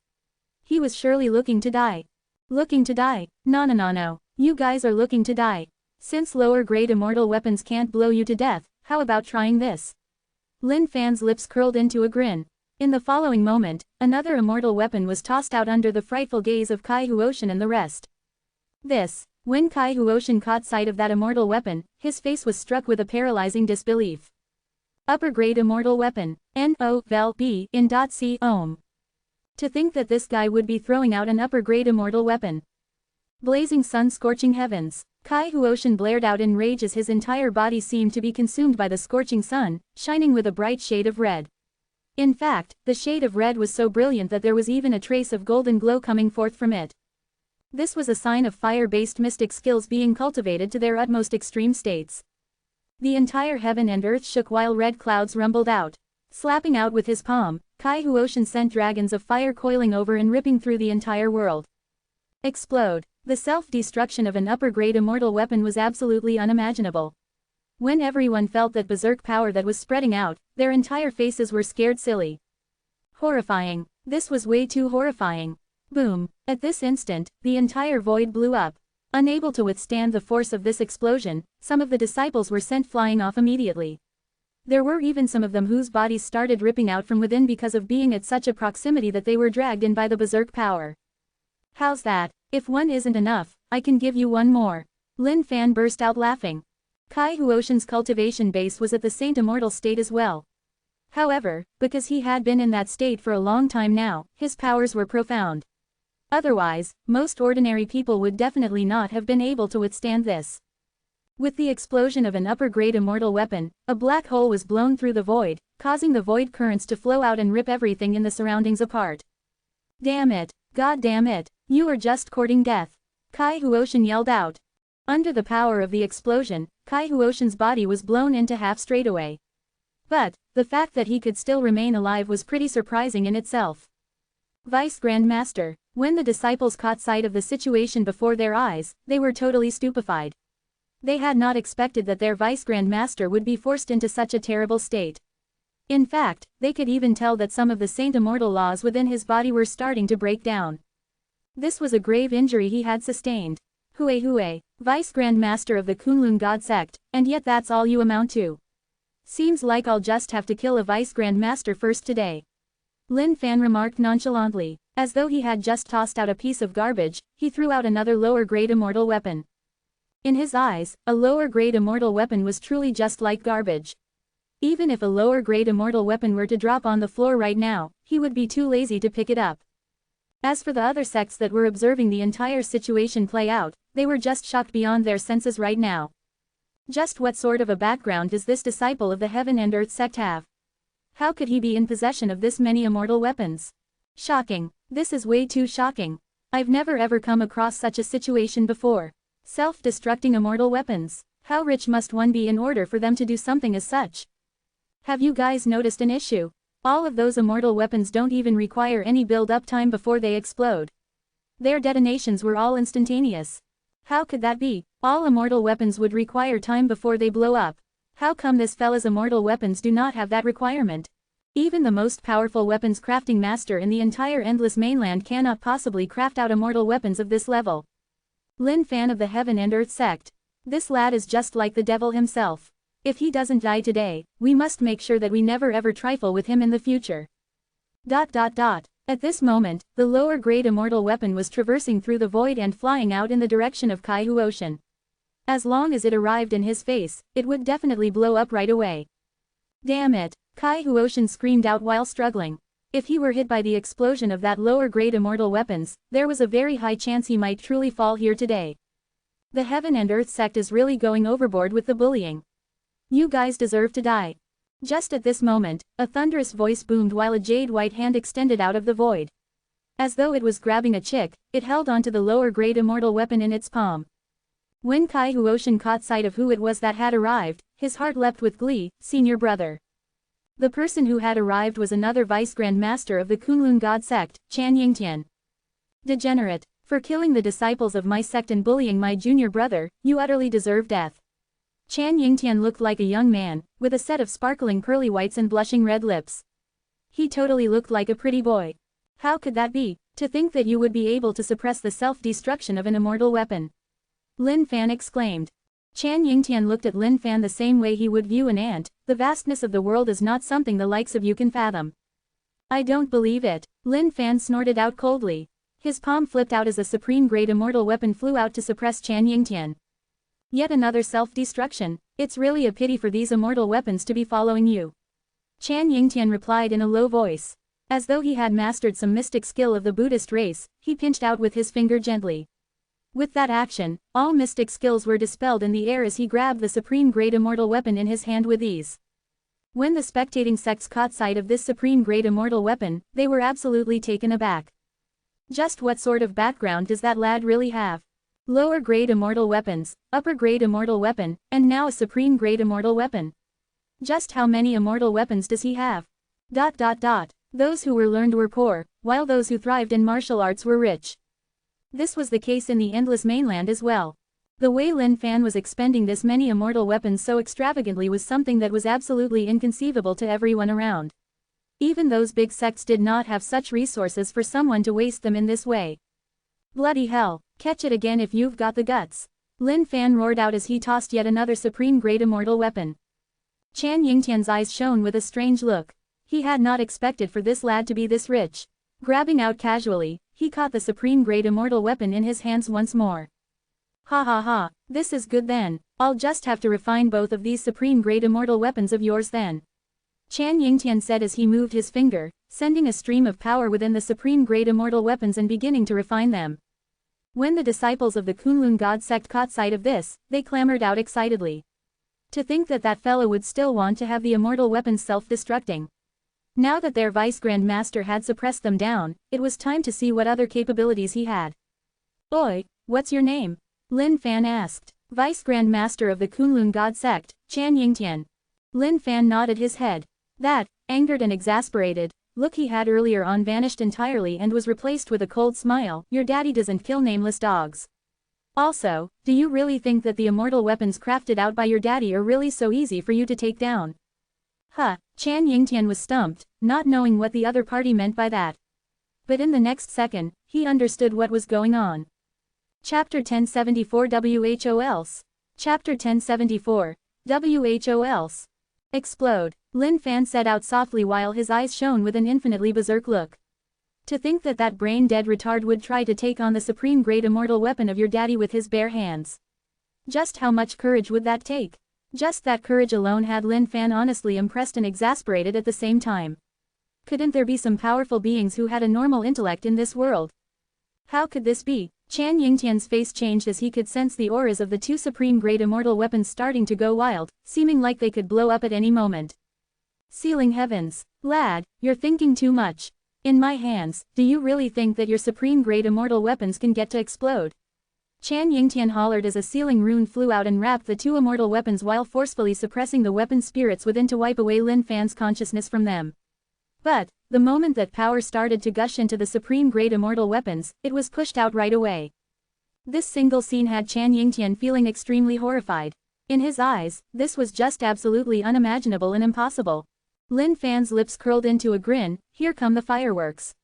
He was surely looking to die. Looking to die? No. You guys are looking to die. Since lower-grade immortal weapons can't blow you to death, how about trying this? Lin Fan's lips curled into a grin. In the following moment, another immortal weapon was tossed out under the frightful gaze of Kai Huoshan and the rest. When Kai Huoshan caught sight of that immortal weapon, his face was struck with a paralyzing disbelief. Upper grade immortal weapon. N-O-V-E in .C ohm. To think that this guy would be throwing out an upper grade immortal weapon. Blazing sun scorching heavens. Kai Huoshan blared out in rage as his entire body seemed to be consumed by the scorching sun, shining with a bright shade of red. In fact, the shade of red was so brilliant that there was even a trace of golden glow coming forth from it. This was a sign of fire-based mystic skills being cultivated to their utmost extreme states. The entire heaven and earth shook while red clouds rumbled out. Slapping out with his palm, Kai Huoshan sent dragons of fire coiling over and ripping through the entire world. Explode. The self-destruction of an upper-grade immortal weapon was absolutely unimaginable. When everyone felt that berserk power that was spreading out, their entire faces were scared silly. Horrifying. This was way too horrifying. Boom. At this instant, the entire void blew up. Unable to withstand the force of this explosion, some of the disciples were sent flying off immediately. There were even some of them whose bodies started ripping out from within because of being at such a proximity that they were dragged in by the berserk power. How's that? If one isn't enough, I can give you one more. Lin Fan burst out laughing. Kai Huoshan's cultivation base was at the Saint Immortal state as well. However, because he had been in that state for a long time now, his powers were profound. Otherwise, most ordinary people would definitely not have been able to withstand this. With the explosion of an upper-grade immortal weapon, a black hole was blown through the void, causing the void currents to flow out and rip everything in the surroundings apart. Damn it! God damn it! You are just courting death! Kai Huoshan yelled out. Under the power of the explosion, Kai Huoshan's body was blown into half straightaway. But, the fact that he could still remain alive was pretty surprising in itself. Vice Grand Master. When the disciples caught sight of the situation before their eyes, they were totally stupefied. They had not expected that their Vice Grand Master would be forced into such a terrible state. In fact, they could even tell that some of the Saint Immortal laws within his body were starting to break down. This was a grave injury he had sustained. Hue, Vice Grand Master of the Kunlun God sect, and yet that's all you amount to. Seems like I'll just have to kill a Vice Grand Master first today. Lin Fan remarked nonchalantly. As though he had just tossed out a piece of garbage, he threw out another lower-grade immortal weapon. In his eyes, a lower-grade immortal weapon was truly just like garbage. Even if a lower-grade immortal weapon were to drop on the floor right now, he would be too lazy to pick it up. As for the other sects that were observing the entire situation play out, they were just shocked beyond their senses right now. Just what sort of a background does this disciple of the Heaven and Earth sect have? How could he be in possession of this many immortal weapons? Shocking. This is way too shocking. I've never ever come across such a situation before. Self-destructing immortal weapons. How rich must one be in order for them to do something as such? Have you guys noticed an issue? All of those immortal weapons don't even require any build-up time before they explode. Their detonations were all instantaneous. How could that be? All immortal weapons would require time before they blow up. How come this fella's immortal weapons do not have that requirement? Even the most powerful weapons crafting master in the entire Endless Mainland cannot possibly craft out immortal weapons of this level. Lin Fan of the Heaven and Earth sect. This lad is just like the devil himself. If he doesn't die today, we must make sure that we never ever trifle with him in the future. At this moment, the lower grade immortal weapon was traversing through the void and flying out in the direction of Kai Huoshan. As long as it arrived in his face, it would definitely blow up right away. Damn it! Kai Huoshan screamed out while struggling. If he were hit by the explosion of that lower-grade immortal weapons, there was a very high chance he might truly fall here today. The Heaven and Earth sect is really going overboard with the bullying. You guys deserve to die. Just at this moment, a thunderous voice boomed while a jade-white hand extended out of the void. As though it was grabbing a chick, it held onto the lower-grade immortal weapon in its palm. When Kai Huoshan caught sight of who it was that had arrived, his heart leapt with glee. Senior brother. The person who had arrived was another Vice Grand Master of the Kunlun God sect, Chan Yingtian. Degenerate. For killing the disciples of my sect and bullying my junior brother, you utterly deserve death. Chan Yingtian looked like a young man, with a set of sparkling pearly whites and blushing red lips. He totally looked like a pretty boy. How could that be? To think that you would be able to suppress the self-destruction of an immortal weapon. Lin Fan exclaimed. Chan Yingtian looked at Lin Fan the same way he would view an ant. The vastness of the world is not something the likes of you can fathom. I don't believe it. Lin Fan snorted out coldly. His palm flipped out as a supreme-grade immortal weapon flew out to suppress Chan Yingtian. Yet another self-destruction. It's really a pity for these immortal weapons to be following you. Chan Yingtian replied in a low voice. As though he had mastered some mystic skill of the Buddhist race, he pinched out with his finger gently. With that action, all mystic skills were dispelled in the air as he grabbed the supreme-grade immortal weapon in his hand with ease. When the spectating sects caught sight of this supreme-grade immortal weapon, they were absolutely taken aback. Just what sort of background does that lad really have? Lower-grade immortal weapons, upper-grade immortal weapon, and now a supreme-grade immortal weapon. Just how many immortal weapons does he have? Those who were learned were poor, while those who thrived in martial arts were rich. This was the case in the Endless Mainland as well. The way Lin Fan was expending this many immortal weapons so extravagantly was something that was absolutely inconceivable to everyone around. Even those big sects did not have such resources for someone to waste them in this way. Bloody hell, catch it again if you've got the guts. Lin Fan roared out as he tossed yet another supreme-grade immortal weapon. Chan Yingtian's eyes shone with a strange look. He had not expected for this lad to be this rich. Grabbing out casually, he caught the supreme-grade immortal weapon in his hands once more. Ha ha ha, this is good then. I'll just have to refine both of these supreme-grade immortal weapons of yours then. Chan Yingtian said as he moved his finger, sending a stream of power within the supreme-grade immortal weapons and beginning to refine them. When the disciples of the Kunlun God sect caught sight of this, they clamored out excitedly. To think that that fellow would still want to have the immortal weapons self-destructing. Now that their Vice-Grand Master had suppressed them down, it was time to see what other capabilities he had. Oi, what's your name? Lin Fan asked. Vice-Grand Master of the Kunlun God sect, Chan Yingtian. Lin Fan nodded his head. That, angered and exasperated, look he had earlier on vanished entirely and was replaced with a cold smile. Your daddy doesn't kill nameless dogs. Also, do you really think that the immortal weapons crafted out by your daddy are really so easy for you to take down? Chan Yingtian was stumped, not knowing what the other party meant by that. But in the next second, he understood what was going on. Chapter 1074 WHOLs. Chapter 1074. WHOLs. Explode. Lin Fan said out softly while his eyes shone with an infinitely berserk look. To think that that brain-dead retard would try to take on the supreme-grade immortal weapon of your daddy with his bare hands. Just how much courage would that take? Just that courage alone had Lin Fan honestly impressed and exasperated at the same time. Couldn't there be some powerful beings who had a normal intellect in this world? How could this be? Chan Yingtian's face changed as he could sense the auras of the two supreme-grade immortal weapons starting to go wild, seeming like they could blow up at any moment. Sealing heavens. Lad, you're thinking too much. In my hands, do you really think that your supreme-grade immortal weapons can get to explode? Chan Yingtian hollered as a sealing rune flew out and wrapped the two immortal weapons while forcefully suppressing the weapon spirits within to wipe away Lin Fan's consciousness from them. But, the moment that power started to gush into the supreme-grade immortal weapons, it was pushed out right away. This single scene had Chan Yingtian feeling extremely horrified. In his eyes, this was just absolutely unimaginable and impossible. Lin Fan's lips curled into a grin. Here come the fireworks.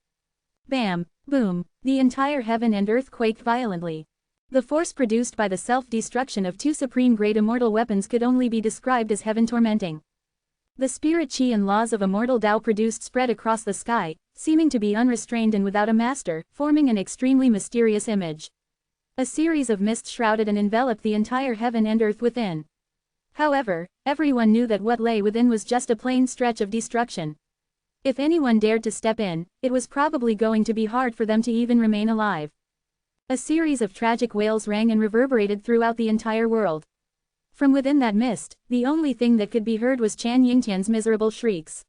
Bam, boom, the entire heaven and earth quaked violently. The force produced by the self-destruction of two supreme-grade immortal weapons could only be described as heaven-tormenting. The spirit chi and laws of immortal Tao produced spread across the sky, seeming to be unrestrained and without a master, forming an extremely mysterious image. A series of mists shrouded and enveloped the entire heaven and earth within. However, everyone knew that what lay within was just a plain stretch of destruction. If anyone dared to step in, it was probably going to be hard for them to even remain alive. A series of tragic wails rang and reverberated throughout the entire world. From within that mist, the only thing that could be heard was Chan Yingtian's miserable shrieks.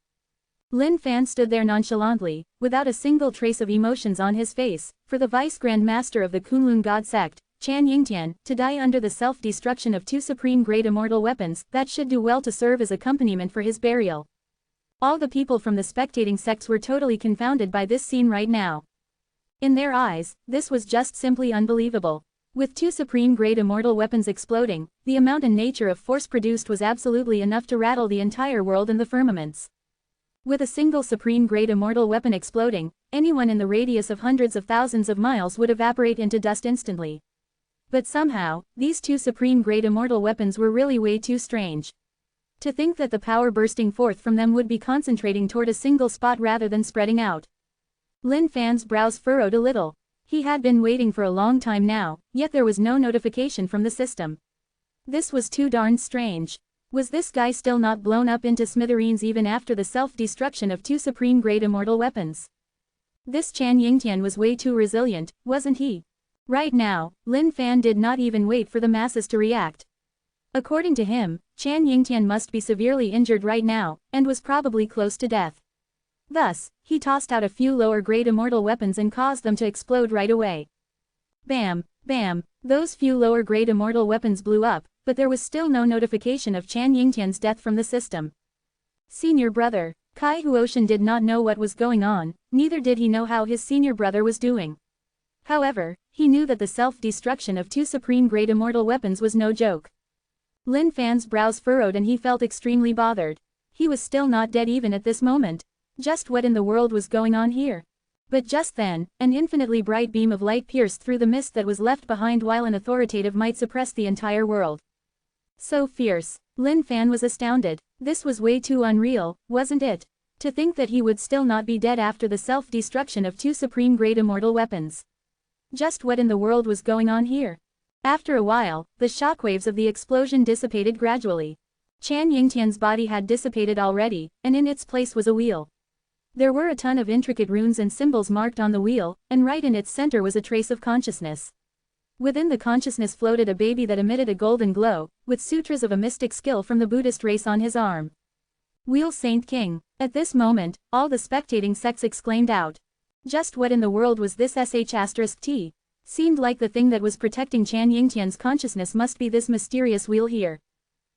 Lin Fan stood there nonchalantly, without a single trace of emotions on his face, for the Vice-Grand Master of the Kunlun God sect, Chan Yingtian, to die under the self-destruction of two supreme-grade immortal weapons, that should do well to serve as accompaniment for his burial. All the people from the spectating sects were totally confounded by this scene right now. In their eyes, this was just simply unbelievable. With two supreme-grade immortal weapons exploding, the amount and nature of force produced was absolutely enough to rattle the entire world and the firmaments. With a single supreme-grade immortal weapon exploding, anyone in the radius of hundreds of thousands of miles would evaporate into dust instantly. But somehow, these two supreme-grade immortal weapons were really way too strange. To think that the power bursting forth from them would be concentrating toward a single spot rather than spreading out. Lin Fan's brows furrowed a little. He had been waiting for a long time now, yet there was no notification from the system. This was too darn strange. Was this guy still not blown up into smithereens even after the self-destruction of two supreme-grade immortal weapons? This Chan Yingtian was way too resilient, wasn't he? Right now, Lin Fan did not even wait for the masses to react. According to him, Chan Yingtian must be severely injured right now, and was probably close to death. Thus, he tossed out a few lower-grade immortal weapons and caused them to explode right away. Bam, bam, those few lower-grade immortal weapons blew up, but there was still no notification of Chan Yingtian's death from the system. Senior brother. Kai Huoshan did not know what was going on, neither did he know how his senior brother was doing. However, he knew that the self-destruction of two supreme-grade immortal weapons was no joke. Lin Fan's brows furrowed and he felt extremely bothered. He was still not dead even at this moment. Just what in the world was going on here? But just then, an infinitely bright beam of light pierced through the mist that was left behind while an authoritative might suppress the entire world. So fierce. Lin Fan was astounded. This was way too unreal, wasn't it? To think that he would still not be dead after the self-destruction of two supreme-grade immortal weapons. Just what in the world was going on here? After a while, the shockwaves of the explosion dissipated gradually. Chan Yingtian's body had dissipated already, and in its place was a wheel. There were a ton of intricate runes and symbols marked on the wheel, and right in its center was a trace of consciousness. Within the consciousness floated a baby that emitted a golden glow, with sutras of a mystic skill from the Buddhist race on his arm. Wheel Saint King. At this moment, all the spectating sects exclaimed out. Just what in the world was this sh*t? Seemed like the thing that was protecting Chan Yingtian's consciousness must be this mysterious wheel here.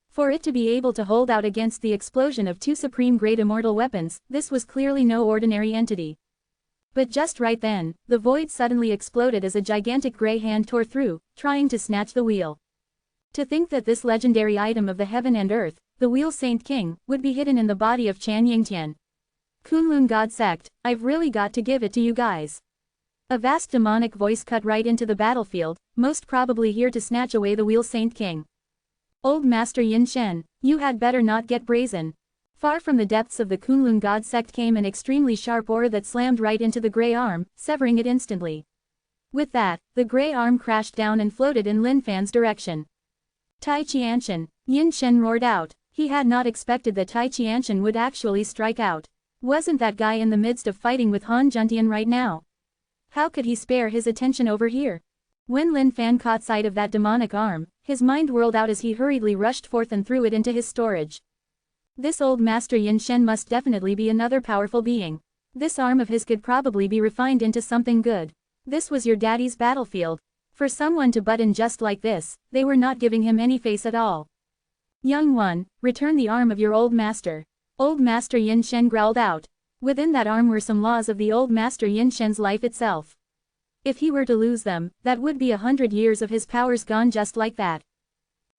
For it to be able to hold out against the explosion of two supreme-grade immortal weapons, this was clearly no ordinary entity. But just right then, the void suddenly exploded as a gigantic gray hand tore through, trying to snatch the wheel. To think that this legendary item of the heaven and earth, the Wheel Saint King, would be hidden in the body of Chan Yingtian. Kunlun God Sect, I've really got to give it to you guys. A vast demonic voice cut right into the battlefield, most probably here to snatch away the Wheel Saint King. Old Master Yin Shen, you had better not get brazen. Far from the depths of the Kunlun God Sect came an extremely sharp aura that slammed right into the gray arm, severing it instantly. With that, the gray arm crashed down and floated in Lin Fan's direction. Tai Qianshan, Yin Shen roared out. He had not expected that Tai Qianshan would actually strike out. Wasn't that guy in the midst of fighting with Han Juntian right now? How could he spare his attention over here? When Lin Fan caught sight of that demonic arm, his mind whirled out as he hurriedly rushed forth and threw it into his storage. This old Master Yin Shen must definitely be another powerful being. This arm of his could probably be refined into something good. This was your daddy's battlefield. For someone to butt in just like this, they were not giving him any face at all. Young one, return the arm of your old master. Old Master Yin Shen growled out. Within that arm were some laws of the old Master Yin Shen's life itself. If he were to lose them, that would be 100 years of his powers gone just like that.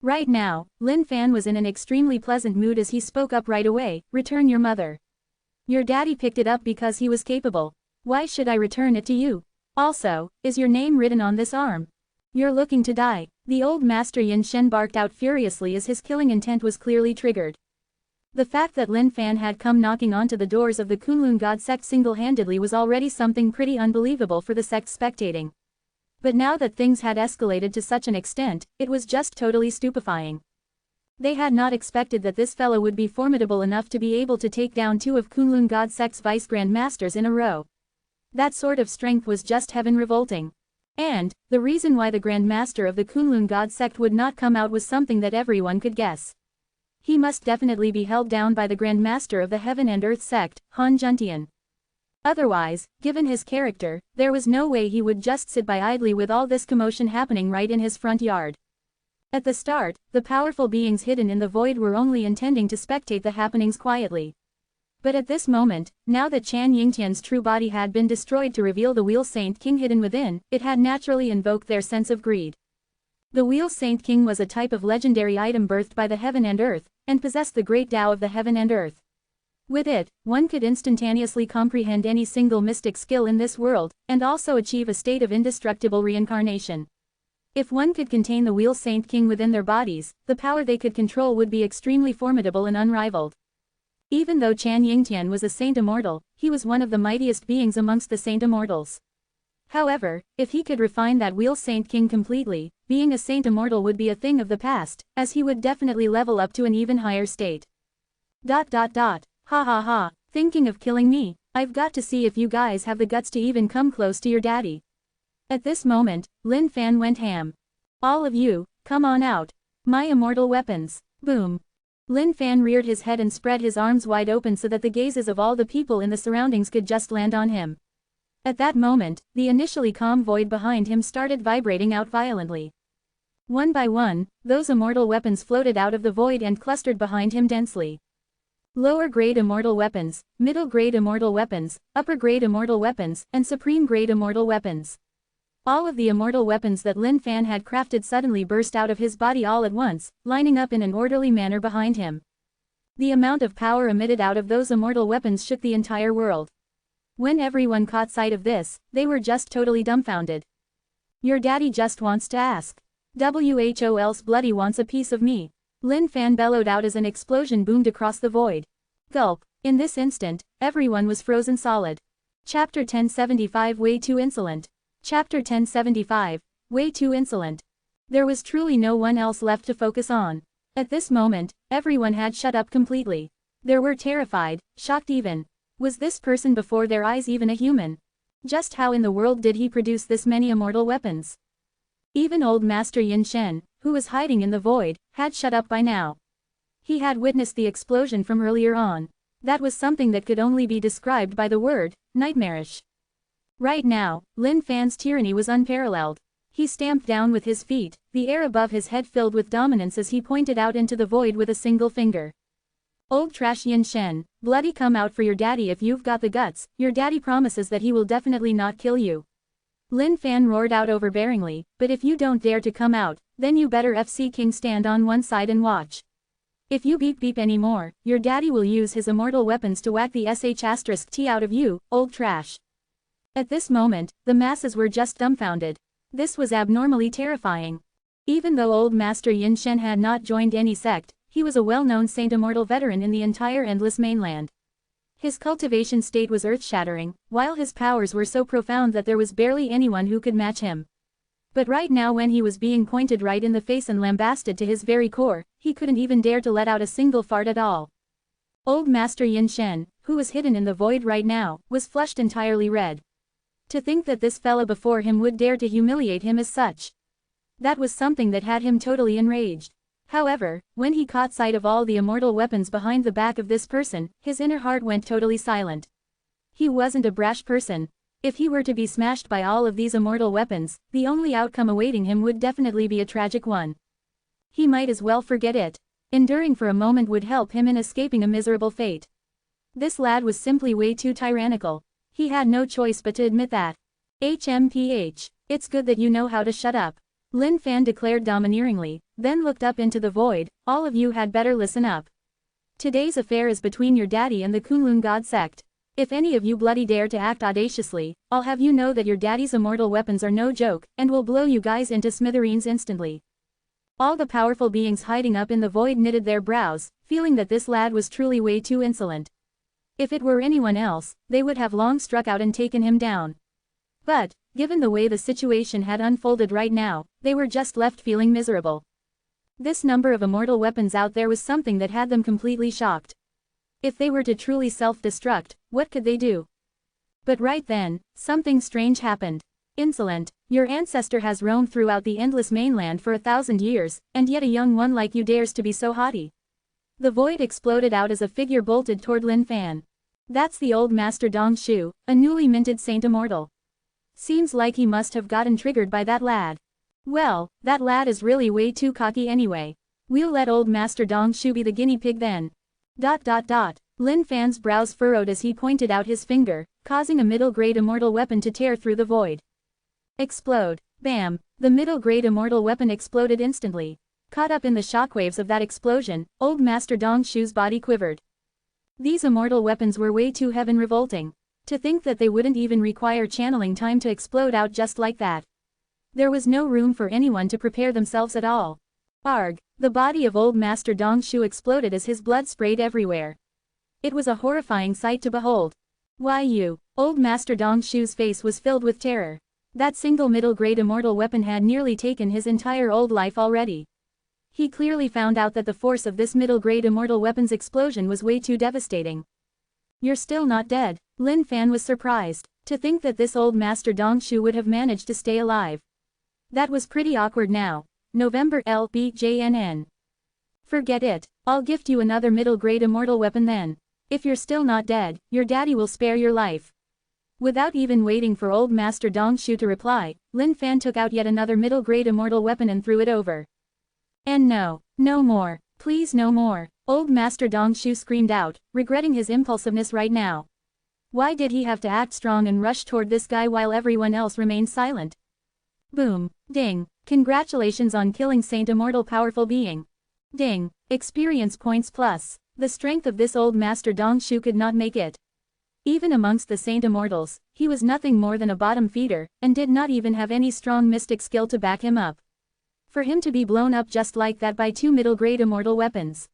Right now, Lin Fan was in an extremely pleasant mood as he spoke up right away, return your mother. Your daddy picked it up because he was capable. Why should I return it to you? Also, is your name written on this arm? You're looking to die. The old Master Yin Shen barked out furiously as his killing intent was clearly triggered. The fact that Lin Fan had come knocking onto the doors of the Kunlun God Sect single-handedly was already something pretty unbelievable for the sect spectating. But now that things had escalated to such an extent, it was just totally stupefying. They had not expected that this fellow would be formidable enough to be able to take down two of Kunlun God Sect's vice Grand Masters in a row. That sort of strength was just heaven revolting. And, the reason why the Grand Master of the Kunlun God Sect would not come out was something that everyone could guess. He must definitely be held down by the Grand Master of the Heaven and Earth Sect, Han Juntian. Otherwise, given his character, there was no way he would just sit by idly with all this commotion happening right in his front yard. At the start, the powerful beings hidden in the void were only intending to spectate the happenings quietly. But at this moment, now that Chan Yingtian's true body had been destroyed to reveal the Wheel Saint King hidden within, it had naturally invoked their sense of greed. The Wheel Saint King was a type of legendary item birthed by the heaven and earth, and possessed the great Tao of the heaven and earth. With it, one could instantaneously comprehend any single mystic skill in this world, and also achieve a state of indestructible reincarnation. If one could contain the Wheel Saint King within their bodies, the power they could control would be extremely formidable and unrivaled. Even though Chan Yingtian was a saint immortal, he was one of the mightiest beings amongst the saint immortals. However, if he could refine that Wheel Saint King completely, being a saint immortal would be a thing of the past, as he would definitely level up to an even higher state. Ha ha ha, thinking of killing me? I've got to see if you guys have the guts to even come close to your daddy. At this moment, Lin Fan went ham. All of you, come on out. My immortal weapons. Boom. Lin Fan reared his head and spread his arms wide open so that the gazes of all the people in the surroundings could just land on him. At that moment, the initially calm void behind him started vibrating out violently. One by one, those immortal weapons floated out of the void and clustered behind him densely. Lower-grade immortal weapons, middle-grade immortal weapons, upper-grade immortal weapons, and supreme-grade immortal weapons. All of the immortal weapons that Lin Fan had crafted suddenly burst out of his body all at once, lining up in an orderly manner behind him. The amount of power emitted out of those immortal weapons shook the entire world. When everyone caught sight of this, they were just totally dumbfounded. Your daddy just wants to ask. Who else bloody wants a piece of me? Lin Fan bellowed out as an explosion boomed across the void. Gulp. In this instant, everyone was frozen solid. Chapter 1075 Way Too Insolent. Chapter 1075, Way Too Insolent. There was truly no one else left to focus on. At this moment, everyone had shut up completely. They were terrified, shocked even. Was this person before their eyes even a human? Just how in the world did he produce this many immortal weapons? Even old Master Yin Shen, who was hiding in the void, had shut up by now. He had witnessed the explosion from earlier on. That was something that could only be described by the word, nightmarish. Right now, Lin Fan's tyranny was unparalleled. He stamped down with his feet, the air above his head filled with dominance as he pointed out into the void with a single finger. Old trash Yin Shen, bloody come out for your daddy if you've got the guts, your daddy promises that he will definitely not kill you. Lin Fan roared out overbearingly, but if you don't dare to come out, then you better FC King stand on one side and watch. If you beep anymore, your daddy will use his immortal weapons to whack the *T out of you, old trash. At this moment, the masses were just dumbfounded. This was abnormally terrifying. Even though old Master Yin Shen had not joined any sect, he was a well-known Saint Immortal veteran in the entire Endless Mainland. His cultivation state was earth-shattering, while his powers were so profound that there was barely anyone who could match him. But right now when he was being pointed right in the face and lambasted to his very core, he couldn't even dare to let out a single fart at all. Old Master Yin Shen, who was hidden in the void right now, was flushed entirely red. To think that this fella before him would dare to humiliate him as such. That was something that had him totally enraged. However, when he caught sight of all the immortal weapons behind the back of this person, his inner heart went totally silent. He wasn't a brash person. If he were to be smashed by all of these immortal weapons, the only outcome awaiting him would definitely be a tragic one. He might as well forget it. Enduring for a moment would help him in escaping a miserable fate. This lad was simply way too tyrannical. He had no choice but to admit that. HMPH. It's good that you know how to shut up. Lin Fan declared domineeringly, then looked up into the void. All of you had better listen up. Today's affair is between your daddy and the Kunlun God sect. If any of you bloody dare to act audaciously, I'll have you know that your daddy's immortal weapons are no joke, and will blow you guys into smithereens instantly. All the powerful beings hiding up in the void knitted their brows, feeling that this lad was truly way too insolent. If it were anyone else, they would have long struck out and taken him down. But, given the way the situation had unfolded right now, they were just left feeling miserable. This number of immortal weapons out there was something that had them completely shocked. If they were to truly self-destruct, what could they do? But right then, something strange happened. Insolent, your ancestor has roamed throughout the Endless Mainland for 1,000 years, and yet a young one like you dares to be so haughty. The void exploded out as a figure bolted toward Lin Fan. That's the old Master Dong Shu, a newly minted Saint Immortal. Seems like he must have gotten triggered by that lad. Well, that lad is really way too cocky anyway. We'll let old Master Dong Shu be the guinea pig then. Lin Fan's brows furrowed as he pointed out his finger, causing a middle-grade immortal weapon to tear through the void. Explode. Bam. The middle-grade immortal weapon exploded instantly. Caught up in the shockwaves of that explosion, old Master Dong Shu's body quivered. These immortal weapons were way too heaven revolting. To think that they wouldn't even require channeling time to explode out just like that. There was no room for anyone to prepare themselves at all. Arg! The body of old Master Dongshu exploded as his blood sprayed everywhere. It was a horrifying sight to behold. Why you? Old Master Dongshu's face was filled with terror. That single middle-grade immortal weapon had nearly taken his entire old life already. He clearly found out that the force of this middle-grade immortal weapon's explosion was way too devastating. You're still not dead. Lin Fan was surprised. To think that this old Master Dongshu would have managed to stay alive. That was pretty awkward now. November LBJNN. Forget it. I'll gift you another middle-grade immortal weapon then. If you're still not dead, your daddy will spare your life. Without even waiting for old Master Dongshu to reply, Lin Fan took out yet another middle-grade immortal weapon and threw it over. And no more, please no more, old Master Dongshu screamed out, regretting his impulsiveness right now. Why did he have to act strong and rush toward this guy while everyone else remained silent? Boom, ding, congratulations on killing Saint Immortal Powerful Being. Ding, experience points plus. The strength of this old Master Dongshu could not make it. Even amongst the Saint Immortals, he was nothing more than a bottom feeder, and did not even have any strong mystic skill to back him up. For him to be blown up just like that by two middle-grade immortal weapons.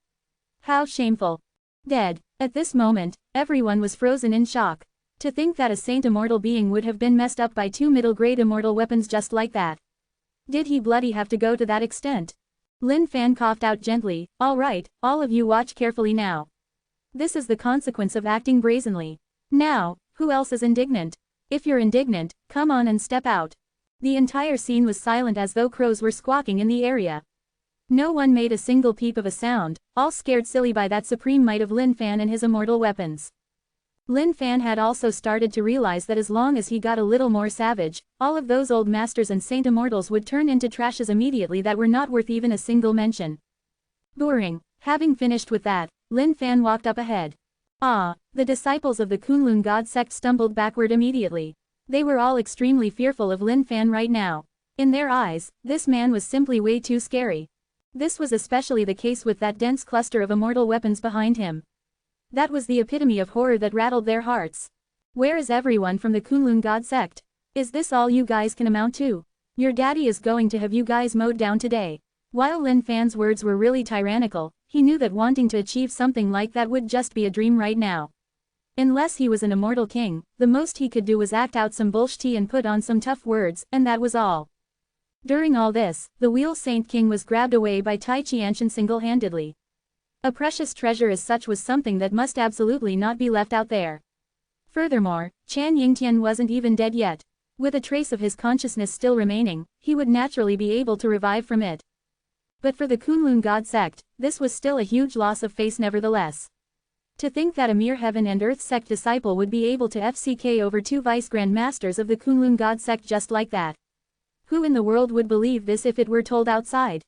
How shameful. Dead. At this moment, everyone was frozen in shock. To think that a Saint Immortal being would have been messed up by two middle-grade immortal weapons just like that. Did he bloody have to go to that extent? Lin Fan coughed out gently, all right, all of you watch carefully now. This is the consequence of acting brazenly. Now, who else is indignant? If you're indignant, come on and step out. The entire scene was silent as though crows were squawking in the area. No one made a single peep of a sound, all scared silly by that supreme might of Lin Fan and his immortal weapons. Lin Fan had also started to realize that as long as he got a little more savage, all of those old masters and Saint Immortals would turn into trashes immediately that were not worth even a single mention. Boring. Having finished with that, Lin Fan walked up ahead. The disciples of the Kunlun God sect stumbled backward immediately. They were all extremely fearful of Lin Fan right now. In their eyes, this man was simply way too scary. This was especially the case with that dense cluster of immortal weapons behind him. That was the epitome of horror that rattled their hearts. Where is everyone from the Kunlun God sect? Is this all you guys can amount to? Your daddy is going to have you guys mowed down today. While Lin Fan's words were really tyrannical, he knew that wanting to achieve something like that would just be a dream right now. Unless he was an immortal king, the most he could do was act out some bullshit and put on some tough words, and that was all. During all this, the Wheel Saint King was grabbed away by Tai Qianshan single-handedly. A precious treasure as such was something that must absolutely not be left out there. Furthermore, Chan Yingtian wasn't even dead yet. With a trace of his consciousness still remaining, he would naturally be able to revive from it. But for the Kunlun God sect, this was still a huge loss of face nevertheless. To think that a mere heaven and earth sect disciple would be able to FCK over two vice grand masters of the Kunlun God sect just like that. Who in the world would believe this if it were told outside?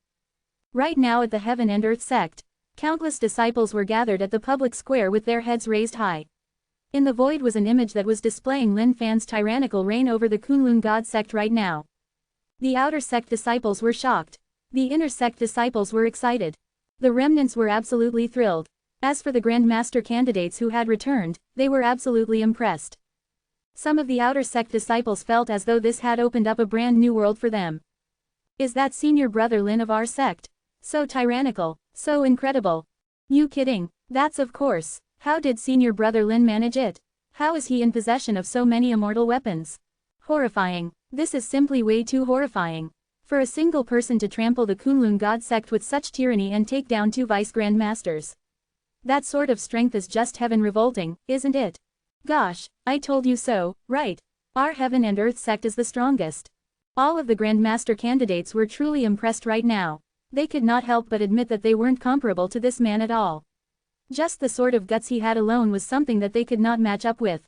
Right now at the heaven and earth sect, countless disciples were gathered at the public square with their heads raised high. In the void was an image that was displaying Lin Fan's tyrannical reign over the Kunlun God sect right now. The outer sect disciples were shocked. The inner sect disciples were excited. The remnants were absolutely thrilled. As for the Grand Master candidates who had returned, they were absolutely impressed. Some of the outer sect disciples felt as though this had opened up a brand new world for them. Is that senior brother Lin of our sect? So tyrannical, so incredible. You kidding? That's of course. How did senior brother Lin manage it? How is he in possession of so many immortal weapons? Horrifying. This is simply way too horrifying. For a single person to trample the Kunlun God sect with such tyranny and take down two vice grand masters. That sort of strength is just heaven revolting, isn't it? Gosh, I told you so, right? Our heaven and earth sect is the strongest. All of the Grand Master candidates were truly impressed right now. They could not help but admit that they weren't comparable to this man at all. Just the sort of guts he had alone was something that they could not match up with.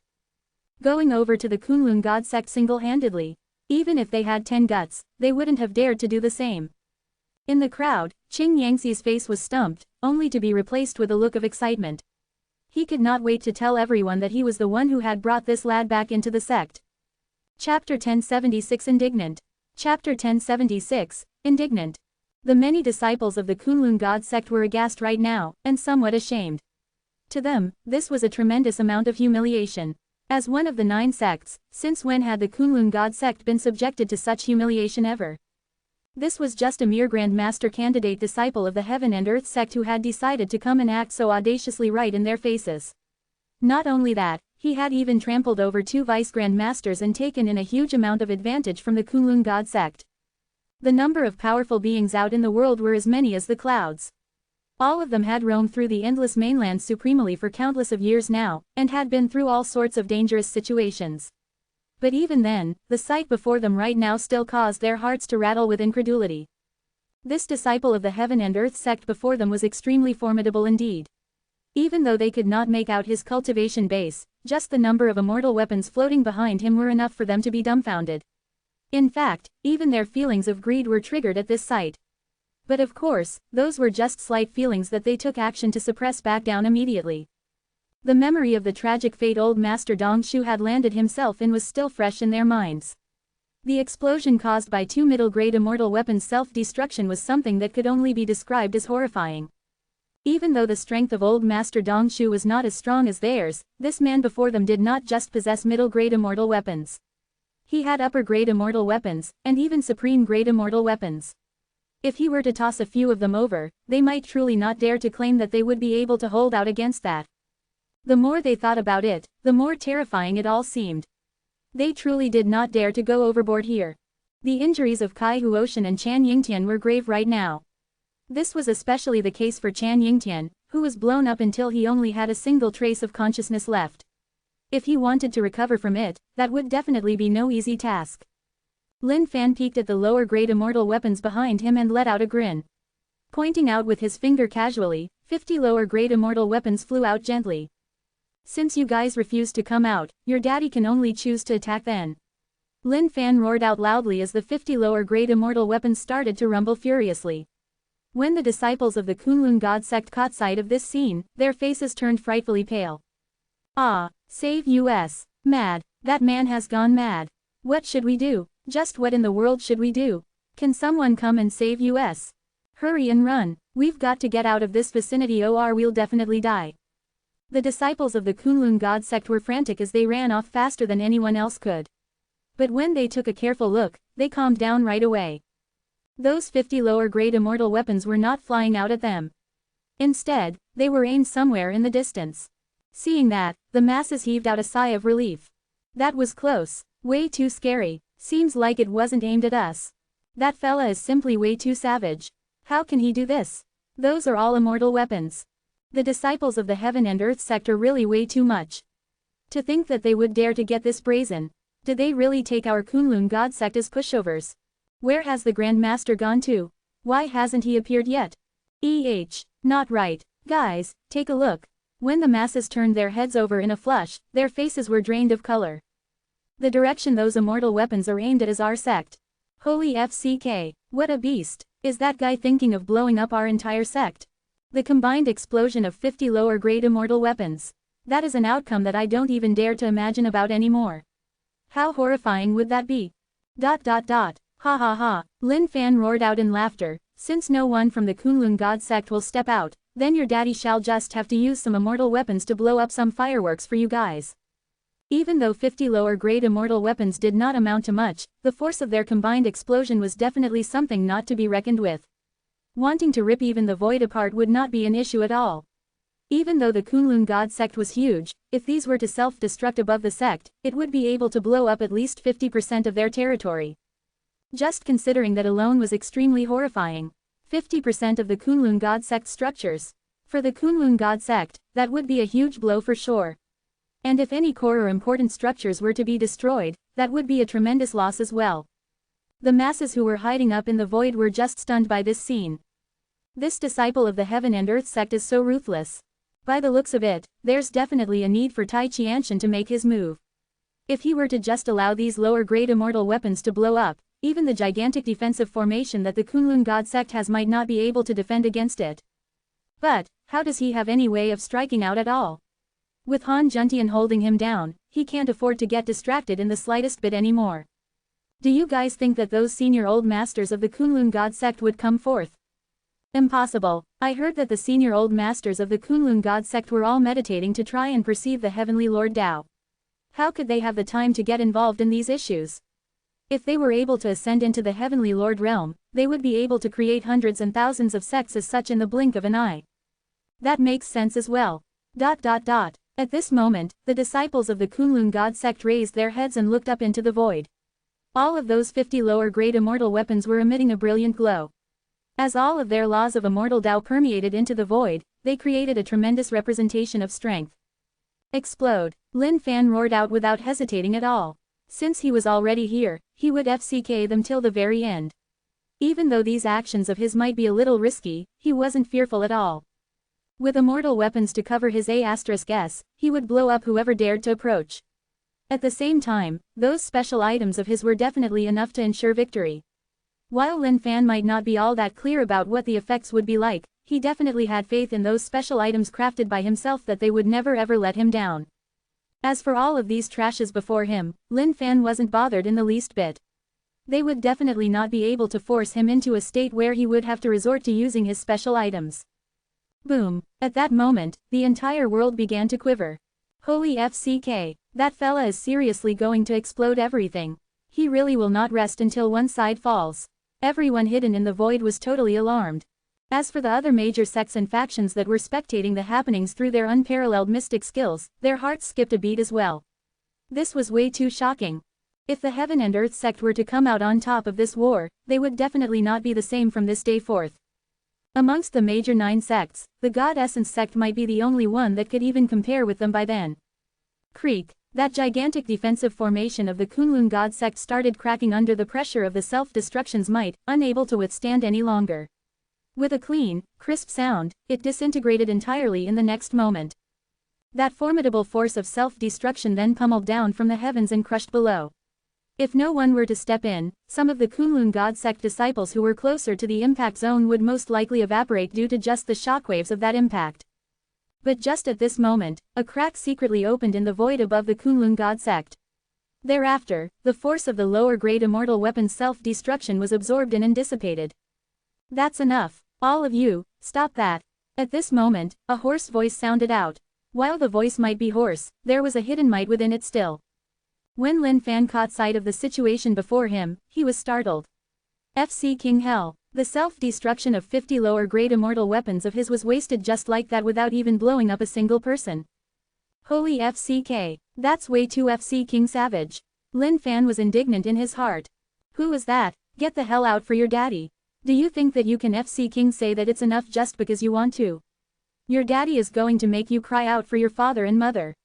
Going over to the Kunlun God sect single-handedly. Even if they had 10 guts, they wouldn't have dared to do the same. In the crowd, Qing Yangxi's face was stumped, only to be replaced with a look of excitement. He could not wait to tell everyone that he was the one who had brought this lad back into the sect. Chapter 1076 Indignant. Chapter 1076, Indignant. The many disciples of the Kunlun God sect were aghast right now, and somewhat ashamed. To them, this was a tremendous amount of humiliation. As one of the 9 sects, since when had the Kunlun God sect been subjected to such humiliation ever? This was just a mere Grand Master candidate disciple of the Heaven and Earth sect who had decided to come and act so audaciously right in their faces. Not only that, he had even trampled over 2 Vice Grand Masters and taken in a huge amount of advantage from the Kunlun God sect. The number of powerful beings out in the world were as many as the clouds. All of them had roamed through the endless mainland supremely for countless of years now, and had been through all sorts of dangerous situations. But even then, the sight before them right now still caused their hearts to rattle with incredulity. This disciple of the Heaven and Earth sect before them was extremely formidable indeed. Even though they could not make out his cultivation base, just the number of immortal weapons floating behind him were enough for them to be dumbfounded. In fact, even their feelings of greed were triggered at this sight. But of course, those were just slight feelings that they took action to suppress back down immediately. The memory of the tragic fate old Master Dongshu had landed himself in was still fresh in their minds. The explosion caused by 2 middle-grade immortal weapons' self-destruction was something that could only be described as horrifying. Even though the strength of old Master Dongshu was not as strong as theirs, this man before them did not just possess middle-grade immortal weapons. He had upper-grade immortal weapons, and even supreme-grade immortal weapons. If he were to toss a few of them over, they might truly not dare to claim that they would be able to hold out against that. The more they thought about it, the more terrifying it all seemed. They truly did not dare to go overboard here. The injuries of Kai Huoshan and Chan Yingtian were grave right now. This was especially the case for Chan Yingtian, who was blown up until he only had a single trace of consciousness left. If he wanted to recover from it, that would definitely be no easy task. Lin Fan peeked at the lower-grade immortal weapons behind him and let out a grin. Pointing out with his finger casually, 50 lower-grade immortal weapons flew out gently. Since you guys refuse to come out, your daddy can only choose to attack then. Lin Fan roared out loudly as the 50 lower-grade immortal weapons started to rumble furiously. When the disciples of the Kunlun God sect caught sight of this scene, their faces turned frightfully pale. Ah, save us. Mad, that man has gone mad. What should we do? Just what in the world should we do? Can someone come and save us? Hurry and run, we've got to get out of this vicinity or we'll definitely die. The disciples of the Kunlun God sect were frantic as they ran off faster than anyone else could. But when they took a careful look, they calmed down right away. Those 50 lower-grade immortal weapons were not flying out at them. Instead, they were aimed somewhere in the distance. Seeing that, the masses heaved out a sigh of relief. That was close, way too scary. Seems like it wasn't aimed at us. That fella is simply way too savage. How can he do this? Those are all immortal weapons. The disciples of the Heaven and Earth sect are really way too much. To think that they would dare to get this brazen. Did they really take our Kunlun God sect as pushovers? Where has the Grand Master gone to? Why hasn't he appeared yet? Not right. Guys, take a look. When the masses turned their heads over in a flush, their faces were drained of color. The direction those immortal weapons are aimed at is our sect. Holy FCK, what a beast. Is that guy thinking of blowing up our entire sect? The combined explosion of 50 lower-grade immortal weapons. That is an outcome that I don't even dare to imagine about anymore. How horrifying would that be? Ha ha ha, Lin Fan roared out in laughter. Since no one from the Kunlun God sect will step out, then your daddy shall just have to use some immortal weapons to blow up some fireworks for you guys. Even though 50 lower-grade immortal weapons did not amount to much, the force of their combined explosion was definitely something not to be reckoned with. Wanting to rip even the void apart would not be an issue at all. Even though the Kunlun God sect was huge, if these were to self-destruct above the sect, it would be able to blow up at least 50% of their territory. Just considering that alone was extremely horrifying. 50% of the Kunlun God sect structures. For the Kunlun God sect, that would be a huge blow for sure. And if any core or important structures were to be destroyed, that would be a tremendous loss as well. The masses who were hiding up in the void were just stunned by this scene. This disciple of the Heaven and Earth sect is so ruthless. By the looks of it, there's definitely a need for Tai Qianshan to make his move. If he were to just allow these lower-grade immortal weapons to blow up, even the gigantic defensive formation that the Kunlun God sect has might not be able to defend against it. But, how does he have any way of striking out at all? With Han Juntian holding him down, he can't afford to get distracted in the slightest bit anymore. Do you guys think that those senior old masters of the Kunlun God sect would come forth? Impossible. I heard that the senior old masters of the Kunlun God sect were all meditating to try and perceive the heavenly Lord Tao. How could they have the time to get involved in these issues? If they were able to ascend into the heavenly Lord realm, they would be able to create hundreds and thousands of sects as such in the blink of an eye. That makes sense as well. At this moment, the disciples of the Kunlun God sect raised their heads and looked up into the void. All of those 50 lower-grade immortal weapons were emitting a brilliant glow. As all of their laws of immortal Tao permeated into the void, they created a tremendous representation of strength. Explode! Lin Fan roared out without hesitating at all. Since he was already here, he would FCK them till the very end. Even though these actions of his might be a little risky, he wasn't fearful at all. With immortal weapons to cover his A*S, he would blow up whoever dared to approach. At the same time, those special items of his were definitely enough to ensure victory. While Lin Fan might not be all that clear about what the effects would be like, he definitely had faith in those special items crafted by himself that they would never ever let him down. As for all of these trashes before him, Lin Fan wasn't bothered in the least bit. They would definitely not be able to force him into a state where he would have to resort to using his special items. Boom! At that moment, the entire world began to quiver. Holy FCK, that fella is seriously going to explode everything. He really will not rest until one side falls. Everyone hidden in the void was totally alarmed. As for the other major sects and factions that were spectating the happenings through their unparalleled mystic skills, their hearts skipped a beat as well. This was way too shocking. If the Heaven and Earth sect were to come out on top of this war, they would definitely not be the same from this day forth. Amongst the major 9 sects, the God Essence sect might be the only one that could even compare with them by then. Creak! That gigantic defensive formation of the Kunlun God sect started cracking under the pressure of the self-destruction's might, unable to withstand any longer. With a clean, crisp sound, it disintegrated entirely in the next moment. That formidable force of self-destruction then pummeled down from the heavens and crushed below. If no one were to step in, some of the Kunlun God sect disciples who were closer to the impact zone would most likely evaporate due to just the shockwaves of that impact. But just at this moment, a crack secretly opened in the void above the Kunlun God sect. Thereafter, the force of the lower-grade immortal weapon's self-destruction was absorbed in and dissipated. That's enough. All of you, stop that. At this moment, a hoarse voice sounded out. While the voice might be hoarse, there was a hidden might within it still. When Lin Fan caught sight of the situation before him, he was startled. FC King Hell. The self-destruction of 50 lower-grade immortal weapons of his was wasted just like that without even blowing up a single person. Holy FCK. That's way too FC King Savage. Lin Fan was indignant in his heart. Who was that? Get the hell out for your daddy. Do you think that you can FC King say that it's enough just because you want to? Your daddy is going to make you cry out for your father and mother.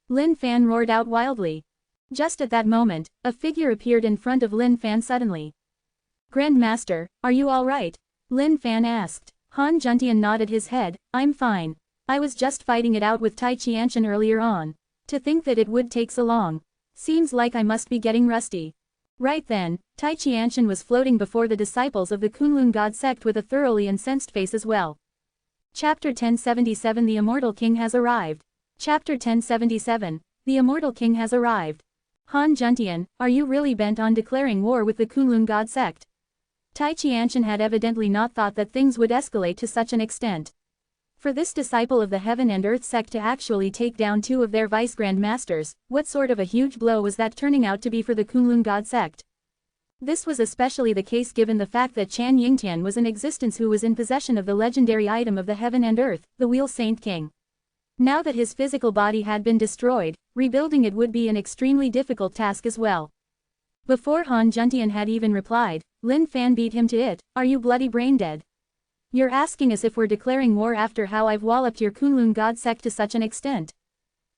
Lin Fan roared out wildly. Just at that moment, a figure appeared in front of Lin Fan suddenly. Grandmaster, are you alright? Lin Fan asked. Han Juntian nodded his head. I'm fine. I was just fighting it out with Tai Qianshan earlier on. To think that it would take so long. Seems like I must be getting rusty. Right then, Tai Qianshan was floating before the disciples of the Kunlun God sect with a thoroughly incensed face as well. Chapter 1077 The Immortal King has arrived. Chapter 1077 The Immortal King has arrived. Han Juntian, are you really bent on declaring war with the Kunlun God sect? Tai Qianshan had evidently not thought that things would escalate to such an extent. For this disciple of the Heaven and Earth sect to actually take down 2 of their vice-grand masters, what sort of a huge blow was that turning out to be for the Kunlun God sect? This was especially the case given the fact that Chan Yingtian was in existence, who was in possession of the legendary item of the Heaven and Earth, the Wheel Saint King. Now that his physical body had been destroyed, rebuilding it would be an extremely difficult task as well. Before Han Juntian had even replied, Lin Fan beat him to it. Are you bloody brain dead? You're asking us if we're declaring war after how I've walloped your Kunlun God sect to such an extent?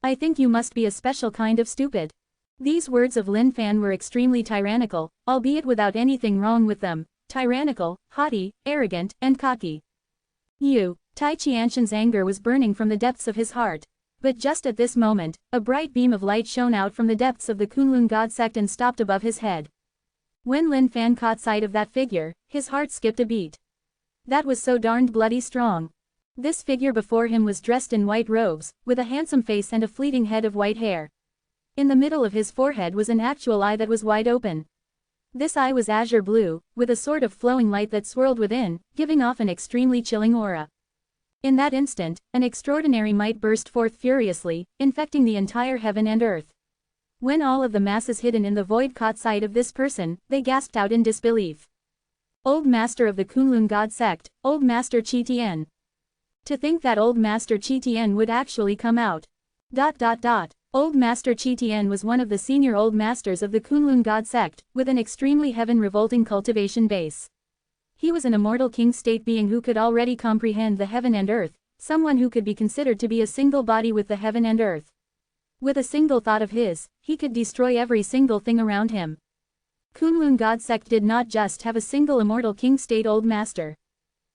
I think you must be a special kind of stupid. These words of Lin Fan were extremely tyrannical, albeit without anything wrong with them. Tyrannical, haughty, arrogant, and cocky. Tai Qianshan's anger was burning from the depths of his heart. But just at this moment, a bright beam of light shone out from the depths of the Kunlun God sect and stopped above his head. When Lin Fan caught sight of that figure, his heart skipped a beat. That was so darned bloody strong. This figure before him was dressed in white robes, with a handsome face and a fleeting head of white hair. In the middle of his forehead was an actual eye that was wide open. This eye was azure blue, with a sort of flowing light that swirled within, giving off an extremely chilling aura. In that instant, an extraordinary might burst forth furiously, infecting the entire heaven and earth. When all of the masses hidden in the void caught sight of this person, they gasped out in disbelief. Old Master of the Kunlun God sect, Old Master Chi Tian. To think that Old Master Chi Tian would actually come out. Old Master Chi Tian was one of the senior Old Masters of the Kunlun God sect, with an extremely heaven-revolting cultivation base. He was an immortal king state being who could already comprehend the heaven and earth, someone who could be considered to be a single body with the heaven and earth. With a single thought of his, he could destroy every single thing around him. Kunlun God sect did not just have a single immortal king state Old Master.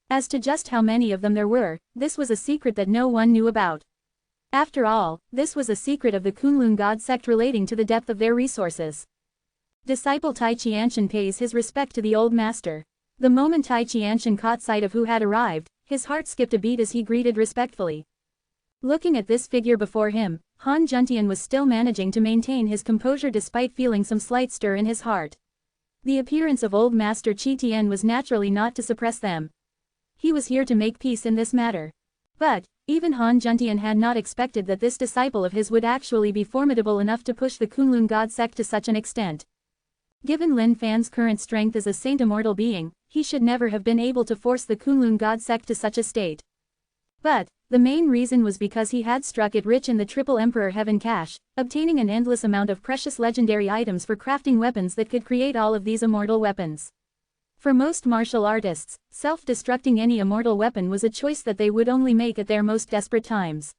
As to just how many of them there were, this was a secret that no one knew about. After all, this was a secret of the Kunlun God sect relating to the depth of their resources. Disciple Tai Qianshan pays his respect to the Old Master. The moment Tai Qianshan caught sight of who had arrived, his heart skipped a beat as he greeted respectfully. Looking at this figure before him, Han Juntian was still managing to maintain his composure despite feeling some slight stir in his heart. The appearance of Old Master Chi Tian was naturally not to suppress them. He was here to make peace in this matter. But, even Han Juntian had not expected that this disciple of his would actually be formidable enough to push the Kunlun God sect to such an extent. Given Lin Fan's current strength as a saint immortal being, he should never have been able to force the Kunlun God sect to such a state. But, the main reason was because he had struck it rich in the Triple Emperor Heaven Cache, obtaining an endless amount of precious legendary items for crafting weapons that could create all of these immortal weapons. For most martial artists, self-destructing any immortal weapon was a choice that they would only make at their most desperate times.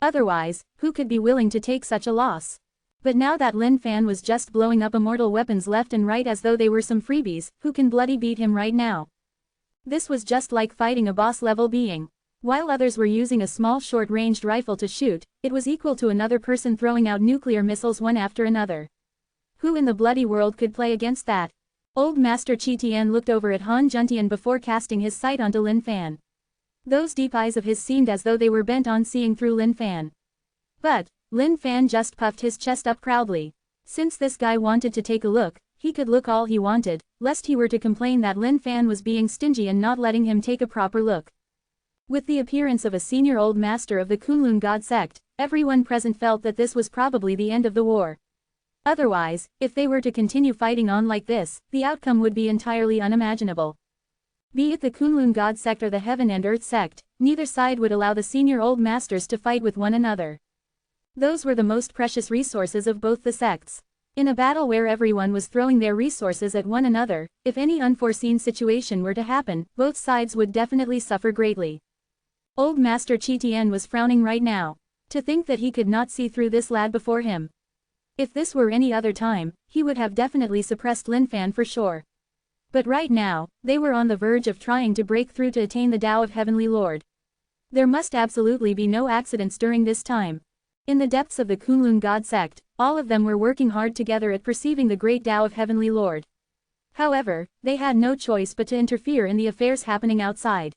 Otherwise, who could be willing to take such a loss? But now that Lin Fan was just blowing up immortal weapons left and right as though they were some freebies, who can bloody beat him right now? This was just like fighting a boss-level being. While others were using a small short-ranged rifle to shoot, it was equal to another person throwing out nuclear missiles one after another. Who in the bloody world could play against that? Old Master Chi Tian looked over at Han Juntian before casting his sight onto Lin Fan. Those deep eyes of his seemed as though they were bent on seeing through Lin Fan. But, Lin Fan just puffed his chest up proudly. Since this guy wanted to take a look, he could look all he wanted, lest he were to complain that Lin Fan was being stingy and not letting him take a proper look. With the appearance of a senior Old Master of the Kunlun God sect, everyone present felt that this was probably the end of the war. Otherwise, if they were to continue fighting on like this, the outcome would be entirely unimaginable. Be it the Kunlun God sect or the Heaven and Earth sect, neither side would allow the senior Old Masters to fight with one another. Those were the most precious resources of both the sects. In a battle where everyone was throwing their resources at one another, if any unforeseen situation were to happen, both sides would definitely suffer greatly. Old Master Chi Tian was frowning right now. To think that he could not see through this lad before him. If this were any other time, he would have definitely suppressed Lin Fan for sure. But right now, they were on the verge of trying to break through to attain the Tao of Heavenly Lord. There must absolutely be no accidents during this time. In the depths of the Kunlun God sect, all of them were working hard together at perceiving the great Tao of Heavenly Lord. However, they had no choice but to interfere in the affairs happening outside.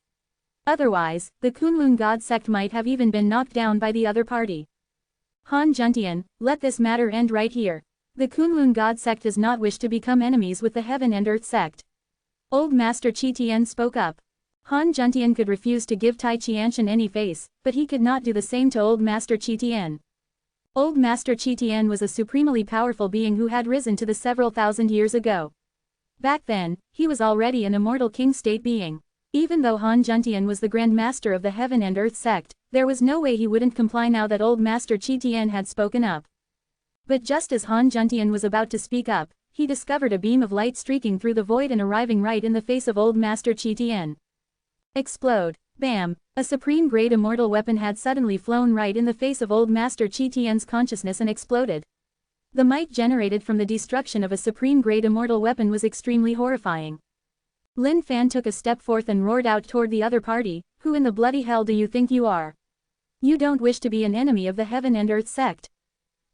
Otherwise, the Kunlun God sect might have even been knocked down by the other party. Han Juntian, let this matter end right here. The Kunlun God sect does not wish to become enemies with the Heaven and Earth sect. Old Master Chi Tian spoke up. Han Juntian could refuse to give Tai Qianshan any face, but he could not do the same to Old Master Chi Tian. Old Master Chi Tian was a supremely powerful being who had risen to the several thousand years ago. Back then, he was already an immortal king state being. Even though Han Juntian was the Grand Master of the Heaven and Earth sect, there was no way he wouldn't comply now that Old Master Chi Tian had spoken up. But just as Han Juntian was about to speak up, he discovered a beam of light streaking through the void and arriving right in the face of Old Master Chi Tian. Explode. Bam! A supreme-grade immortal weapon had suddenly flown right in the face of Old Master Chi Tian's consciousness and exploded. The might generated from the destruction of a supreme-grade immortal weapon was extremely horrifying. Lin Fan took a step forth and roared out toward the other party, "Who in the bloody hell do you think you are? You don't wish to be an enemy of the Heaven and Earth sect.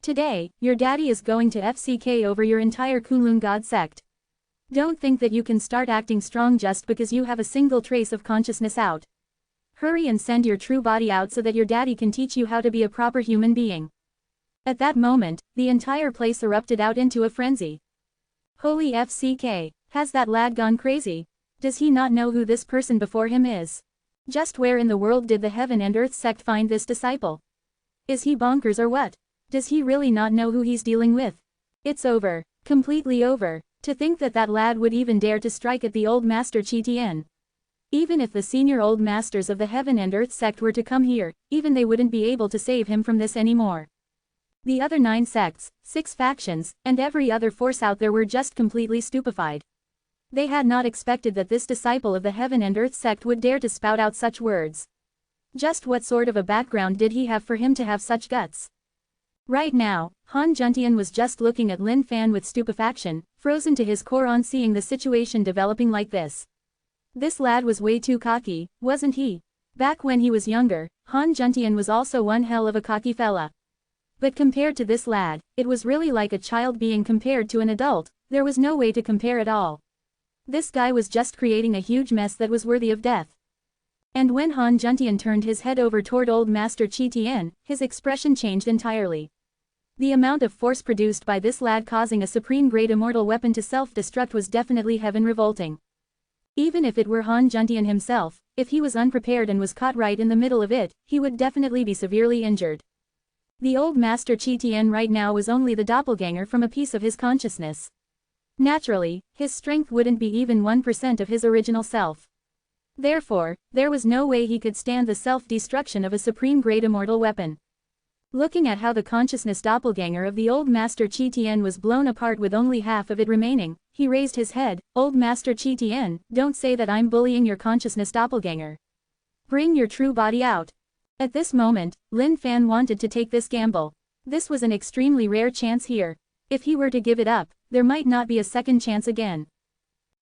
Today, your daddy is going to FCK over your entire Kunlun God sect. Don't think that you can start acting strong just because you have a single trace of consciousness out. Hurry and send your true body out so that your daddy can teach you how to be a proper human being." At that moment, the entire place erupted out into a frenzy. Holy FCK, has that lad gone crazy? Does he not know who this person before him is? Just where in the world did the Heaven and Earth sect find this disciple? Is he bonkers or what? Does he really not know who he's dealing with? It's over. Completely over. To think that that lad would even dare to strike at the old master Chi Tian. Even if the senior old masters of the Heaven and Earth sect were to come here, even they wouldn't be able to save him from this anymore. The other 9 sects, 6 factions, and every other force out there were just completely stupefied. They had not expected that this disciple of the Heaven and Earth sect would dare to spout out such words. Just what sort of a background did he have for him to have such guts? Right now, Han Juntian was just looking at Lin Fan with stupefaction, frozen to his core on seeing the situation developing like this. This lad was way too cocky, wasn't he? Back when he was younger, Han Juntian was also one hell of a cocky fella. But compared to this lad, it was really like a child being compared to an adult. There was no way to compare at all. This guy was just creating a huge mess that was worthy of death. And when Han Juntian turned his head over toward old Master Chi Tian, his expression changed entirely. The amount of force produced by this lad causing a supreme-grade immortal weapon to self-destruct was definitely heaven-revolting. Even if it were Han Juntian himself, if he was unprepared and was caught right in the middle of it, he would definitely be severely injured. The old Master Chi Tian right now was only the doppelganger from a piece of his consciousness. Naturally, his strength wouldn't be even 1% of his original self. Therefore, there was no way he could stand the self-destruction of a supreme-grade immortal weapon. Looking at how the consciousness doppelganger of the old Master Chi Tian was blown apart with only half of it remaining, he raised his head. Old Master Chi Tian, don't say that I'm bullying your consciousness doppelganger. Bring your true body out. At this moment, Lin Fan wanted to take this gamble. This was an extremely rare chance here. If he were to give it up, there might not be a second chance again.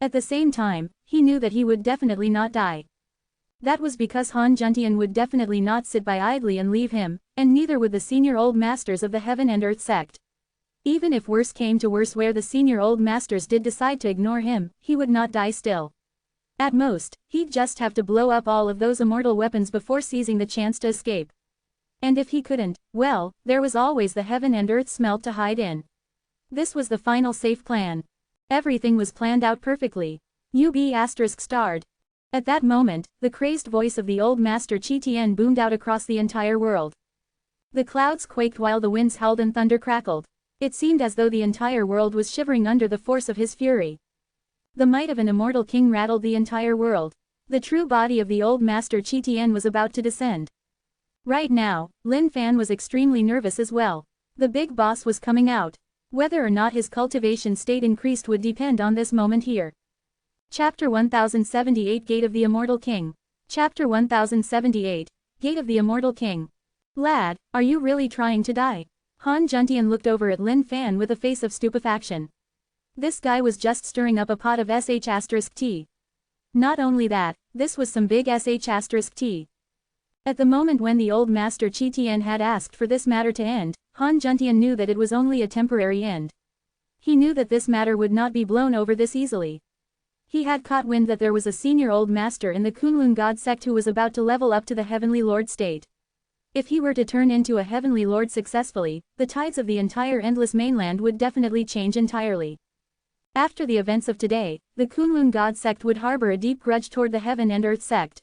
At the same time, he knew that he would definitely not die. That was because Han Juntian would definitely not sit by idly and leave him, and neither would the senior old masters of the Heaven and Earth sect. Even if worse came to worse where the senior old masters did decide to ignore him, he would not die still. At most, he'd just have to blow up all of those immortal weapons before seizing the chance to escape. And if he couldn't, well, there was always the Heaven and Earth smelt to hide in. This was the final safe plan. Everything was planned out perfectly. UB*****. At that moment, the crazed voice of the old Master Chi Tian boomed out across the entire world. The clouds quaked while the winds howled and thunder crackled. It seemed as though the entire world was shivering under the force of his fury. The might of an immortal king rattled the entire world. The true body of the old Master Chi Tian was about to descend. Right now, Lin Fan was extremely nervous as well. The big boss was coming out. Whether or not his cultivation state increased would depend on this moment here. Chapter 1078 Gate of the Immortal King. Chapter 1078, Gate of the Immortal King. Lad, are you really trying to die? Han Juntian looked over at Lin Fan with a face of stupefaction. This guy was just stirring up a pot of sh**t. Not only that, this was some big sh**t. At the moment when the old Master Chi Tian had asked for this matter to end, Han Juntian knew that it was only a temporary end. He knew that this matter would not be blown over this easily. He had caught wind that there was a senior old master in the Kunlun God sect who was about to level up to the Heavenly Lord state. If he were to turn into a Heavenly Lord successfully, the tides of the entire endless mainland would definitely change entirely. After the events of today, the Kunlun God sect would harbor a deep grudge toward the Heaven and Earth sect.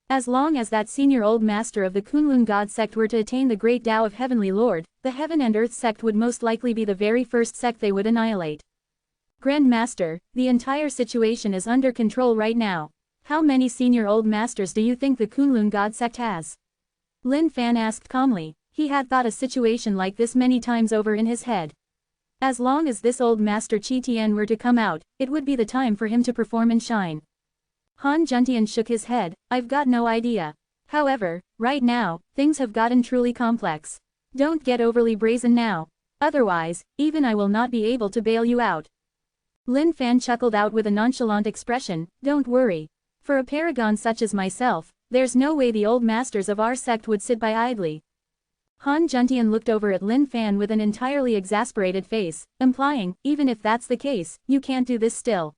As long as that senior old master of the Kunlun God sect were to attain the great Tao of Heavenly Lord, the Heaven and Earth sect would most likely be the very first sect they would annihilate. Grand Master, the entire situation is under control right now. How many senior old masters do you think the Kunlun God sect has? Lin Fan asked calmly. He had thought a situation like this many times over in his head. As long as this old Master Chi Tian were to come out, it would be the time for him to perform and shine. Han Juntian shook his head. I've got no idea. However, right now, things have gotten truly complex. Don't get overly brazen now. Otherwise, even I will not be able to bail you out. Lin Fan chuckled out with a nonchalant expression. Don't worry. For a paragon such as myself, there's no way the old masters of our sect would sit by idly. Han Juntian looked over at Lin Fan with an entirely exasperated face, implying, even if that's the case, you can't do this still.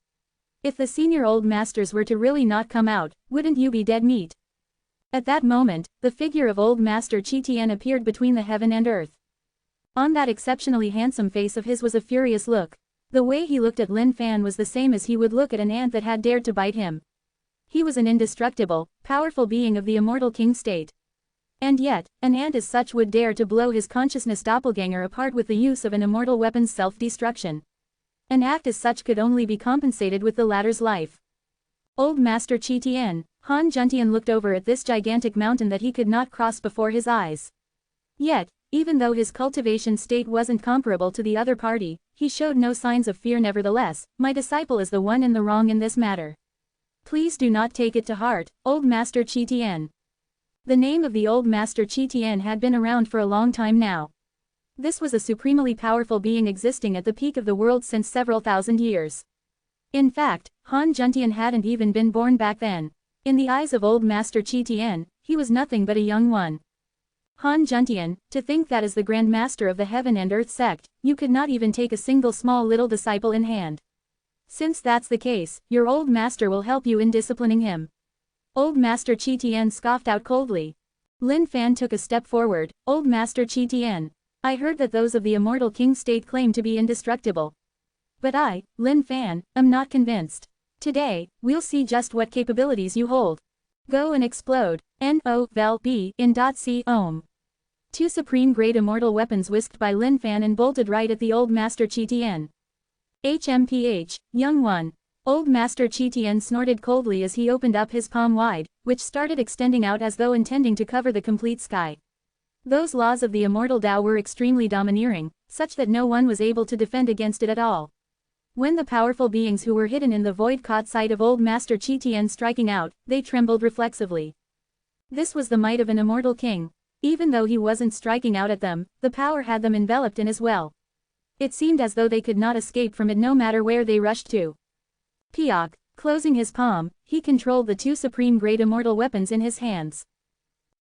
If the senior old masters were to really not come out, wouldn't you be dead meat? At that moment, the figure of old Master Chi Tian appeared between the heaven and earth. On that exceptionally handsome face of his was a furious look. The way he looked at Lin Fan was the same as he would look at an ant that had dared to bite him. He was an indestructible, powerful being of the immortal king state. And yet, an ant as such would dare to blow his consciousness doppelganger apart with the use of an immortal weapon's self-destruction. An act as such could only be compensated with the latter's life. Old Master Chi Tien, Han Juntian looked over at this gigantic mountain that he could not cross before his eyes. Yet, even though his cultivation state wasn't comparable to the other party, he showed no signs of fear. Nevertheless, my disciple is the one in the wrong in this matter. Please do not take it to heart, Old Master Chi Tien. The name of the Old Master Chi Tien had been around for a long time now. This was a supremely powerful being existing at the peak of the world since several thousand years. In fact, Han Juntian hadn't even been born back then. In the eyes of Old Master Chi Tien, he was nothing but a young one. Han Juntian, to think that as the Grand Master of the Heaven and Earth sect, you could not even take a single small little disciple in hand. Since that's the case, your old master will help you in disciplining him. Old Master Chi Tien scoffed out coldly. Lin Fan took a step forward. Old Master Chi Tien, I heard that those of the Immortal King state claim to be indestructible. But I, Lin Fan, am not convinced. Today, we'll see just what capabilities you hold. Go and explode. N-O-V-E in .C Ohm. Two supreme-grade immortal weapons whisked by Lin Fan and bolted right at the Old Master Chi Tien. HMPH, young one. Old Master Chi Tien snorted coldly as he opened up his palm wide, which started extending out as though intending to cover the complete sky. Those laws of the immortal Tao were extremely domineering, such that no one was able to defend against it at all. When the powerful beings who were hidden in the void caught sight of Old Master Chi Tien striking out, they trembled reflexively. This was the might of an immortal king. Even though he wasn't striking out at them, the power had them enveloped in as well. It seemed as though they could not escape from it no matter where they rushed to. Piok, closing his palm, he controlled the two supreme-grade immortal weapons in his hands.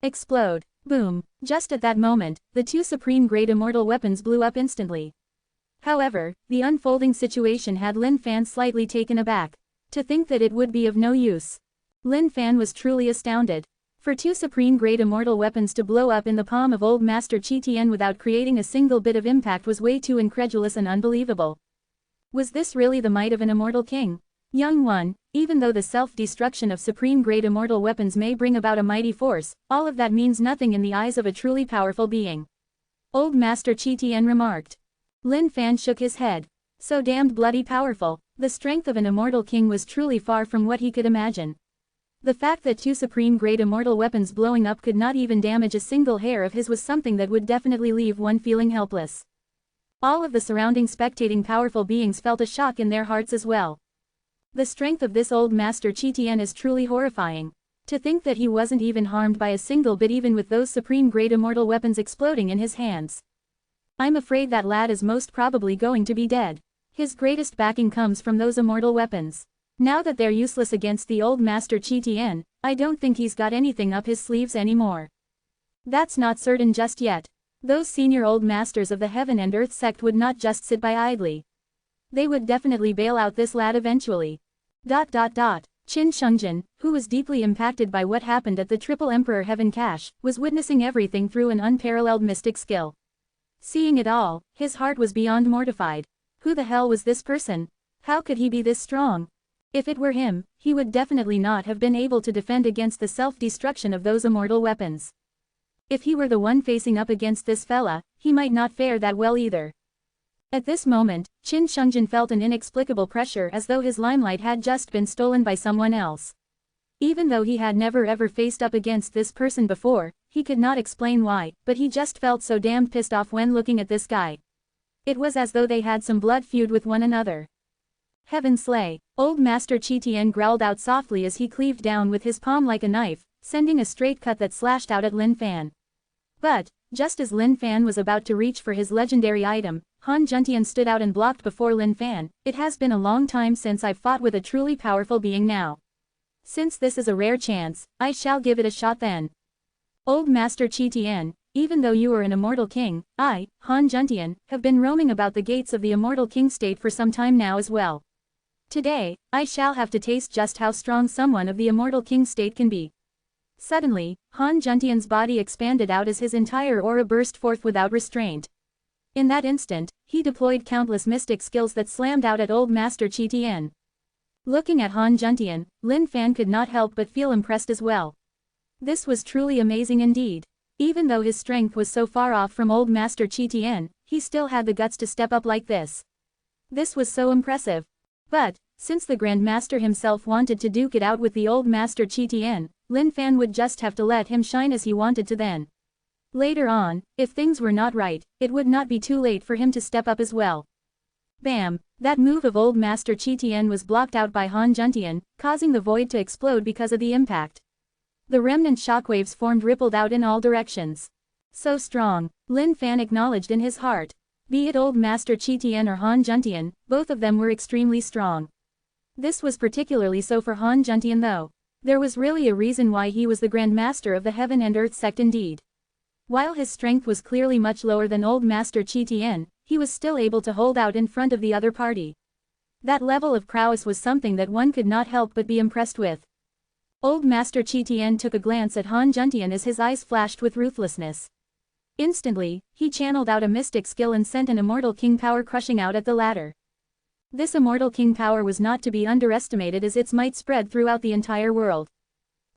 Explode. Boom. Just at that moment, the two supreme-grade immortal weapons blew up instantly. However, the unfolding situation had Lin Fan slightly taken aback. To think that it would be of no use. Lin Fan was truly astounded. For two supreme-grade immortal weapons to blow up in the palm of Old Master Chi Tien without creating a single bit of impact was way too incredulous and unbelievable. Was this really the might of an immortal king? Young one, even though the self-destruction of supreme-grade immortal weapons may bring about a mighty force, all of that means nothing in the eyes of a truly powerful being. Old Master Chi Tien remarked. Lin Fan shook his head. So damned bloody powerful, the strength of an immortal king was truly far from what he could imagine. The fact that two supreme-grade immortal weapons blowing up could not even damage a single hair of his was something that would definitely leave one feeling helpless. All of the surrounding spectating powerful beings felt a shock in their hearts as well. The strength of this Old Master Chi Tien is truly horrifying. To think that he wasn't even harmed by a single bit even with those supreme-grade immortal weapons exploding in his hands. I'm afraid that lad is most probably going to be dead. His greatest backing comes from those immortal weapons. Now that they're useless against the Old Master Chi Tien, I don't think he's got anything up his sleeves anymore. That's not certain just yet. Those senior Old Masters of the Heaven and Earth sect would not just sit by idly. They would definitely bail out this lad eventually. Qin Shungjin, who was deeply impacted by what happened at the Triple Emperor Heaven Cache, was witnessing everything through an unparalleled mystic skill. Seeing it all, his heart was beyond mortified. Who the hell was this person? How could he be this strong? If it were him, he would definitely not have been able to defend against the self-destruction of those immortal weapons. If he were the one facing up against this fella, he might not fare that well either. At this moment, Qin Shungjin felt an inexplicable pressure as though his limelight had just been stolen by someone else. Even though he had never ever faced up against this person before, he could not explain why, but he just felt so damned pissed off when looking at this guy. It was as though they had some blood feud with one another. Heaven slay, Old Master Chi Tien growled out softly as he cleaved down with his palm like a knife, sending a straight cut that slashed out at Lin Fan. But, just as Lin Fan was about to reach for his legendary item, Han Juntian stood out and blocked before Lin Fan. It has been a long time since I've fought with a truly powerful being now. Since this is a rare chance, I shall give it a shot then. Old Master Chi Tien, even though you are an immortal king, I, Han Juntian, have been roaming about the gates of the immortal king state for some time now as well. Today, I shall have to taste just how strong someone of the immortal king state can be. Suddenly, Han Juntian's body expanded out as his entire aura burst forth without restraint. In that instant, he deployed countless mystic skills that slammed out at Old Master Chi Tien. Looking at Han Juntian, Lin Fan could not help but feel impressed as well. This was truly amazing indeed. Even though his strength was so far off from old Master Chi Tian, he still had the guts to step up like this. This was so impressive. But, since the Grand Master himself wanted to duke it out with the old Master Chi Tian, Lin Fan would just have to let him shine as he wanted to then. Later on, if things were not right, it would not be too late for him to step up as well. Bam! That move of old Master Chi Tian was blocked out by Han Juntian, causing the void to explode because of the impact. The remnant shockwaves formed rippled out in all directions. So strong, Lin Fan acknowledged in his heart. Be it old Master Chi Tian or Han Juntian, both of them were extremely strong. This was particularly so for Han Juntian though. There was really a reason why he was the Grand Master of the Heaven and Earth sect indeed. While his strength was clearly much lower than old Master Chi Tian, he was still able to hold out in front of the other party. That level of prowess was something that one could not help but be impressed with. Old Master Chi Tian took a glance at Han Juntian as his eyes flashed with ruthlessness. Instantly, he channeled out a mystic skill and sent an immortal king power crushing out at the latter. This immortal king power was not to be underestimated as its might spread throughout the entire world.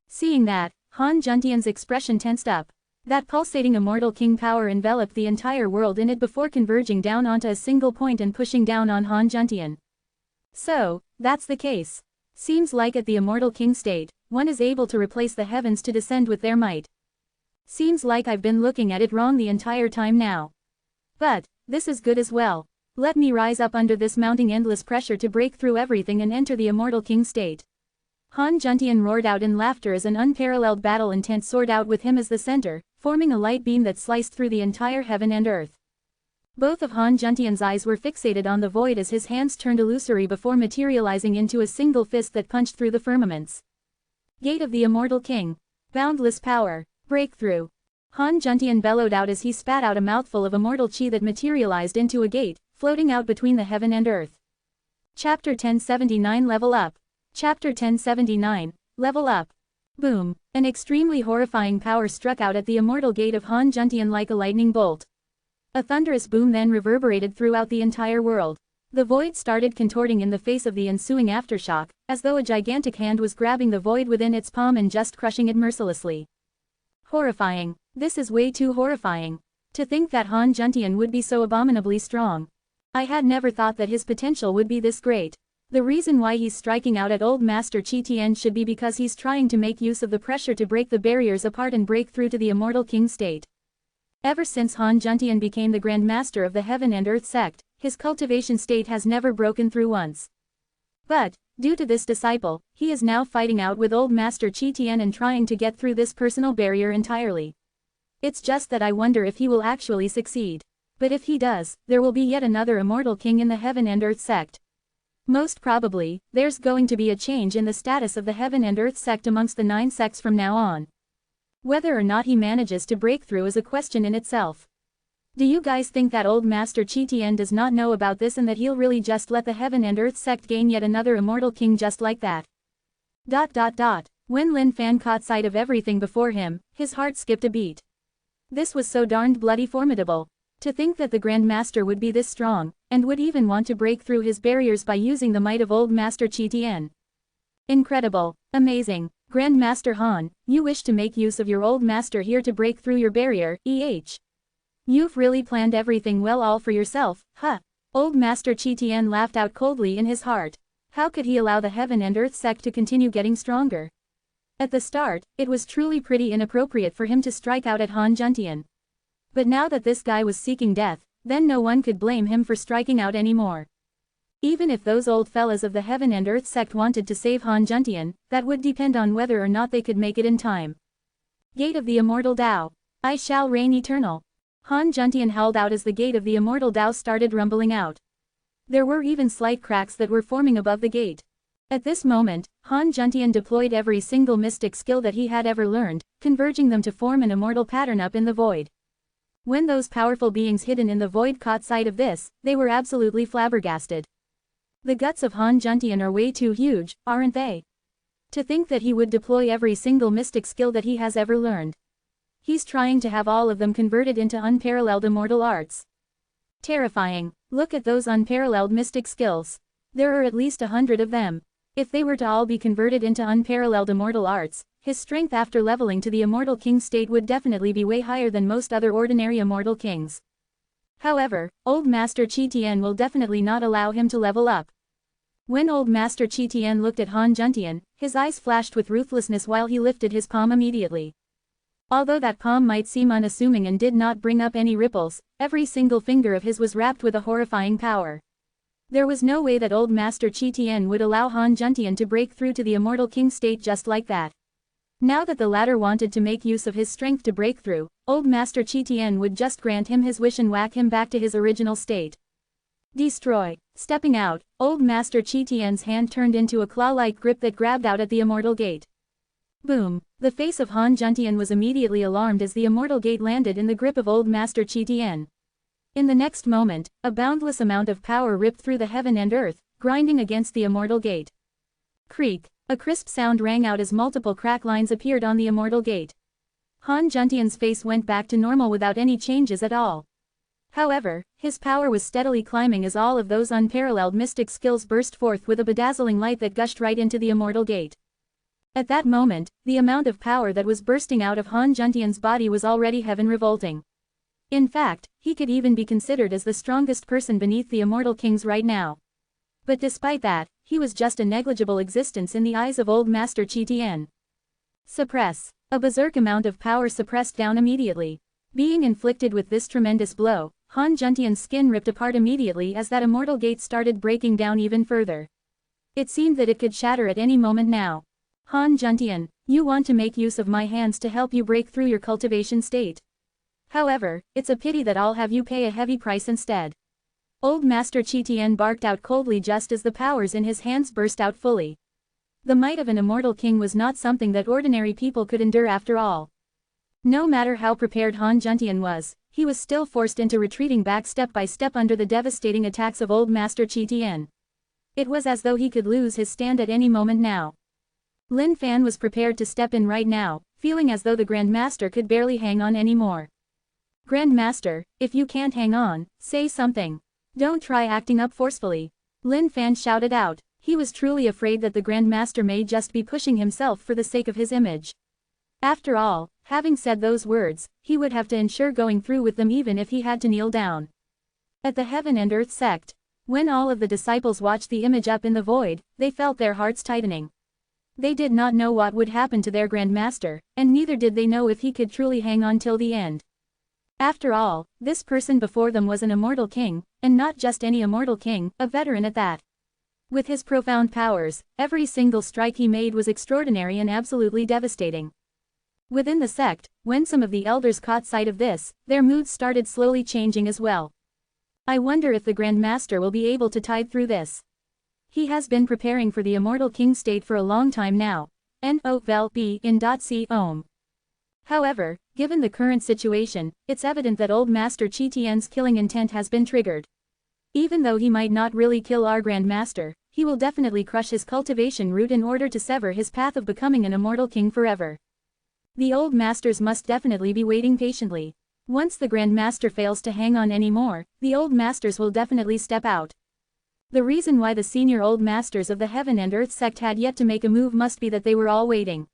Seeing that, Han Juntian's expression tensed up. That pulsating immortal king power enveloped the entire world in it before converging down onto a single point and pushing down on Han Juntian. So, that's the case. Seems like at the immortal king state, one is able to replace the heavens to descend with their might. Seems like I've been looking at it wrong the entire time now. But, this is good as well. Let me rise up under this mounting endless pressure to break through everything and enter the immortal king state. Han Juntian roared out in laughter as an unparalleled battle intent soared out with him as the center, forming a light beam that sliced through the entire heaven and earth. Both of Han Juntian's eyes were fixated on the void as his hands turned illusory before materializing into a single fist that punched through the firmaments. Gate of the Immortal King. Boundless power. Breakthrough. Han Juntian bellowed out as he spat out a mouthful of immortal chi that materialized into a gate, floating out between the heaven and earth. Chapter 1079 Level Up. Chapter 1079, Level Up. Boom, an extremely horrifying power struck out at the immortal gate of Han Juntian like a lightning bolt. A thunderous boom then reverberated throughout the entire world. The void started contorting in the face of the ensuing aftershock, as though a gigantic hand was grabbing the void within its palm and just crushing it mercilessly. Horrifying. This is way too horrifying. To think that Han Juntian would be so abominably strong. I had never thought that his potential would be this great. The reason why he's striking out at old Master Chi Tian should be because he's trying to make use of the pressure to break the barriers apart and break through to the immortal king state. Ever since Han Juntian became the Grand Master of the Heaven and Earth sect, his cultivation state has never broken through once. But, due to this disciple, he is now fighting out with old Master Chi Tian and trying to get through this personal barrier entirely. It's just that I wonder if he will actually succeed. But if he does, there will be yet another immortal king in the Heaven and Earth sect. Most probably, there's going to be a change in the status of the Heaven and Earth sect amongst the 9 sects from now on. Whether or not he manages to break through is a question in itself. Do you guys think that old Master Chi Tian does not know about this and that he'll really just let the Heaven and Earth sect gain yet another immortal king just like that? When Lin Fan caught sight of everything before him, his heart skipped a beat. This was so darned bloody formidable. To think that the Grand Master would be this strong, and would even want to break through his barriers by using the might of old Master Chi Tian. Incredible. Amazing. Grand Master Han, you wish to make use of your old master here to break through your barrier, You've really planned everything well all for yourself, huh? Old Master Chi Tian laughed out coldly in his heart. How could he allow the Heaven and Earth sect to continue getting stronger? At the start, it was truly pretty inappropriate for him to strike out at Han Juntian. But now that this guy was seeking death, then no one could blame him for striking out anymore. Even if those old fellas of the Heaven and Earth sect wanted to save Han Juntian, that would depend on whether or not they could make it in time. Gate of the Immortal Tao. I shall reign eternal. Han Juntian howled out as the gate of the Immortal Tao started rumbling out. There were even slight cracks that were forming above the gate. At this moment, Han Juntian deployed every single mystic skill that he had ever learned, converging them to form an immortal pattern up in the void. When those powerful beings hidden in the void caught sight of this, they were absolutely flabbergasted. The guts of Han Juntian are way too huge, aren't they? To think that he would deploy every single mystic skill that he has ever learned. He's trying to have all of them converted into unparalleled immortal arts. Terrifying. Look at those unparalleled mystic skills. There are at least 100 of them. If they were to all be converted into unparalleled immortal arts, His strength after leveling to the Immortal King state would definitely be way higher than most other ordinary Immortal Kings. However, Old Master Qi Tian will definitely not allow him to level up. When Old Master Qi Tian looked at Han Juntian, his eyes flashed with ruthlessness while he lifted his palm immediately. Although that palm might seem unassuming and did not bring up any ripples, every single finger of his was wrapped with a horrifying power. There was no way that Old Master Qi Tian would allow Han Juntian to break through to the Immortal King state just like that. Now that the latter wanted to make use of his strength to break through, Old Master Qi Tian would just grant him his wish and whack him back to his original state. Destroy. Stepping out, Old Master Qi Tian's hand turned into a claw-like grip that grabbed out at the Immortal Gate. Boom! The face of Han Juntian was immediately alarmed as the Immortal Gate landed in the grip of Old Master Qi Tian. In the next moment, a boundless amount of power ripped through the heaven and earth, grinding against the Immortal Gate. Creak! A crisp sound rang out as multiple crack lines appeared on the Immortal Gate. Han Juntian's face went back to normal without any changes at all. However, his power was steadily climbing as all of those unparalleled mystic skills burst forth with a bedazzling light that gushed right into the Immortal Gate. At that moment, the amount of power that was bursting out of Han Juntian's body was already heaven-revolting. In fact, he could even be considered as the strongest person beneath the Immortal Kings right now. But despite that, he was just a negligible existence in the eyes of Old Master Qi Tian. Suppress. A berserk amount of power suppressed down immediately. Being inflicted with this tremendous blow, Han Juntian's skin ripped apart immediately as that Immortal Gate started breaking down even further. It seemed that it could shatter at any moment now. Han Juntian, you want to make use of my hands to help you break through your cultivation state. However, it's a pity that I'll have you pay a heavy price instead. Old Master Qi Tian barked out coldly just as the powers in his hands burst out fully. The might of an Immortal King was not something that ordinary people could endure after all. No matter how prepared Han Juntian was, he was still forced into retreating back step by step under the devastating attacks of Old Master Qi Tian. It was as though he could lose his stand at any moment now. Lin Fan was prepared to step in right now, feeling as though the Grand Master could barely hang on anymore. Grand Master, if you can't hang on, say something. Don't try acting up forcefully. Lin Fan shouted out. He was truly afraid that the Grand Master may just be pushing himself for the sake of his image. After all, having said those words, he would have to ensure going through with them even if he had to kneel down. At the Heaven and Earth sect, when all of the disciples watched the image up in the void, they felt their hearts tightening. They did not know what would happen to their Grand Master, and neither did they know if he could truly hang on till the end. After all, this person before them was an Immortal King, and not just any Immortal King, a veteran at that. With his profound powers, every single strike he made was extraordinary and absolutely devastating. Within the sect, when some of the elders caught sight of this, their moods started slowly changing as well. I wonder if the Grand Master will be able to tide through this. He has been preparing for the Immortal King state for a long time now. However, given the current situation, it's evident that Old Master Qi Tian's killing intent has been triggered. Even though he might not really kill our Grand Master, he will definitely crush his cultivation root in order to sever his path of becoming an Immortal King forever. The Old Masters must definitely be waiting patiently. Once the Grand Master fails to hang on anymore, the Old Masters will definitely step out. The reason why the senior Old Masters of the Heaven and Earth sect had yet to make a move must be that they were all waiting.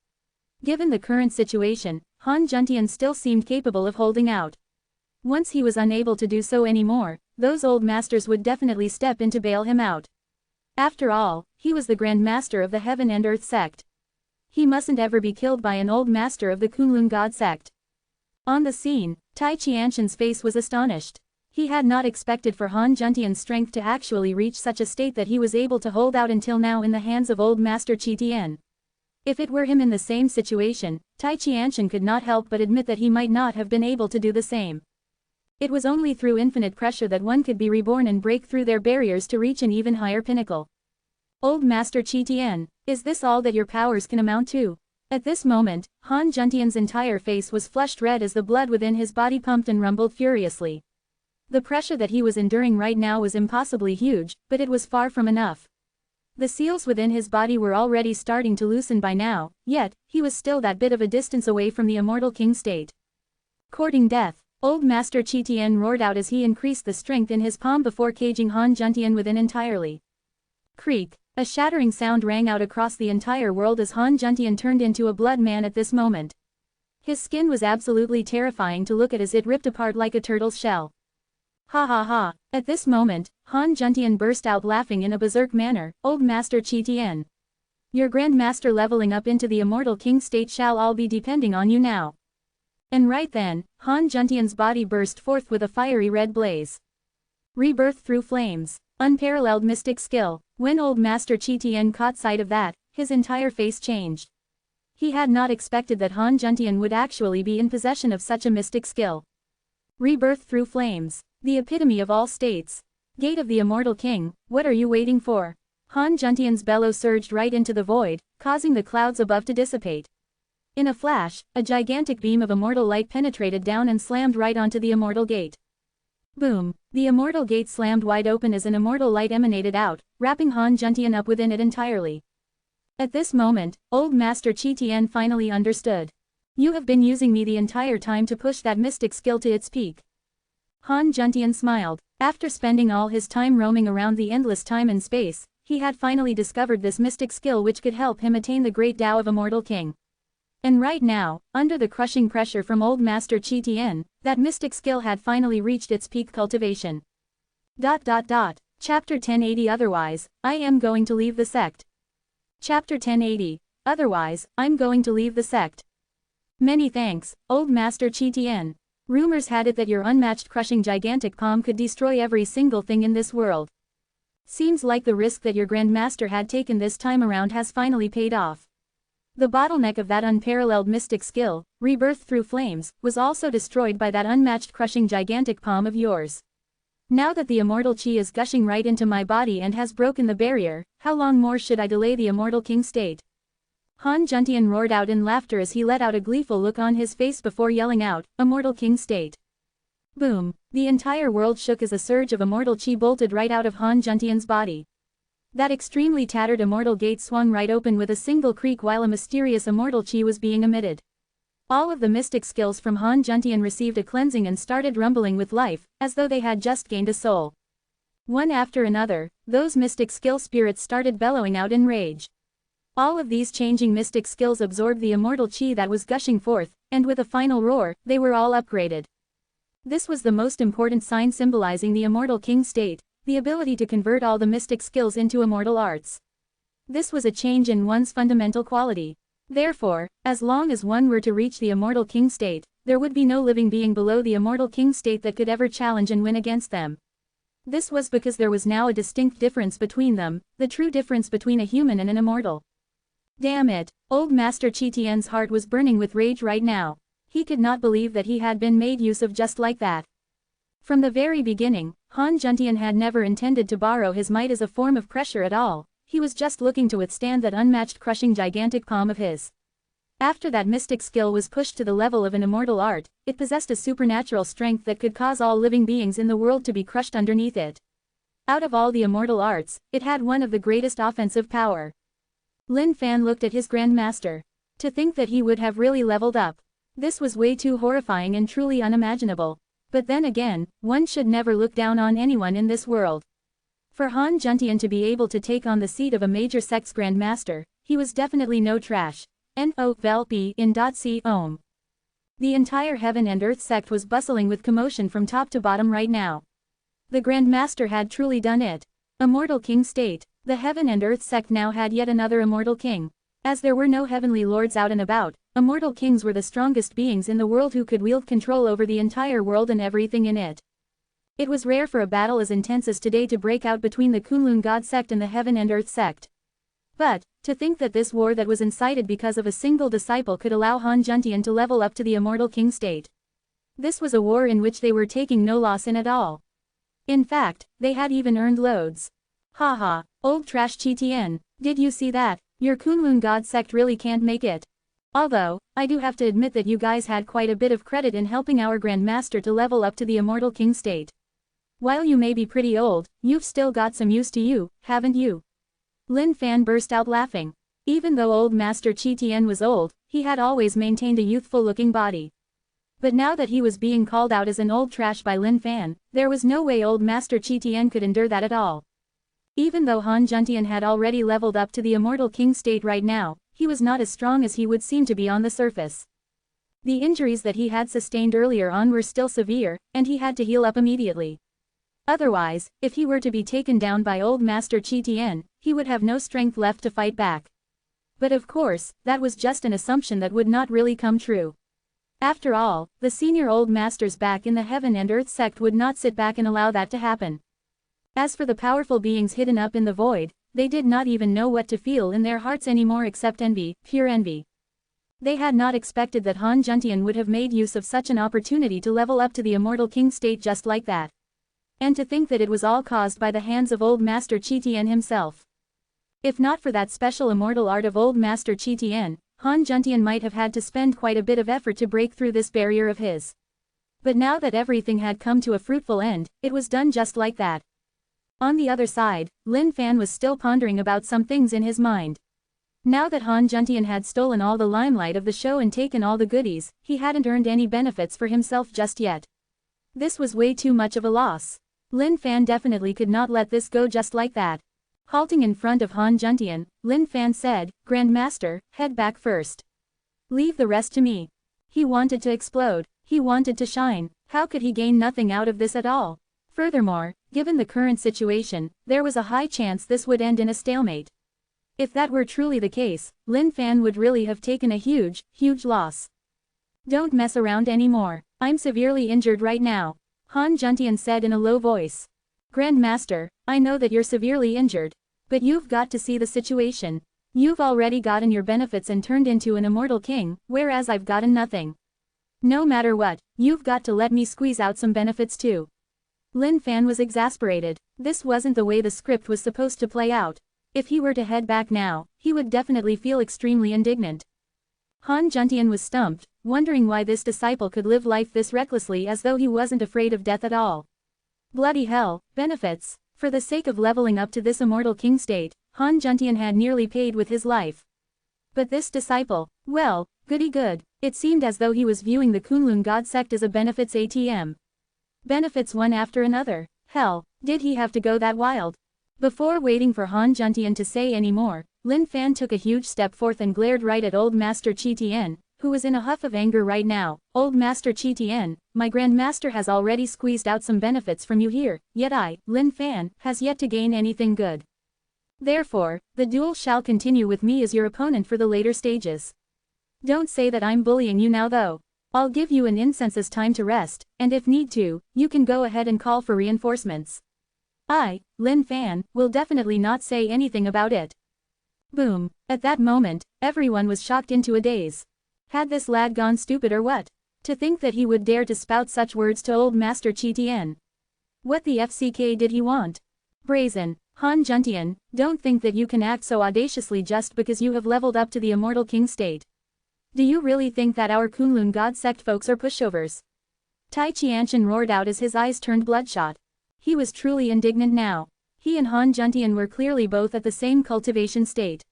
Given the current situation, Han Juntian still seemed capable of holding out. Once he was unable to do so anymore, those Old Masters would definitely step in to bail him out. After all, he was the Grand Master of the Heaven and Earth sect. He mustn't ever be killed by an Old Master of the Kunlun God sect. On the scene, Tai Qianshan's face was astonished. He had not expected for Han Juntian's strength to actually reach such a state that he was able to hold out until now in the hands of Old Master Qi Tian. If it were him in the same situation, Tai Qianshan could not help but admit that he might not have been able to do the same. It was only through infinite pressure that one could be reborn and break through their barriers to reach an even higher pinnacle. Old Master Qi Tian, is this all that your powers can amount to? At this moment, Han Juntian's entire face was flushed red as the blood within his body pumped and rumbled furiously. The pressure that he was enduring right now was impossibly huge, but it was far from enough. The seals within his body were already starting to loosen by now, yet, he was still that bit of a distance away from the Immortal King state. Courting death, Old Master Qi Tian roared out as he increased the strength in his palm before caging Han Juntian within entirely. Creak. A shattering sound rang out across the entire world as Han Juntian turned into a blood man at this moment. His skin was absolutely terrifying to look at as it ripped apart like a turtle's shell. Ha ha ha. At this moment, Han Juntian burst out laughing in a berserk manner. Old Master Qi Tian. Your Grandmaster leveling up into the immortal king state shall all be depending on you now. And right then, Han Juntian's body burst forth with a fiery red blaze. Rebirth through flames. Unparalleled mystic skill. When Old Master Qi Tian caught sight of that, his entire face changed. He had not expected that Han Juntian would actually be in possession of such a mystic skill. Rebirth through flames. The epitome of all states. Gate of the Immortal King, what are you waiting for? Han Juntian's bellow surged right into the void, causing the clouds above to dissipate. In a flash, a gigantic beam of immortal light penetrated down and slammed right onto the immortal gate. Boom! The immortal gate slammed wide open as an immortal light emanated out, wrapping Han Juntian up within it entirely. At this moment, Old Master Qi Tian finally understood. You have been using me the entire time to push that mystic skill to its peak. Han Juntian smiled. After spending all his time roaming around the endless time and space, he had finally discovered this mystic skill which could help him attain the great Tao of Immortal King. And right now, under the crushing pressure from Old Master Qi Tian, that mystic skill had finally reached its peak cultivation. Chapter 1080 Otherwise, I am going to leave the sect. Chapter 1080. Otherwise, I'm going to leave the sect. Many thanks, Old Master Qi Tian. Rumors had it that your unmatched crushing gigantic palm could destroy every single thing in this world. Seems like the risk that your Grandmaster had taken this time around has finally paid off. The bottleneck of that unparalleled mystic skill, rebirth through flames, was also destroyed by that unmatched crushing gigantic palm of yours. Now that the immortal chi is gushing right into my body and has broken the barrier, how long more should I delay the immortal king state? Han Juntian roared out in laughter as he let out a gleeful look on his face before yelling out, Immortal King State. Boom! The entire world shook as a surge of immortal chi bolted right out of Han Juntian's body. That extremely tattered immortal gate swung right open with a single creak while a mysterious immortal chi was being emitted. All of the mystic skills from Han Juntian received a cleansing and started rumbling with life, as though they had just gained a soul. One after another, those mystic skill spirits started bellowing out in rage. All of these changing mystic skills absorbed the immortal chi that was gushing forth, and with a final roar, they were all upgraded. This was the most important sign symbolizing the immortal king state, the ability to convert all the mystic skills into immortal arts. This was a change in one's fundamental quality. Therefore, as long as one were to reach the immortal king state, there would be no living being below the immortal king state that could ever challenge and win against them. This was because there was now a distinct difference between them, the true difference between a human and an immortal. Damn it, Old Master Qi Tian's heart was burning with rage right now. He could not believe that he had been made use of just like that. From the very beginning, Han Juntian had never intended to borrow his might as a form of pressure at all, he was just looking to withstand that unmatched crushing gigantic palm of his. After that mystic skill was pushed to the level of an immortal art, it possessed a supernatural strength that could cause all living beings in the world to be crushed underneath it. Out of all the immortal arts, it had one of the greatest offensive power. Lin Fan looked at his Grandmaster. To think that he would have really leveled up. This was way too horrifying and truly unimaginable. But then again, one should never look down on anyone in this world. For Han Juntian to be able to take on the seat of a major sect's Grandmaster, he was definitely no trash. No-vel-p in .c ohm. The entire heaven and earth sect was bustling with commotion from top to bottom right now. The Grandmaster had truly done it. Immortal King State. The heaven and earth sect now had yet another immortal king. As there were no heavenly lords out and about, immortal kings were the strongest beings in the world who could wield control over the entire world and everything in it. It was rare for a battle as intense as today to break out between the Kunlun God sect and the heaven and earth sect. But, to think that this war that was incited because of a single disciple could allow Han Juntian to level up to the immortal king state. This was a war in which they were taking no loss in at all. In fact, they had even earned loads. Haha, old trash Qi Tian, did you see that? Your Kunlun God sect really can't make it. Although, I do have to admit that you guys had quite a bit of credit in helping our Grandmaster to level up to the immortal king state. While you may be pretty old, you've still got some use to you, haven't you? Lin Fan burst out laughing. Even though old Master Qi Tian was old, he had always maintained a youthful-looking body. But now that he was being called out as an old trash by Lin Fan, there was no way old Master Qi Tian could endure that at all. Even though Han Juntian had already leveled up to the immortal king state right now, he was not as strong as he would seem to be on the surface. The injuries that he had sustained earlier on were still severe, and he had to heal up immediately. Otherwise, if he were to be taken down by old Master Qi Tian, he would have no strength left to fight back. But of course, that was just an assumption that would not really come true. After all, the senior old masters back in the Heaven and Earth sect would not sit back and allow that to happen. As for the powerful beings hidden up in the void, they did not even know what to feel in their hearts anymore except envy, pure envy. They had not expected that Han Juntian would have made use of such an opportunity to level up to the immortal king state just like that. And to think that it was all caused by the hands of old Master Qi Tian himself. If not for that special immortal art of old Master Qi Tian, Han Juntian might have had to spend quite a bit of effort to break through this barrier of his. But now that everything had come to a fruitful end, it was done just like that. On the other side, Lin Fan was still pondering about some things in his mind. Now that Han Juntian had stolen all the limelight of the show and taken all the goodies, he hadn't earned any benefits for himself just yet. This was way too much of a loss. Lin Fan definitely could not let this go just like that. Halting in front of Han Juntian, Lin Fan said, "Grand Master, head back first. Leave the rest to me." He wanted to explode. He wanted to shine. How could he gain nothing out of this at all? Furthermore, given the current situation, there was a high chance this would end in a stalemate. If that were truly the case, Lin Fan would really have taken a huge, huge loss. "Don't mess around anymore. I'm severely injured right now," Han Juntian said in a low voice. "Grand Master, I know that you're severely injured. But you've got to see the situation. You've already gotten your benefits and turned into an immortal king, whereas I've gotten nothing. No matter what, you've got to let me squeeze out some benefits too." Lin Fan was exasperated. This wasn't the way the script was supposed to play out. If he were to head back now, he would definitely feel extremely indignant. Han Juntian was stumped, wondering why this disciple could live life this recklessly as though he wasn't afraid of death at all. Bloody hell, benefits. For the sake of leveling up to this immortal king state, Han Juntian had nearly paid with his life. But this disciple, well, goody good, it seemed as though he was viewing the Kunlun God sect as a benefits ATM. Benefits one after another. Hell, did he have to go that wild? Before waiting for Han Juntian to say any more, Lin Fan took a huge step forth and glared right at old Master Qi Tian, who was in a huff of anger right now. "Old Master Qi Tian, my Grand Master has already squeezed out some benefits from you here, yet I, Lin Fan, has yet to gain anything good. Therefore, the duel shall continue with me as your opponent for the later stages. Don't say that I'm bullying you now though. I'll give you an incense's time to rest, and if need to, you can go ahead and call for reinforcements. I, Lin Fan, will definitely not say anything about it." Boom. At that moment, everyone was shocked into a daze. Had this lad gone stupid or what? To think that he would dare to spout such words to old Master Qi Tian. What the FCK did he want? Brazen. Han Juntian, don't think that you can act so audaciously just because you have leveled up to the immortal king state. Do you really think that our Kunlun God sect folks are pushovers? Tai Qianshan roared out as his eyes turned bloodshot. He was truly indignant now. He and Han Juntian were clearly both at the same cultivation state.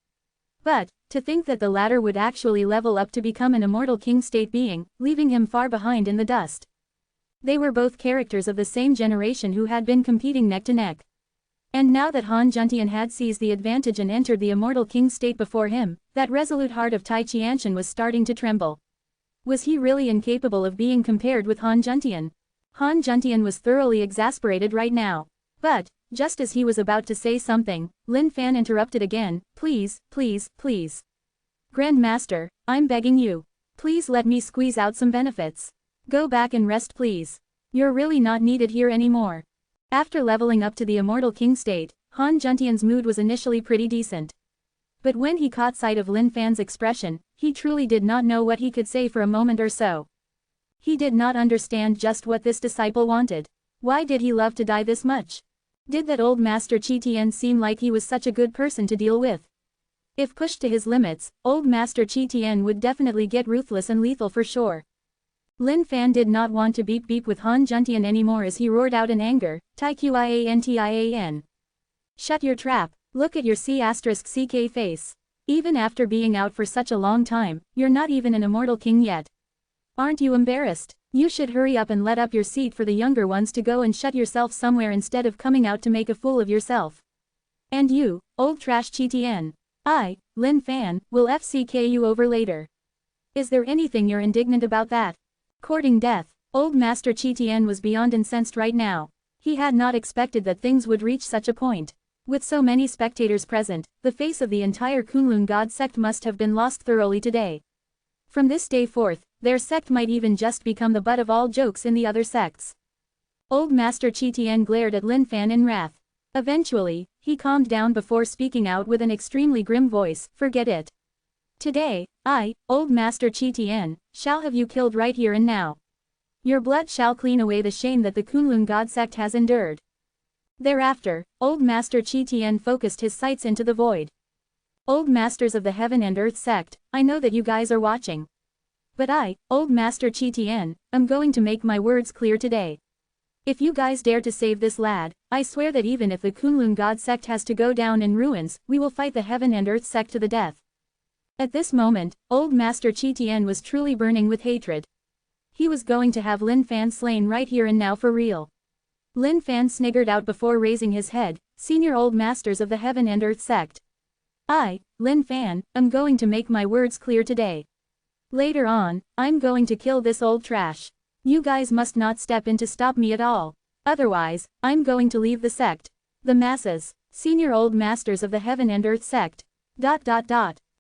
But, to think that the latter would actually level up to become an immortal king state being, leaving him far behind in the dust. They were both characters of the same generation who had been competing neck to neck. And now that Han Juntian had seized the advantage and entered the immortal king state before him, that resolute heart of Tai Qianshan was starting to tremble. Was he really incapable of being compared with Han Juntian? Han Juntian was thoroughly exasperated right now. But, just as he was about to say something, Lin Fan interrupted again. "Please, please, please. Grand Master, I'm begging you. Please let me squeeze out some benefits. Go back and rest please. You're really not needed here anymore." After leveling up to the immortal king state, Han Juntian's mood was initially pretty decent. But when he caught sight of Lin Fan's expression, he truly did not know what he could say for a moment or so. He did not understand just what this disciple wanted. Why did he love to die this much? Did that old Master Qi Tian seem like he was such a good person to deal with? If pushed to his limits, old Master Qi Tian would definitely get ruthless and lethal for sure. Lin Fan did not want to beep with Han Juntian anymore as he roared out in anger, "Tai Qiantian. Shut your trap, look at your C*CK face. Even after being out for such a long time, you're not even an immortal king yet. Aren't you embarrassed? You should hurry up and let up your seat for the younger ones to go and shut yourself somewhere instead of coming out to make a fool of yourself." And you, old trash Chitian. I, Lin Fan, will FCK you over later. Is there anything you're indignant about that? Courting death. Old Master Chitian was beyond incensed right now. He had not expected that things would reach such a point. With so many spectators present, the face of the entire Kunlun God sect must have been lost thoroughly today. From this day forth, their sect might even just become the butt of all jokes in the other sects. Old Master Chitian glared at Lin Fan in wrath. Eventually, he calmed down before speaking out with an extremely grim voice, "Forget it. Today, I, Old Master Chitian, shall have you killed right here and now. Your blood shall clean away the shame that the Kunlun God sect has endured." Thereafter, Old Master Chitian focused his sights into the void. Old Masters of the Heaven and Earth sect, I know that you guys are watching. But I, Old Master Chitian, am going to make my words clear today. If you guys dare to save this lad, I swear that even if the Kunlun God sect has to go down in ruins, we will fight the Heaven and Earth sect to the death. At this moment, Old Master Chitian was truly burning with hatred. He was going to have Lin Fan slain right here and now for real. Lin Fan sniggered out before raising his head, "Senior Old Masters of the Heaven and Earth sect. I, Lin Fan, am going to make my words clear today. Later on, I'm going to kill this old trash. You guys must not step in to stop me at all. Otherwise, I'm going to leave the sect. The masses, Senior Old Masters of the Heaven and Earth sect. ...